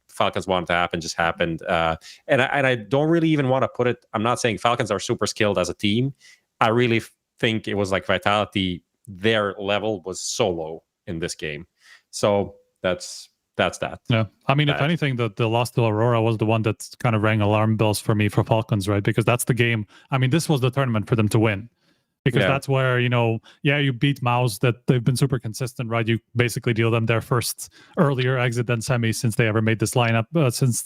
Falcons wanted to happen just happened. And I don't really even want to put it. I'm not saying Falcons are super skilled as a team. I really think it was like Vitality. Their level was so low in this game. So that's that. Yeah. I mean, if anything, the loss to Aurora was the one that kind of rang alarm bells for me for Falcons, right? Because that's the game. I mean, this was the tournament for them to win. Because that's where, you beat MOUZ, that they've been super consistent, right? You basically deal them their first earlier exit than semi since they ever made this lineup, since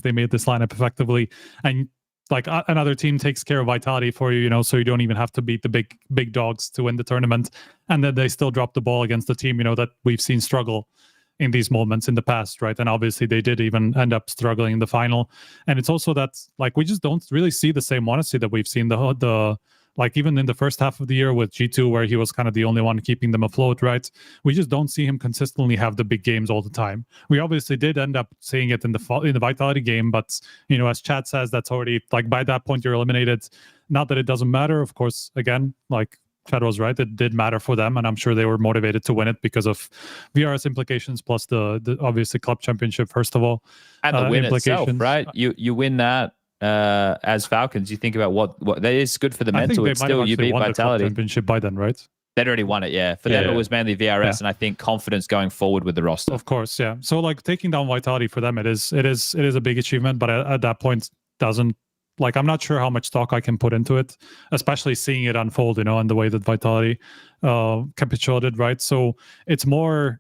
they made this lineup effectively. And like another team takes care of Vitality for you, so you don't even have to beat the big dogs to win the tournament. And then they still drop the ball against the team, that we've seen struggle in these moments in the past, right? And obviously they did even end up struggling in the final. And it's also that like we just don't really see the same honesty that we've seen the like even in the first half of the year with G2, where he was kind of the only one keeping them afloat, right? We just don't see him consistently have the big games all the time. We obviously did end up seeing it in the Vitality game, but as Chad says, that's already like by that point you're eliminated. Not that it doesn't matter, of course. Again, like Chad was right, it did matter for them, and I'm sure they were motivated to win it because of VRS implications, plus the obviously club championship first of all, and the win itself, right? You win that. As Falcons, you think about what that is good for the mental. It's still you beat Vitality championship by then, right? They'd already won it, yeah. For them, it was mainly VRS, and I think confidence going forward with the roster. Of course, yeah. So like taking down Vitality for them, it is a big achievement, but at that point, doesn't like I'm not sure how much stock I can put into it, especially seeing it unfold, and the way that Vitality capitulated, right? So it's more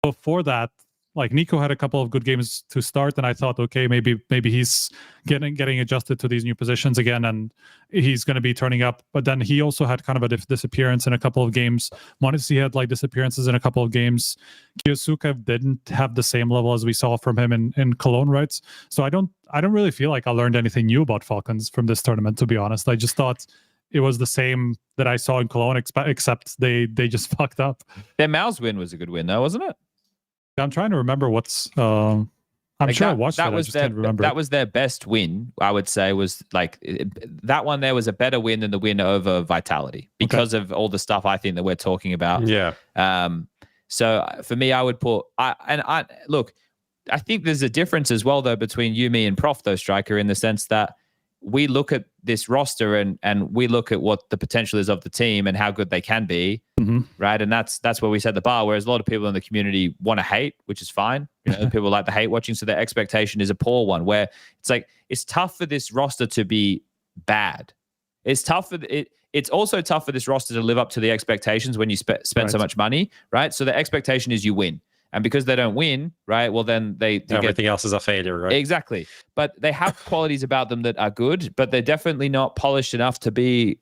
before that. Like Nico had a couple of good games to start, and I thought, okay, maybe he's getting adjusted to these new positions again, and he's going to be turning up. But then he also had kind of a disappearance in a couple of games. MongolZ had like disappearances in a couple of games. kyousuke didn't have the same level as we saw from him in Cologne, right? So I don't really feel like I learned anything new about Falcons from this tournament, to be honest. I just thought it was the same that I saw in Cologne, except they just fucked up. Their MOUZ win was a good win, though, wasn't it? I'm trying to remember what's. I'm like sure I watched that. That was their best win. I would say was like that one. There was a better win than the win over Vitality because of all the stuff I think that we're talking about. Yeah. So for me, I would put. Look. I think there's a difference as well, though, between you, me, and Prof, though, Striker, in the sense that we look at this roster and we look at what the potential is of the team and how good they can be, right? And that's where we set the bar. Whereas a lot of people in the community want to hate, which is fine. You know, people like the hate watching, so their expectation is a poor one. Where it's like it's tough for this roster to be bad. It's tough for it. It's also tough for this roster to live up to the expectations when you spend so much money, right? So the expectation is you win. And because they don't win, right? Well, then they everything else is a failure, right? Exactly. But they have qualities about them that are good, but they're definitely not polished enough to be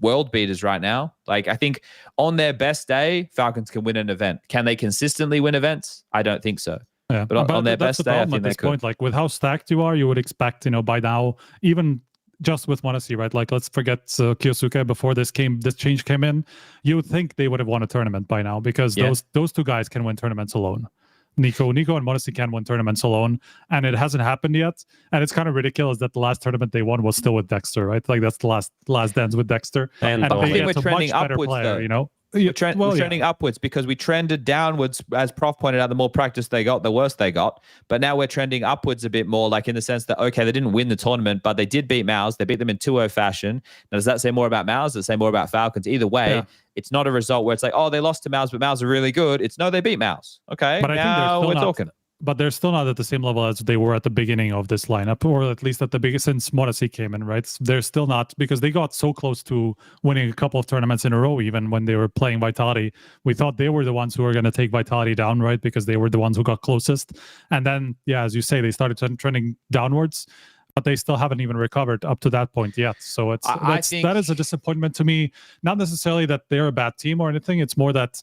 world beaters right now. Like, I think on their best day, Falcons can win an event. Can they consistently win events? I don't think so. Yeah, but on their best day, I think at this point, like with how stacked you are, you would expect, by now, even just with MongoLZ, right? Like, let's forget kyousuke before this change came in. You would think they would have won a tournament by now because those two guys can win tournaments alone. Nico and MongoLZ can win tournaments alone, and it hasn't happened yet. And it's kind of ridiculous that the last tournament they won was still with Dexter, right? Like that's the last dance with Dexter. And I think we're trending upwards, player, though. We're trending upwards because we trended downwards, as Prof pointed out. The more practice they got, the worse they got. But now we're trending upwards a bit more, like in the sense that, okay, they didn't win the tournament, but they did beat MOUZ. They beat them in 2-0 fashion. Now, does that say more about MOUZ? Does it say more about Falcons? Either way, it's not a result where it's like, oh, they lost to MOUZ, but MOUZ are really good. It's no, they beat MOUZ. Okay, but now we're talking. But they're still not at the same level as they were at the beginning of this lineup, or at least at the biggest since MongoLZ came in, right? They're still not, because they got so close to winning a couple of tournaments in a row, even when they were playing Vitality. We thought they were the ones who were going to take Vitality down, right? Because they were the ones who got closest. And then, yeah, as you say, they started trending downwards, but they still haven't even recovered up to that point yet. So that is a disappointment to me. Not necessarily that they're a bad team or anything. It's more that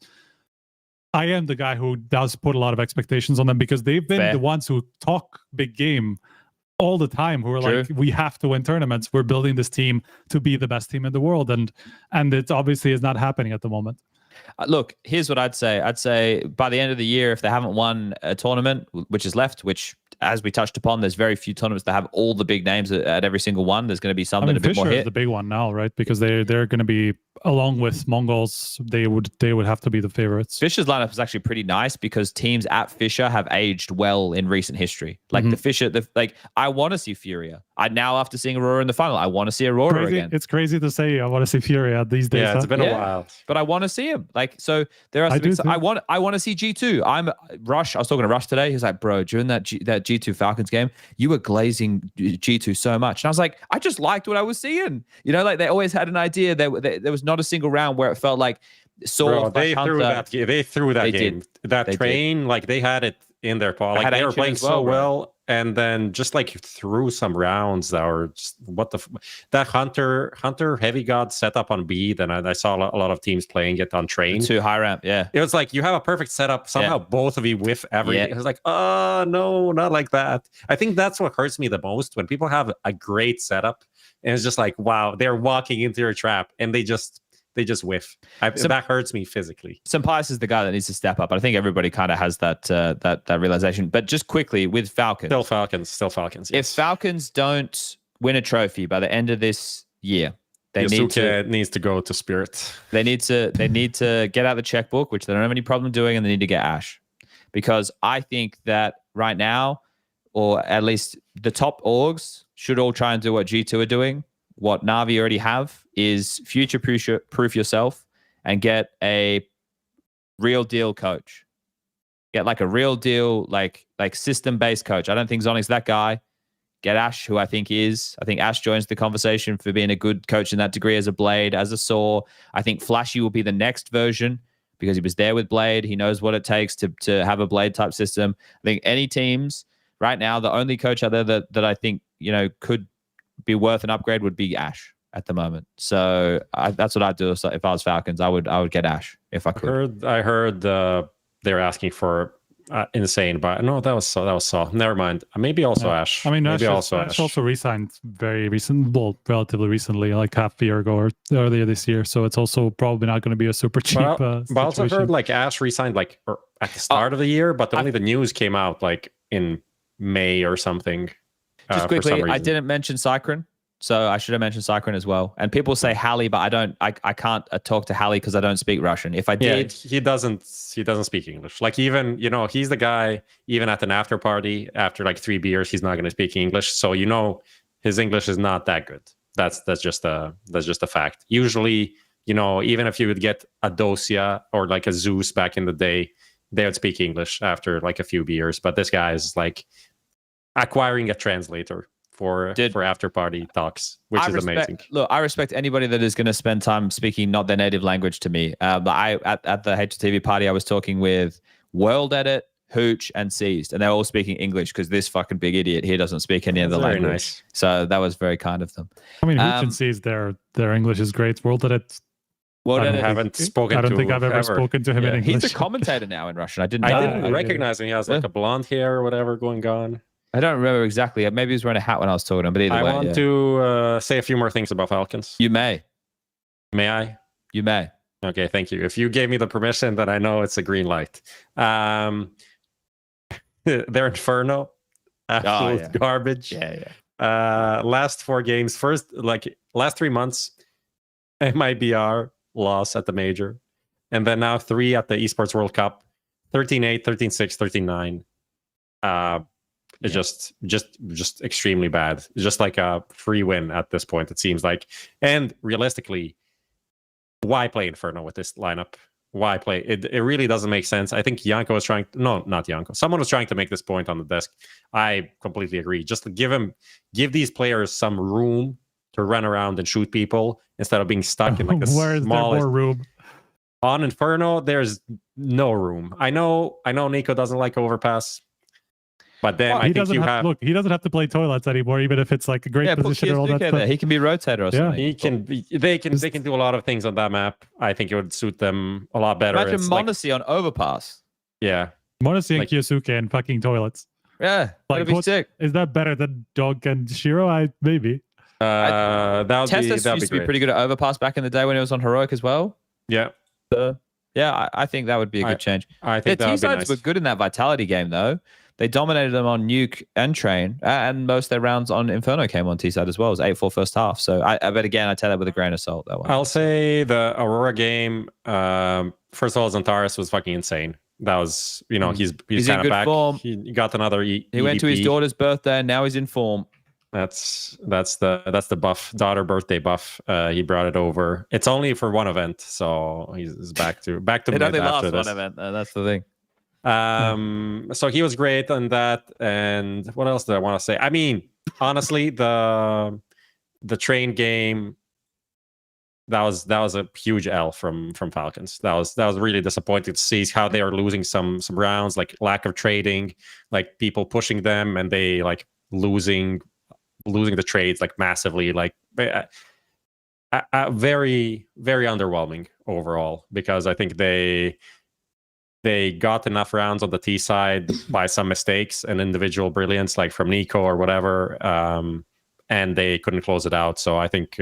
I am the guy who does put a lot of expectations on them because they've been the ones who talk big game all the time, who are like, we have to win tournaments. We're building this team to be the best team in the world. And it obviously is not happening at the moment. Look, here's what I'd say. I'd say by the end of the year, if they haven't won a tournament, which is left, which, as we touched upon, there's very few tournaments that have all the big names at every single one. There's going to be some that are a bit more hit. Fisher is the big one now, right? Because they're going to be, along with Mongols, they would have to be the favorites. Fisher's lineup is actually pretty nice because teams at Fisher have aged well in recent history. Like the Fisher, I want to see Furia. Now after seeing Aurora in the final, I want to see Aurora again. It's crazy to say I want to see Furia these days. Yeah, it's been a while, but I want to see him. Like, so there are some. I want to see G2. I'm Rush. I was talking to Rush today. He's like, bro, during that G2 Falcons game, you were glazing G2 so much, and I was like, I just liked what I was seeing. Like they always had an idea. There was not a single round where it felt like they threw that game. That train, like they had it in their paw. Like they were playing so well, and then just like threw some rounds that were just, that Hunter Heavy God setup on B. Then I saw a lot of teams playing it on train. Too high ramp, yeah. It was like you have a perfect setup. Somehow both of you whiff everything. It was like, oh no, not like that. I think that's what hurts me the most when people have a great setup and it's just like, wow, they're walking into your trap and they just whiff. That hurts me physically. Sampias is the guy that needs to step up. I think everybody kind of has that realization. But just quickly with Falcons. Still Falcons. If Yes. Falcons don't win a trophy by the end of this year, kyousuke needs to go to Spirit. They need to get out the checkbook, which they don't have any problem doing, and they need to get Ash. Because I think that right now, or at least the top orgs should all try and do what G2 are doing. What NAVI already have is future-proof yourself and get a real deal coach. Get like a real deal, like system-based coach. I don't think ZonNx's that guy. Get Ash, who I think is. I think Ash joins the conversation for being a good coach in that degree as a Blade, as a Saw. I think Flashy will be the next version because he was there with Blade. He knows what it takes to have a Blade-type system. I think any teams right now, the only coach out there that I think, could be worth an upgrade would be Ash at the moment. So that's what I'd do if I was Falcons. I would get Ash if I could. I heard they're asking for Insane, but no, that was Saw. Never mind. Maybe also Ash. I mean, maybe Ash also resigned relatively recently, like half a year ago or earlier this year. So it's also probably not going to be a super cheap. But I also heard like Ash resigned like at the start of the year, but only the news came out like in May or something. Just quickly, I didn't mention Cycron. So I should have mentioned Cyclone as well. And people say Halley, but I can't talk to Halley because I don't speak Russian. If I did, he doesn't speak English. Like, even, he's the guy, even at an after party, after like 3 beers, he's not going to speak English. So, his English is not that good. That's just a fact. Usually, even if you would get a Dosia or like a Zeus back in the day, they would speak English after like a few beers. But this guy is like acquiring a translator for after party talks, which is amazing. Look, I respect anybody that is going to spend time speaking not their native language to me. But at the HLTV party, I was talking with World Edit, Hooch, and Seized, and they're all speaking English because this fucking big idiot here doesn't speak any other language. Nice. So that was very kind of them. I mean, Hooch and Seized, their English is great. World Edit. I don't think I've ever spoken to him in English. He's a commentator now in Russian. I didn't recognize him. He has like a blonde hair or whatever going on. I don't remember exactly. Maybe he was wearing a hat when I was talking to him, but either way. I want to say a few more things about Falcons. You may. May I? You may. Okay, thank you. If you gave me the permission, then I know it's a green light. They're Inferno. Absolute garbage. Yeah. Last 4 games. Last 3 months, MIBR loss at the major. And then now 3 at the Esports World Cup. 13-8, 13-6, 13-9. It's just extremely bad. It's just like a free win at this point, it seems like. And realistically, why play Inferno with this lineup? Why play? It really doesn't make sense. I think Yanko was trying... No, not Yanko. Someone was trying to make this point on the desk. I completely agree. Just give these players some room to run around and shoot people instead of being stuck in like the Where is there more room? On Inferno, there's no room. I know Nico doesn't like overpass. But then he doesn't have to play toilets anymore, even if it's like a great position and all that stuff. He can be rotator or something. He can. They can do a lot of things on that map. I think it would suit them a lot better. Imagine MongolZ on overpass. Yeah, MongolZ and kyousuke and fucking toilets. Yeah, like, that'd be sick. Is that better than Donk and Shiro? Maybe. Testis used to be pretty good at overpass back in the day when it was on Heroic as well. Yeah. I think that would be a good change. I think their T-sides were good in that Vitality game, though. They dominated them on Nuke and Train, and most of their rounds on Inferno came on T-side as well. It was 8-4 first half. So but again, I tell that with a grain of salt. That one. I'll say the Aurora game. First of all, Zantares was fucking insane. That was, he's kind of back. Form. He got another. He went to his daughter's birthday, and now he's in form. That's the buff, daughter birthday buff. He brought it over. It's only for one event, so he's back to it only lasts this. one event. That's the thing. So he was great on that. And what else did I want to say? I mean, honestly, the train game, that was a huge L from Falcons. That was really disappointing to see how they are losing some rounds, like lack of trading, like people pushing them, and they like losing the trades like massively, like very, very underwhelming overall, because I think they got enough rounds on the T side by some mistakes and individual brilliance, like from Nico or whatever, and they couldn't close it out. So I think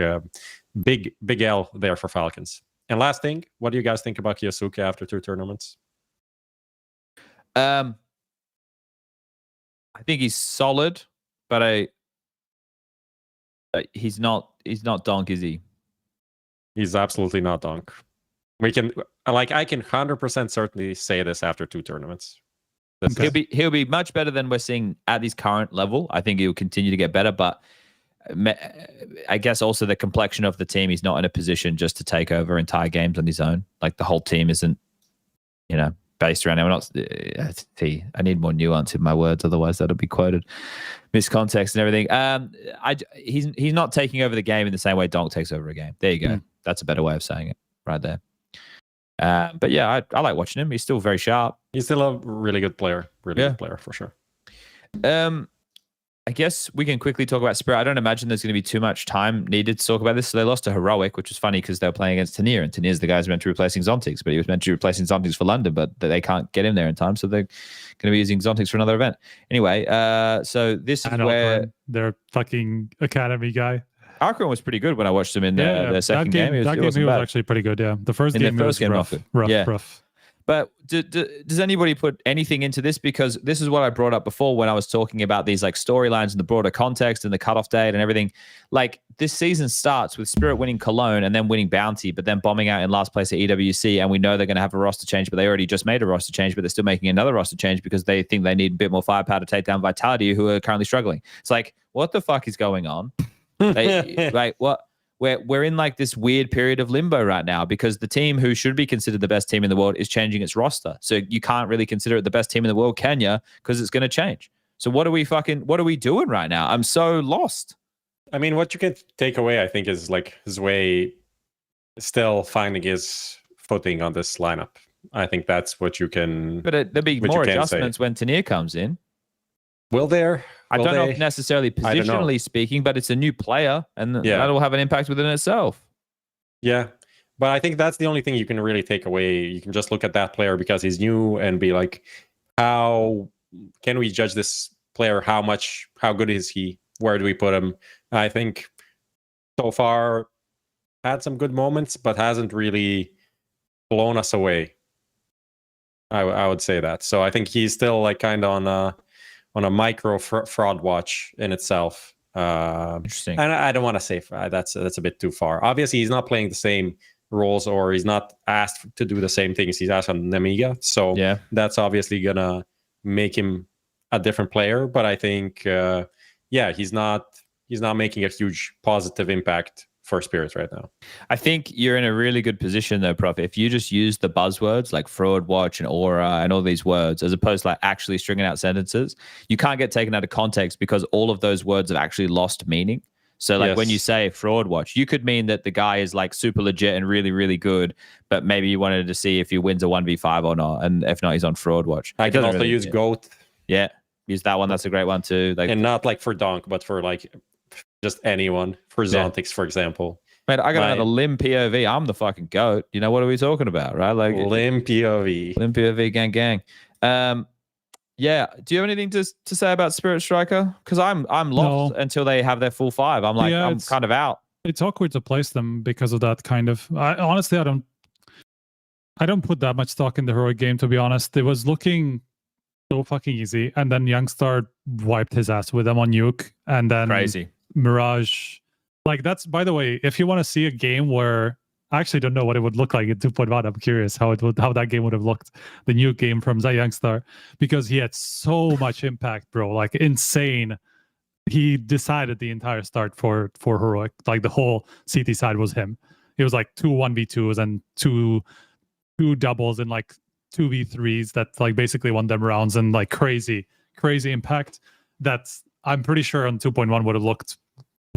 big L there for Falcons. And last thing, what do you guys think about kyousuke after 2 tournaments? I think he's solid, but he's not donk, is he? He's absolutely not donk. I can 100% certainly say this after 2 tournaments. He'll be much better than we're seeing at his current level. I think he'll continue to get better, but I guess also the complexion of the team, he's not in a position just to take over entire games on his own. Like the whole team isn't, based around him. I need more nuance in my words, otherwise that'll be quoted miscontext and everything. He's not taking over the game in the same way Donk takes over a game. There you go. That's a better way of saying it right there. But yeah, I like watching him. He's still very sharp. He's still a really good player. Good player for sure. I guess we can quickly talk about Spirit. I don't imagine there's going to be too much time needed to talk about this. So they lost to Heroic, which was funny because they were playing against Tanir, and Tanir's the guy who's meant to be replacing Zontix, but he was meant to be replacing Zontix for London, but they can't get him there in time, so they're going to be using Zontix for another event. Anyway, so this is where... Their fucking academy guy. Arkron was pretty good when I watched him in their second game. He was actually pretty good, yeah. The first game was rough. But does anybody put anything into this? Because this is what I brought up before when I was talking about these like storylines and the broader context and the cutoff date and everything. Like this season starts with Spirit winning Cologne and then winning Bounty, but then bombing out in last place at EWC. And we know they're going to have a roster change, but they already just made a roster change, but they're still making another roster change because they think they need a bit more firepower to take down Vitality, who are currently struggling. It's like, what the fuck is going on? Like what? We're in like this weird period of limbo right now because the team who should be considered the best team in the world is changing its roster. So you can't really consider it the best team in the world, can you? Because it's going to change. So what are we doing right now? I'm so lost. I mean, what you can take away, I think, is like Zwei still finding his footing on this lineup. I think that's what you can. But there'll be more adjustments when Tanier comes in. Will there? I don't know if necessarily positionally speaking, but it's a new player, and that'll have an impact within itself. Yeah, but I think that's the only thing you can really take away. You can just look at that player because he's new and be like, how can we judge this player? How good is he? Where do we put him? I think so far had some good moments, but hasn't really blown us away. I would say that. So I think he's still like kind of on a micro fraud watch in itself. Interesting. And I don't want to say that's a bit too far. Obviously, he's not playing the same roles, or he's not asked to do the same things he's asked on Nemiga. So that's obviously gonna make him a different player. But I think, he's not making a huge positive impact for Spirits right now. I think you're in a really good position though, Prof. If you just use the buzzwords like fraud watch and aura and all these words, as opposed to like actually stringing out sentences, you can't get taken out of context because all of those words have actually lost meaning. So like when you say fraud watch, you could mean that the guy is like super legit and really, really good, but maybe you wanted to see if he wins a 1v5 or not. And if not, he's on fraud watch. I can also use GOAT. Yeah, use that one. That's a great one too. Like, and not like for donk, but for like just anyone. For Zontix, for example. Man, I got another limb POV. I'm the fucking GOAT. You know, what are we talking about, right? Like limb POV. Limb POV, gang. Yeah. Do you have anything to say about Spirit Striker? Because I'm lost until they have their full 5. I'm like, I'm kind of out. It's awkward to place them because of that kind of. Honestly, I don't put that much stock in the heroic game, to be honest. It was looking so fucking easy, and then Youngstar wiped his ass with them on Nuke, and then crazy Mirage. Like, that's, by the way, if you want to see a game where I actually don't know what it would look like in 2.1, I'm curious how that game would have looked, the new game from Youngstar, because he had so much impact, bro, like insane. He decided the entire start for heroic, like the whole CT side was him. It was like 2 1v2s and two doubles and like 2v3s that like basically won them rounds, and like crazy impact. That's, I'm pretty sure on 2.1 would have looked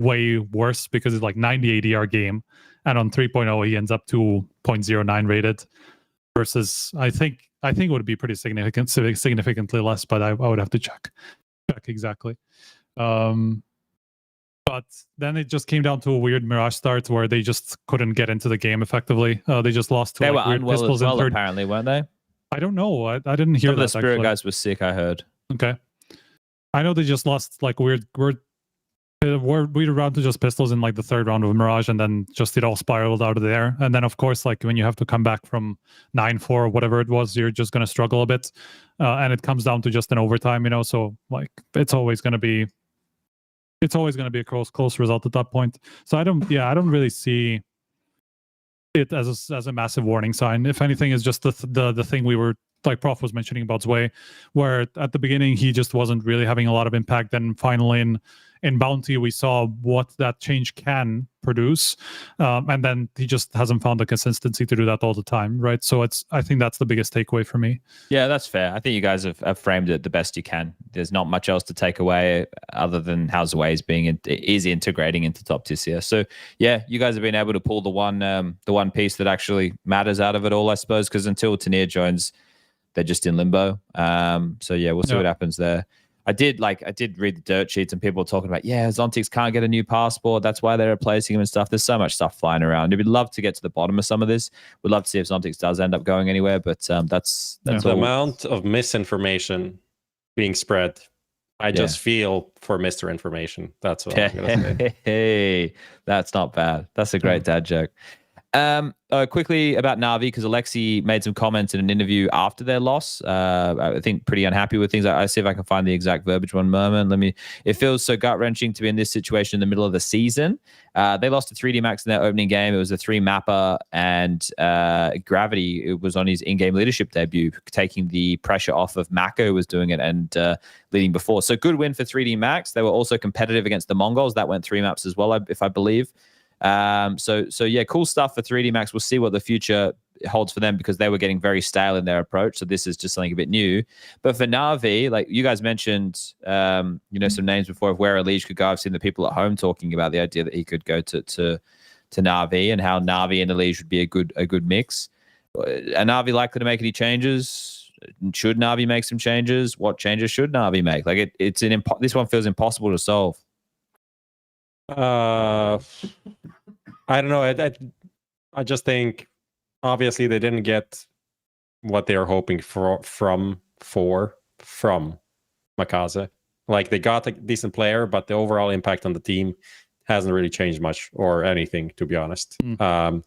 way worse because it's like 90 ADR game, and on 3.0 he ends up 2.09 rated versus I think it would be pretty significantly less, but I would have to check exactly. But then it just came down to a weird Mirage start where they just couldn't get into the game effectively. They just lost to they like were weird unwell pistols as well, in third. apparently, weren't they? I don't know. I didn't hear Some that. of the Spirit actually. guys were sick, I heard. Okay. I know they just lost like weird round to just pistols in like the third round of Mirage, and then just it all spiraled out of there. And then of course, like when you have to come back from 9-4 or whatever it was, you're just going to struggle a bit. And it comes down to just an overtime, you know, so like it's always going to be a close result at that point. So I don't really see it as a massive warning sign. If anything, is just the thing we were, like Prof was mentioning about Zwei, where at the beginning he just wasn't really having a lot of impact. Then finally in Bounty we saw what that change can produce, and then he just hasn't found the consistency to do that all the time, right? So I think that's the biggest takeaway for me. Yeah, that's fair. I think you guys have framed it the best you can. There's not much else to take away other than how Zwei is integrating into top tier CS. So yeah, you guys have been able to pull the one piece that actually matters out of it all, I suppose, because until Tanier joins, they're just in limbo. So yeah, we'll see what happens there. I did read the dirt sheets, and people were talking about, Zontix can't get a new passport. That's why they're replacing him and stuff. There's so much stuff flying around. We'd love to get to the bottom of some of this. We'd love to see if Zontix does end up going anywhere, but that's all. The amount of misinformation being spread, I just feel for Mr. Information. That's what I'm going to say. Hey, that's not bad. That's a great dad joke. Quickly about NAVI, because Alexi made some comments in an interview after their loss. I think pretty unhappy with things. I see if I can find the exact verbiage. One moment. It feels so gut-wrenching to be in this situation in the middle of the season. They lost to 3D Max in their opening game. It was a 3-mapper, and Gravity, it was on his in-game leadership debut, taking the pressure off of Mako, who was doing it and leading before. So good win for 3D Max. They were also competitive against the Mongols. That went 3 maps as well, if I believe. So yeah, cool stuff for 3D Max. We'll see what the future holds for them, because they were getting very stale in their approach. So this is just something a bit new. But for NAVI, like you guys mentioned, some names before of where EliGE could go. I've seen the people at home talking about the idea that he could go to NAVI, and how NAVI and EliGE would be a good mix. Are NAVI likely to make any changes? Should NAVI make some changes? What changes should NAVI make? Like this one feels impossible to solve. I don't know. I just think obviously they didn't get what they were hoping from MongolZ. Like they got a decent player, but the overall impact on the team hasn't really changed much or anything, to be honest. They're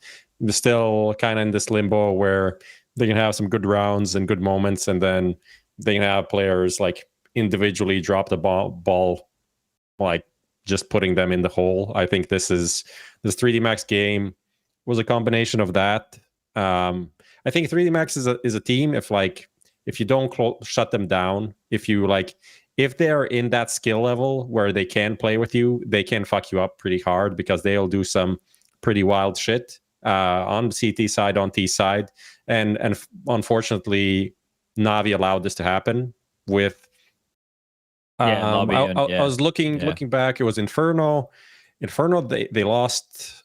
still kind of in this limbo where they can have some good rounds and good moments, and then they can have players like individually drop the ball like just putting them in the hole. I think this 3D Max game was a combination of that. I think 3D Max is a team. If you don't shut them down, if they're in that skill level where they can play with you, they can fuck you up pretty hard, because they'll do some pretty wild shit on the CT side, on T side, and unfortunately, NAVI allowed this to happen with. I was looking back. It was Inferno. They lost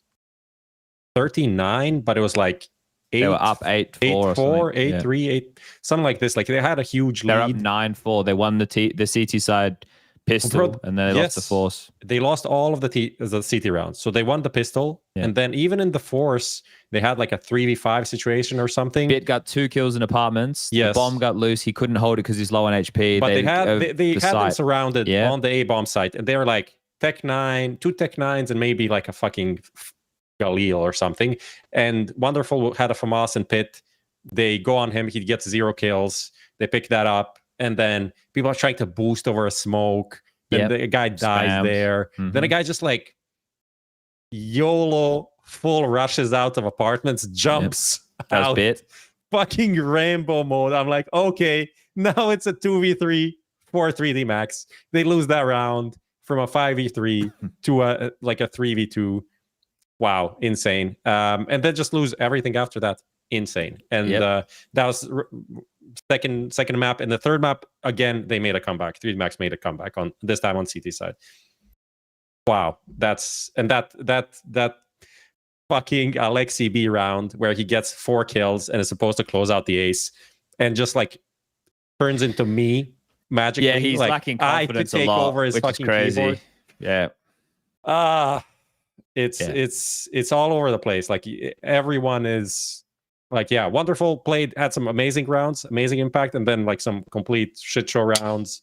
39, but it was like 8. They were up 8-4, 8-3, 8, something like this. Like they had a huge lead. They're up 9-4. They won the CT side pistol, and then they lost the force. They lost all of the CT rounds, so they won the pistol, and then even in the force, they had like a 3v5 situation or something. Bit got 2 kills in apartments. Yes. The bomb got loose. He couldn't hold it because he's low on HP. But they had them surrounded on the A bomb site, and they were like two Tech 9s, and maybe like a fucking Galil or something. And Wonderful had a FAMAS and Pit. They go on him. He gets 0 kills. They pick that up, and then people are trying to boost over a smoke. Then the guy dies there. Then a guy just like YOLO full rushes out of apartments, jumps out. Fucking Rambo mode. I'm like, okay, now it's a 2v3 for 3D Max. They lose that round from a 5v3 to a 3v2. Wow, insane. And then just lose everything after that. Insane. And that was second map. And the third map, again, they made a comeback. 3D Max made a comeback on this time on CT side. Wow, that fucking Alexi B round where he gets 4 kills and is supposed to close out the ace, and just like turns into me magically. Yeah, he's like, lacking confidence I could take a lot, over his which fucking is crazy. keyboard. Yeah. It's all over the place. Like everyone is like, Wonderful had some amazing rounds, amazing impact, and then like some complete shit show rounds.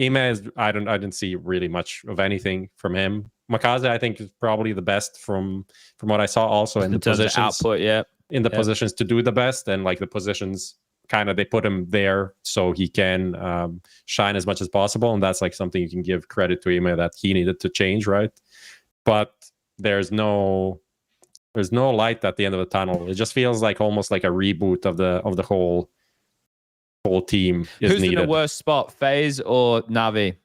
Ime I didn't see really much of anything from him. MongolZ, I think, is probably the best from what I saw. Also in the positions, output, positions to do the best, and like the positions, kind of they put him there so he can shine as much as possible, and that's like something you can give credit to Ime that he needed to change, right? But there's no light at the end of the tunnel. It just feels like almost like a reboot of the whole team is Who's needed. in the worst spot, FaZe or NAVI?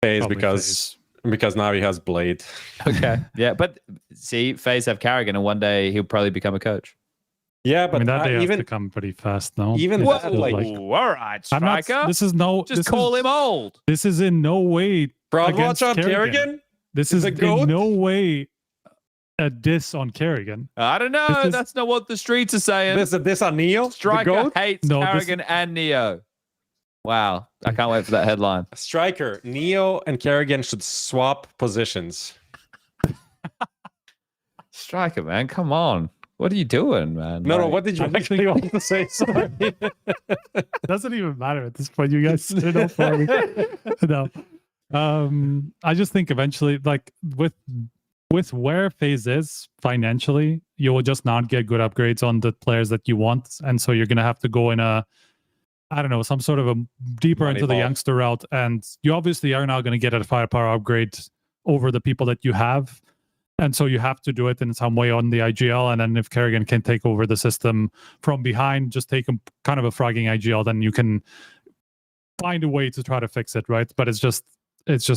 FaZe, because NAVI has Blade. Okay, yeah, but see, FaZe have karrigan, and one day he'll probably become a coach. Yeah, but that day has to come pretty fast now. Even that, like, all right, striker. Call him old. This is in no way. Watch out, karrigan. This is in no way a diss on karrigan. I don't know. That's not what the streets are saying. This is a diss on Neo. Striker hates karrigan and Neo. Wow, I can't wait for that headline. Striker, Neo and karrigan should swap positions. Striker, man, come on. What are you doing, man? No, what did you actually want to say? Sorry. Doesn't even matter at this point. You guys stood up for me. No. I just think eventually, like with with where FaZe is financially, you will just not get good upgrades on the players that you want. And so you're going to have to go in some sort of a deeper into the youngster route. And you obviously are not going to get a firepower upgrade over the people that you have. And so you have to do it in some way on the IGL. And then if karrigan can take over the system from behind, just take kind of a frogging IGL, then you can find a way to try to fix it, right? But it's just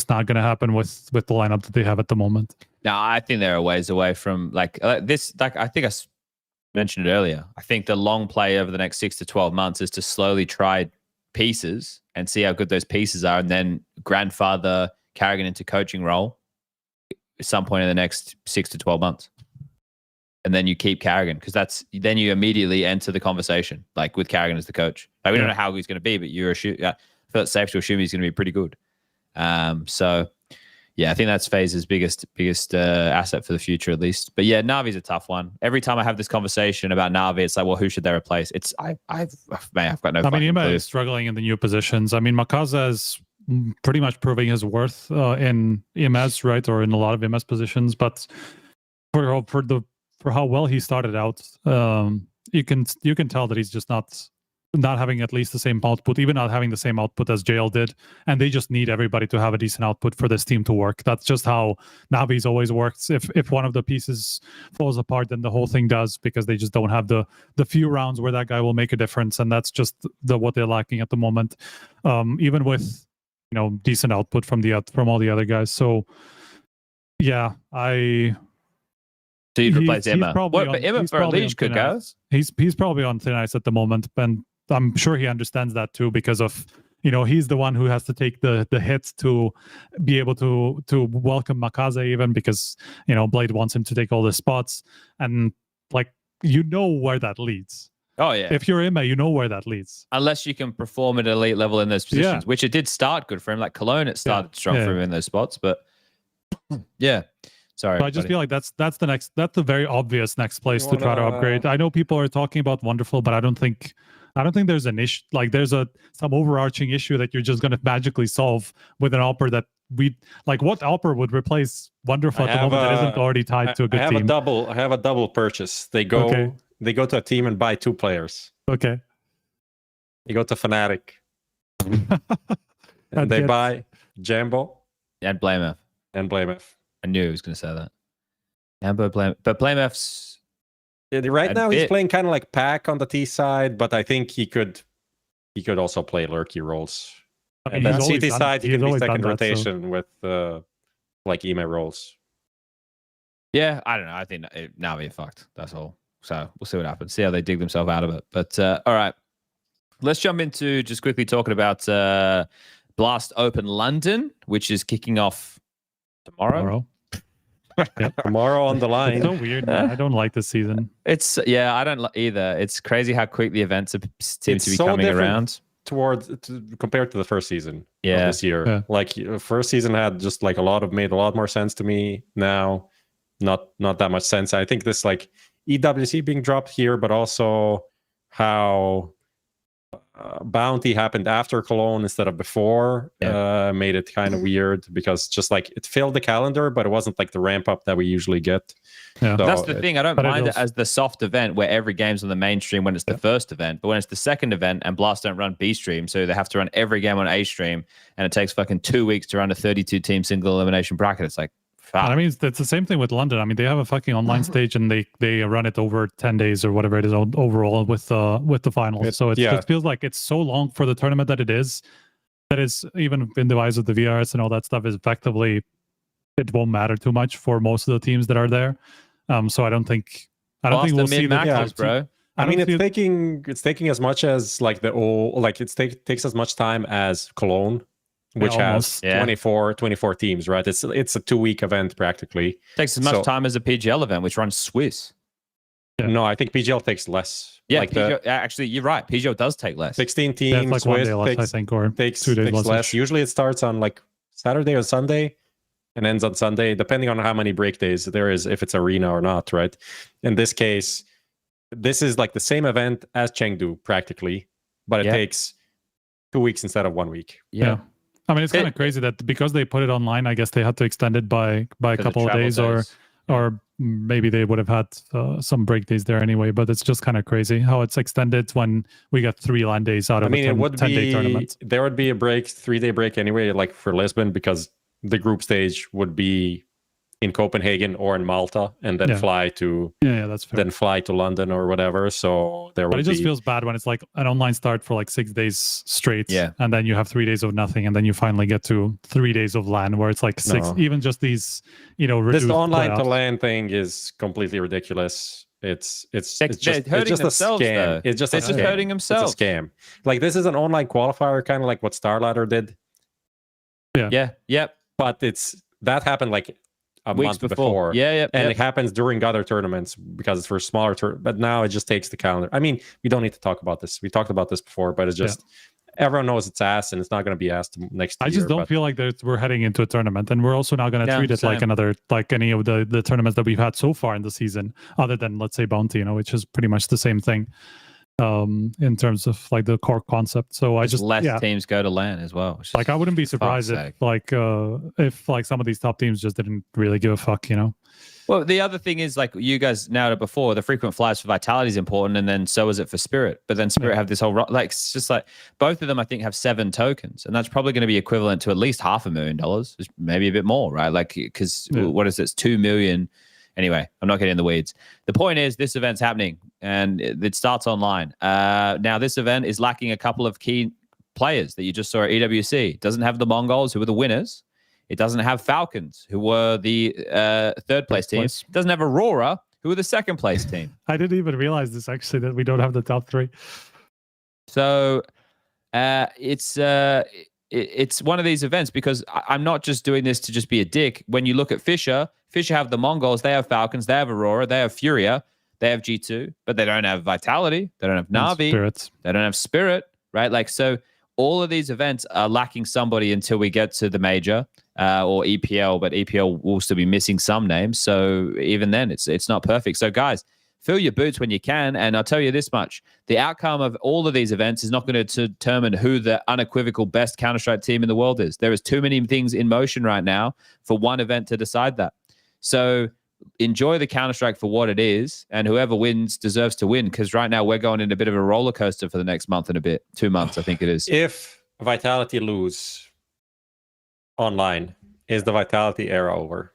not going to happen with the lineup that they have at the moment. No, I think they're a ways away from this. Like I think I mentioned it earlier. I think the long play over the next 6 to 12 months is to slowly try pieces and see how good those pieces are, and then grandfather karrigan into coaching role at some point in the next 6 to 12 months. And then you keep karrigan, because then you immediately enter the conversation, like with karrigan as the coach. Like, we don't know how he's going to be, but I feel it's safe to assume he's going to be pretty good. So yeah, I think that's FaZe's biggest asset for the future, at least. But yeah, Navi's a tough one. Every time I have this conversation about Navi, it's like, well, who should they replace? I've got no. I mean, Ima is struggling in the new positions. I mean, MongolZ is pretty much proving his worth in EMS, right, or in a lot of EMS positions. But for how well he started out, you can tell that he's just not having at least the same output, even not having the same output as JL did. And they just need everybody to have a decent output for this team to work. That's just how Navi's always works. If one of the pieces falls apart, then the whole thing does, because they just don't have the few rounds where that guy will make a difference. And that's just what they're lacking at the moment. Even with, decent output from all the other guys. So yeah, So you'd replace Emma. But Emma for EliGE could go. He's probably on thin ice at the moment, and I'm sure he understands that too, because of he's the one who has to take the hits to be able to welcome MongolZ, even because Blade wants him to take all the spots, and where that leads. Oh yeah. If you're Emma, where that leads. Unless you can perform at elite level in those positions, which it did start good for him. Like Cologne, it started strong for him in those spots, but yeah. Sorry, so I just feel like that's the very obvious next place to try to upgrade. I know people are talking about Wonderful, but I don't think there's an issue. Like, there's some overarching issue that you're just going to magically solve with an Alper that what Alper would replace Wonderful at the moment that isn't already tied to a good team. I have a double purchase. They go to a team and buy 2 players. Okay. They go to Fnatic. And they buy Jambo and Blamef. I knew he was going to say that. But Blamef's right now he's playing kind of like Pack on the T side, but I think he could also play lurky roles. And then CT side, he can be second rotation with Ema roles. Yeah, I don't know. I think now we're fucked. That's all. So we'll see what happens. See how they dig themselves out of it. But all right, let's jump into just quickly talking about Blast Open London, which is kicking off tomorrow. Tomorrow on the line. It's so weird, man. I don't like this season. I don't either. It's crazy how quick the events seem to be coming around. Compared to the first season of this year. Yeah. Like, first season had just made a lot more sense to me. Now, not that much sense. I think this EWC being dropped here, but also how Bounty happened after Cologne instead of before made it kind of weird, because just it filled the calendar, but it wasn't the ramp up that we usually get. Yeah. So that's the thing. I don't mind it as the soft event where every game's on the main stream when it's the first event, but when it's the second event and Blast don't run B stream, so they have to run every game on A stream, and it takes fucking 2 weeks to run a 32 team single elimination bracket. It's like, fuck. I mean, it's the same thing with London. I mean, they have a fucking online stage, and they run it over 10 days or whatever it is overall with the finals. So it just feels like it's so long for the tournament that it is. That is, even in the eyes of the VRs and all that stuff, is effectively, it won't matter too much for most of the teams that are there. So I don't think we'll see that, bro. I mean, it's taking as much as takes as much time as Cologne, which has 24 teams, right? It's a 2-week event practically. Takes as much time as a PGL event, which runs Swiss. Yeah. No, I think PGL takes less. Yeah, actually, you're right. PGL does take less. 16 teams, Swiss takes 2 days less. Usually it starts on Saturday or Sunday and ends on Sunday, depending on how many break days there is, if it's arena or not, right? In this case, this is the same event as Chengdu practically, but it takes 2 weeks instead of 1 week. Yeah. I mean, it's kind of crazy that because they put it online, I guess they had to extend it by a couple of days, or maybe they would have had some break days there anyway. But it's just kind of crazy how it's extended when we got 3 LAN days out of a 10-day tournament. There would be a 3-day break anyway, like for Lisbon, because the group stage would be in Copenhagen or in Malta, and then fly to that's fair. Then fly to London or whatever. So there. But it just feels bad when it's like an online start for like 6 days straight, and then you have 3 days of nothing, and then you finally get to 3 days of LAN where it's like 6. Even just these, this online playoffs. To LAN thing is completely ridiculous. It's just a scam. It's just hurting themselves. It's a scam. Like, this is an online qualifier, kind of like what Starladder did. Yep. But that happened like a weeks month before. And it happens during other tournaments because it's for smaller but now it just takes the calendar. I mean, we don't need to talk about this. We talked about this before, but it's just everyone knows it's ass, and it's not going to be ass next year. I just don't feel like we're heading into a tournament, and we're also not going to treat it like any of the tournaments that we've had so far in the season, other than, let's say, Bounty, which is pretty much the same thing in terms of like the core concept. So I just less teams go to LAN as well. Like, I wouldn't be surprised if some of these top teams just didn't really give a fuck, Well, the other thing is, like you guys nailed it before, the frequent flies for Vitality is important, and then so is it for Spirit. But then Spirit have this whole it's just like both of them, I think, have 7 tokens, and that's probably going to be equivalent to at least $500,000, maybe a bit more, right? Like, because what is it? It's 2 million. Anyway, I'm not getting in the weeds. The point is, this event's happening, and it starts online. Now, this event is lacking a couple of key players that you just saw at EWC. It doesn't have the Mongols, who were the winners. It doesn't have Falcons, who were the third place team. It doesn't have Aurora, who were the second place team. I didn't even realize this, actually, that we don't have the top 3. So it's one of these events, because I'm not just doing this to just be a dick. When you look at Fisher have the Mongols, they have Falcons, they have Aurora, they have Furia, they have G2, but they don't have Vitality, they don't have NAVI, they don't have Spirit, right? Like, so all of these events are lacking somebody until we get to the major or EPL, but EPL will still be missing some names. So even then, it's not perfect. So guys, fill your boots when you can. And I'll tell you this much, the outcome of all of these events is not going to determine who the unequivocal best Counter-Strike team in the world is. There is too many things in motion right now for one event to decide that. So enjoy the Counter-Strike for what it is, and whoever wins deserves to win, because right now we're going in a bit of a roller coaster for the next month and a bit. 2 months, I think it is. If Vitality lose online, is the Vitality era over?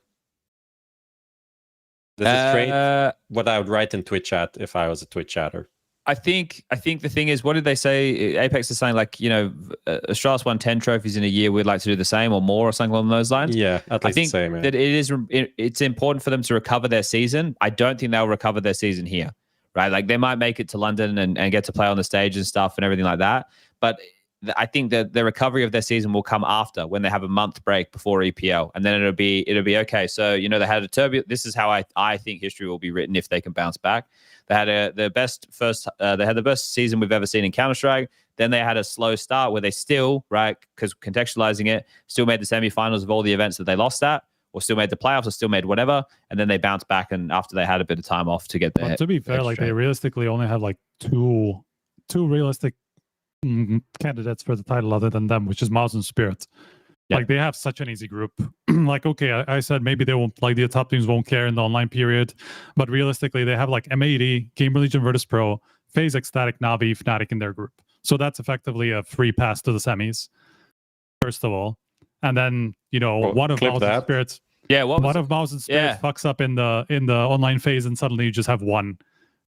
This is straight what I would write in Twitch chat if I was a Twitch chatter. I think the thing is, what did they say? Apex is saying, like, Astralis won 10 trophies in a year. We'd like to do the same or more, or something along those lines. Yeah, at least I think the same. That it's important for them to recover their season. I don't think they'll recover their season here, right? Like, they might make it to London and get to play on the stage and stuff and everything like that. But I think that the recovery of their season will come after, when they have a month break before EPL, and then it'll be okay. So they had a turbulent. This is how I think history will be written if they can bounce back. They had the best season we've ever seen in Counter-Strike. Then they had a slow start where they still, right, because contextualizing it, still made the semifinals of all the events that they lost at, or still made the playoffs, or still made whatever, and then they bounced back, and after they had a bit of time off to get there. To be fair, like, they realistically only have like two realistic candidates for the title other than them, which is MOUZ and Spirit. Like, they have such an easy group. Like, okay, I said maybe they won't, like, the top teams won't care in the online period, but realistically they have like MAD, Gamer Legion, Virtus Pro, FaZe, Ecstatic, NAVI, fnatic in their group. So that's effectively a free pass to the semis, first of all. And then one of MOUZ and Spirits, one of MOUZ and Spirits fucks up in the online phase, and suddenly you just have one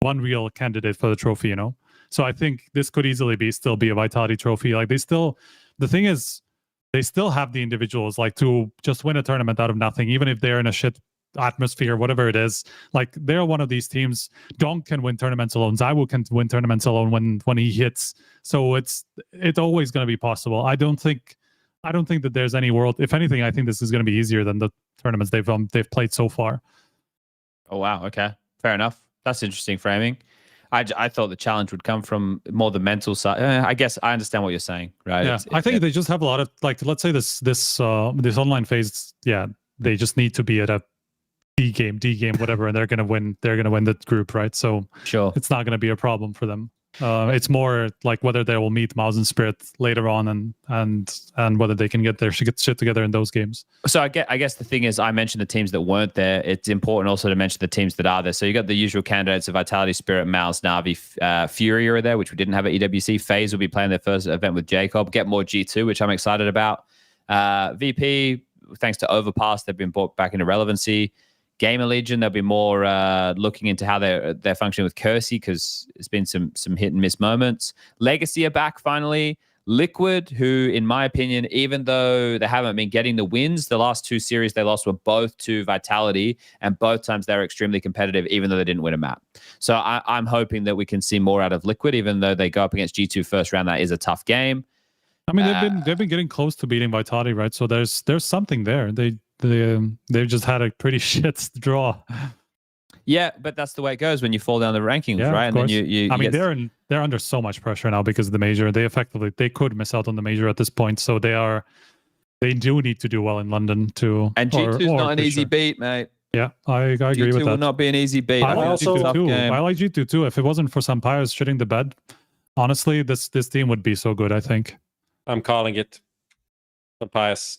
real candidate for the trophy. So I think this could easily still be a Vitality trophy. Like, the thing is, they still have the individuals, like, to just win a tournament out of nothing, even if they're in a shit atmosphere, whatever it is. Like, they're one of these teams. Donk can win tournaments alone. ZywOo can win tournaments alone when he hits. So it's always going to be possible. I don't think that there's any world. If anything, I think this is going to be easier than the tournaments they've played so far. Oh wow, okay, fair enough. That's interesting framing. I thought the challenge would come from more the mental side. I guess I understand what you're saying, right? Yeah, I think they just have a lot of, like, let's say this online phase. Yeah, they just need to be at a D game, whatever, and they're gonna win. They're gonna win the group, right? So sure, it's not gonna be a problem for them. It's more like whether they will meet MOUZ and Spirit later on, and whether they can get their shit together in those games. So I guess the thing is, I mentioned the teams that weren't there. It's important also to mention the teams that are there. So you got the usual candidates of Vitality, Spirit, MOUZ, NAVI, Fury are there, which we didn't have at EWC. FaZe will be playing their first event with Jacob. Get more G2, which I'm excited about. VP, thanks to Overpass, they've been brought back into relevancy. Gamer Legion, they'll be more looking into how they're functioning with Kersey, because it's been some hit and miss moments. Legacy are back finally. Liquid, who in my opinion, even though they haven't been getting the wins, the last 2 series they lost were both to Vitality, and both times they were extremely competitive, even though they didn't win a map. So I'm hoping that we can see more out of Liquid, even though they go up against G2 first round. That is a tough game. I mean, they've been getting close to beating Vitality, right? So there's something there. They've just had a pretty shit draw. Yeah, but that's the way it goes when you fall down the rankings, yeah, right? Of course. And then I mean, they're under so much pressure now because of the major. They could miss out on the major at this point. So they do need to do well in London too. And G2 is not an easy beat, mate. Yeah, I agree with that. G2 will not be an easy beat. I like G2 too. I like G2 too. If it wasn't for Sampires shitting the bed, honestly, this team would be so good, I think. I'm calling it Sampires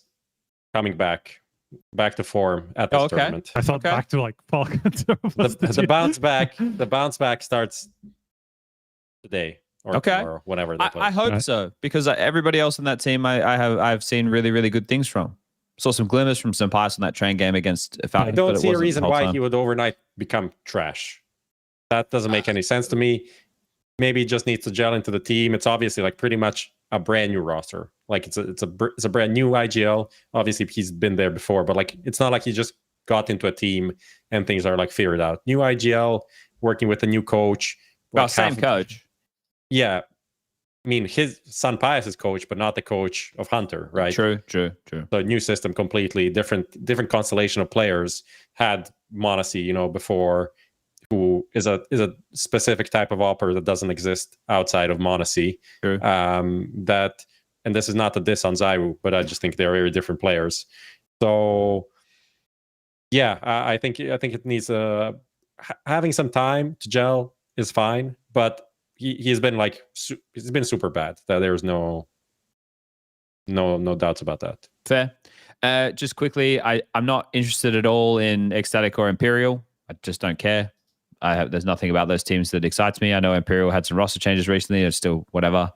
coming back to form at this tournament. I thought back to like Falcons. the bounce back starts today or tomorrow, whenever they play. I hope so, because everybody else in that team I've seen really, really good things from. Saw some glimmers from Sampires on that train game against Falcons. I don't see a reason why he would overnight become trash. That doesn't make any sense to me. Maybe he just needs to gel into the team. It's obviously like pretty much a brand new roster. Like it's a brand new IGL. Obviously he's been there before, but like it's not like he just got into a team and things are like figured out. New IGL, working with a new coach. Well, same coach. Yeah. I mean, his son Pius is coach, but not the coach of Hunter, right? True. So new system, completely different constellation of players. Had MONacy, before, who is a specific type of opera that doesn't exist outside of MONacy. True. And this is not a diss on Zyru, but I just think they're very different players. So yeah, I think it needs having some time to gel is fine, but he's been super bad. There's no doubts about that. Fair. Just quickly, I'm not interested at all in Ecstatic or Imperial. I just don't care. There's nothing about those teams that excites me. I know Imperial had some roster changes recently. It's still whatever.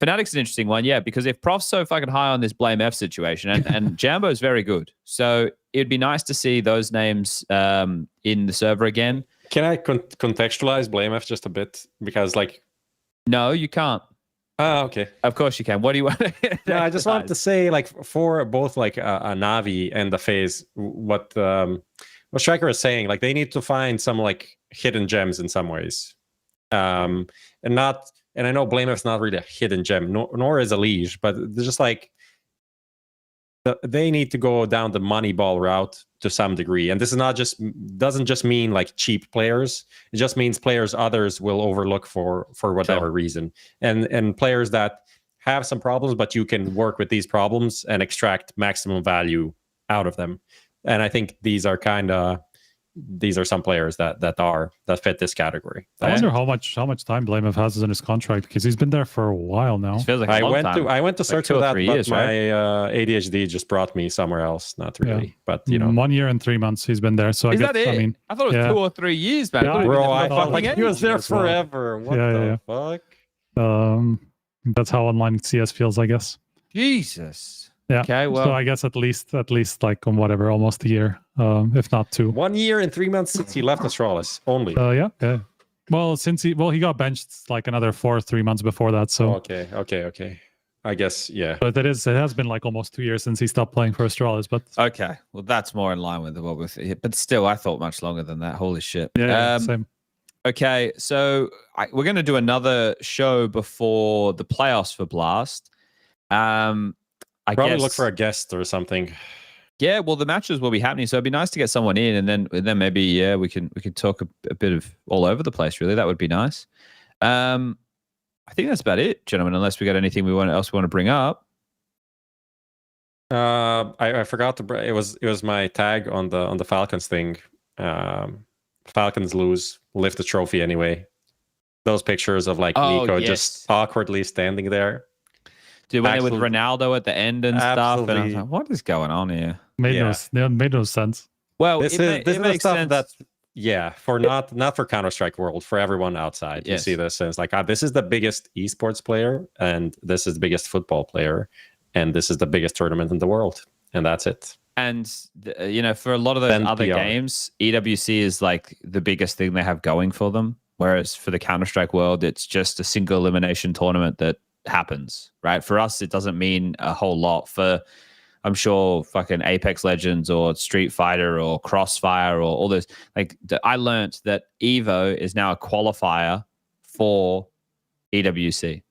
Fnatic's an interesting one, yeah, because if Prof's so fucking high on this Blame F situation, and Jambo's very good, so it'd be nice to see those names in the server again. Can I contextualize Blame F just a bit? Because no, you can't. Oh, okay. Of course you can. What do you want to No, I just wanted to say, for both a Navi and the FaZe, what Striker is saying, they need to find some hidden gems in some ways, and I know Blame F's not really a hidden gem, nor is EliGE, but they're just they need to go down the Moneyball route to some degree. And this is doesn't just mean cheap players. It just means players others will overlook for whatever reason. And players that have some problems, but you can work with these problems and extract maximum value out of them. And I think these are some players that fit this category. I wonder how much time Blame F has in his contract, because he's been there for a while now. It feels like I went to search for that, but my ADHD just brought me somewhere else. Not really, but 1 year and 3 months he's been there. So is that it? I mean, I thought it was 2 or 3 years, man. Bro, I felt like he was there forever. What the fuck? That's how online CS feels, I guess. Jesus. Yeah. Okay. Well, so I guess at least on whatever, almost a year, if not 2. 1 year and 3 months since he left Astralis only. Yeah. Well, he got benched another 3 months before that. So okay. I guess But it has been almost 2 years since he stopped playing for Astralis. But okay, well that's more in line with what we're. But still, I thought much longer than that. Holy shit. Yeah. Same. Okay, so we're going to do another show before the playoffs for Blast. I probably guess, look for a guest or something. Yeah, well, the matches will be happening, so it'd be nice to get someone in, and then maybe we can talk a bit of all over the place. Really, that would be nice. I think that's about it, gentlemen. Unless we got anything else we want to bring up. I forgot to. It was my tag on the Falcons thing. Falcons lift the trophy anyway. Those pictures of like Nico just awkwardly standing there. Dude, when they with Ronaldo at the end and stuff, and I was like, what is going on here? Made no sense. Well, this is the stuff that's for not for Counter-Strike World, for everyone outside. You see this and it's like, this is the biggest esports player, and this is the biggest football player, and this is the biggest tournament in the world, and that's it. And for a lot of those other games, EWC is like the biggest thing they have going for them. Whereas for the Counter-Strike world, it's just a single elimination tournament that happens, right? For us, it doesn't mean a whole lot. For, I'm sure, fucking Apex Legends or Street Fighter or Crossfire or all those, like, I learned that EVO is now a qualifier for EWC.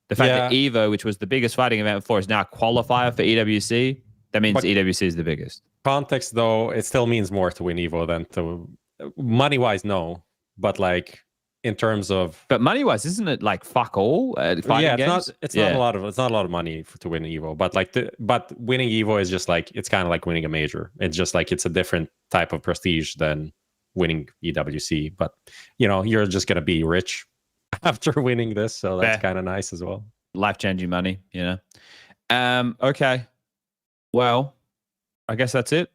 The fact that EVO, which was the biggest fighting event before, is now a qualifier for EWC, that means EWC is the biggest. Context, though, it still means more to win EVO than to... Money-wise, no. But, like, in terms of... But money-wise, isn't it, like, fuck all? It's not a lot of money to win EVO. But winning EVO is just, like, it's kind of like winning a major. It's just, like, it's a different type of prestige than winning EWC. But, you're just going to be rich after winning this, so that's kind of nice as well. Life-changing money, Okay. Well, I guess that's it.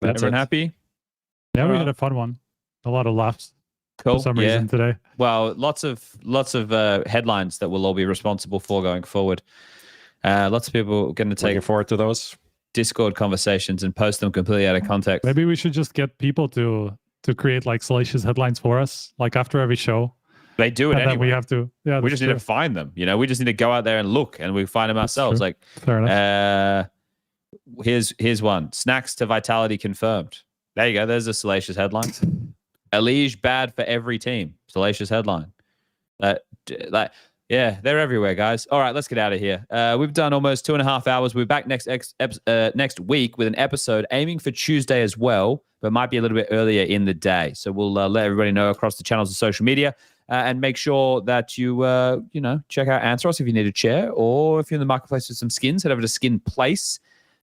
Everyone happy? Yeah, we had a fun one. A lot of laughs. Cool. For some reason today. Well, lots of headlines that we'll all be responsible for going forward. Lots of people going to take forward to those Discord conversations and post them completely out of context. Maybe we should just get people to create like salacious headlines for us, like after every show. They do it anyway. We have to. Yeah, we just need to find them. We just need to go out there and look, and we find them ourselves. Like, fair enough. Here's one. Snacks to Vitality confirmed. There you go. There's a salacious headline. EliGE bad for every team. Salacious headline. They're everywhere, guys. All right, let's get out of here. We've done almost 2.5 hours. We're back next week with an episode aiming for Tuesday as well, but might be a little bit earlier in the day. So we'll let everybody know across the channels of social media. And make sure that you, check out Anthros if you need a chair, or if you're in the marketplace with some skins, head over to Skin Place.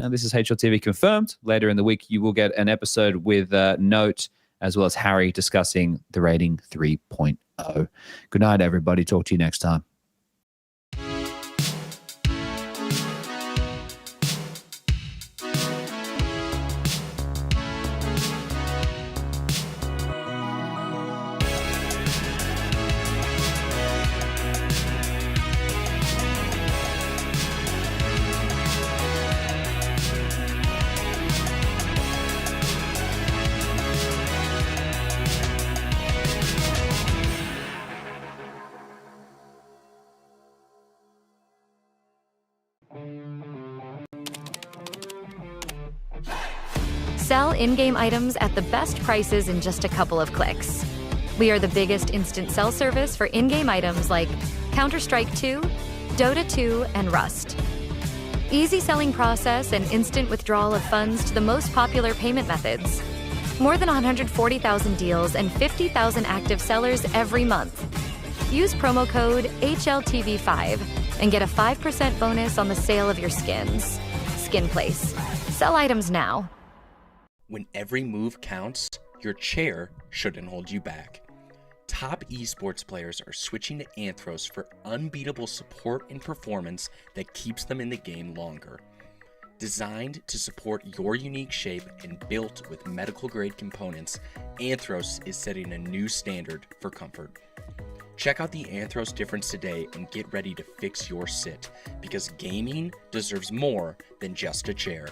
Now, this is HLTV confirmed. Later in the week, you will get an episode with Note as well as Harry discussing the rating 3.0. Good night, everybody. Talk to you next time. Sell in-game items at the best prices in just a couple of clicks. We are the biggest instant sell service for in-game items like Counter-Strike 2, Dota 2, and Rust. Easy selling process and instant withdrawal of funds to the most popular payment methods. More than 140,000 deals and 50,000 active sellers every month. Use promo code HLTV5 and get a 5% bonus on the sale of your skins. Skin Place. Sell items now. When every move counts, your chair shouldn't hold you back. Top esports players are switching to Anthros for unbeatable support and performance that keeps them in the game longer. Designed to support your unique shape and built with medical-grade components, Anthros is setting a new standard for comfort. Check out the Anthros difference today and get ready to fix your sit, because gaming deserves more than just a chair.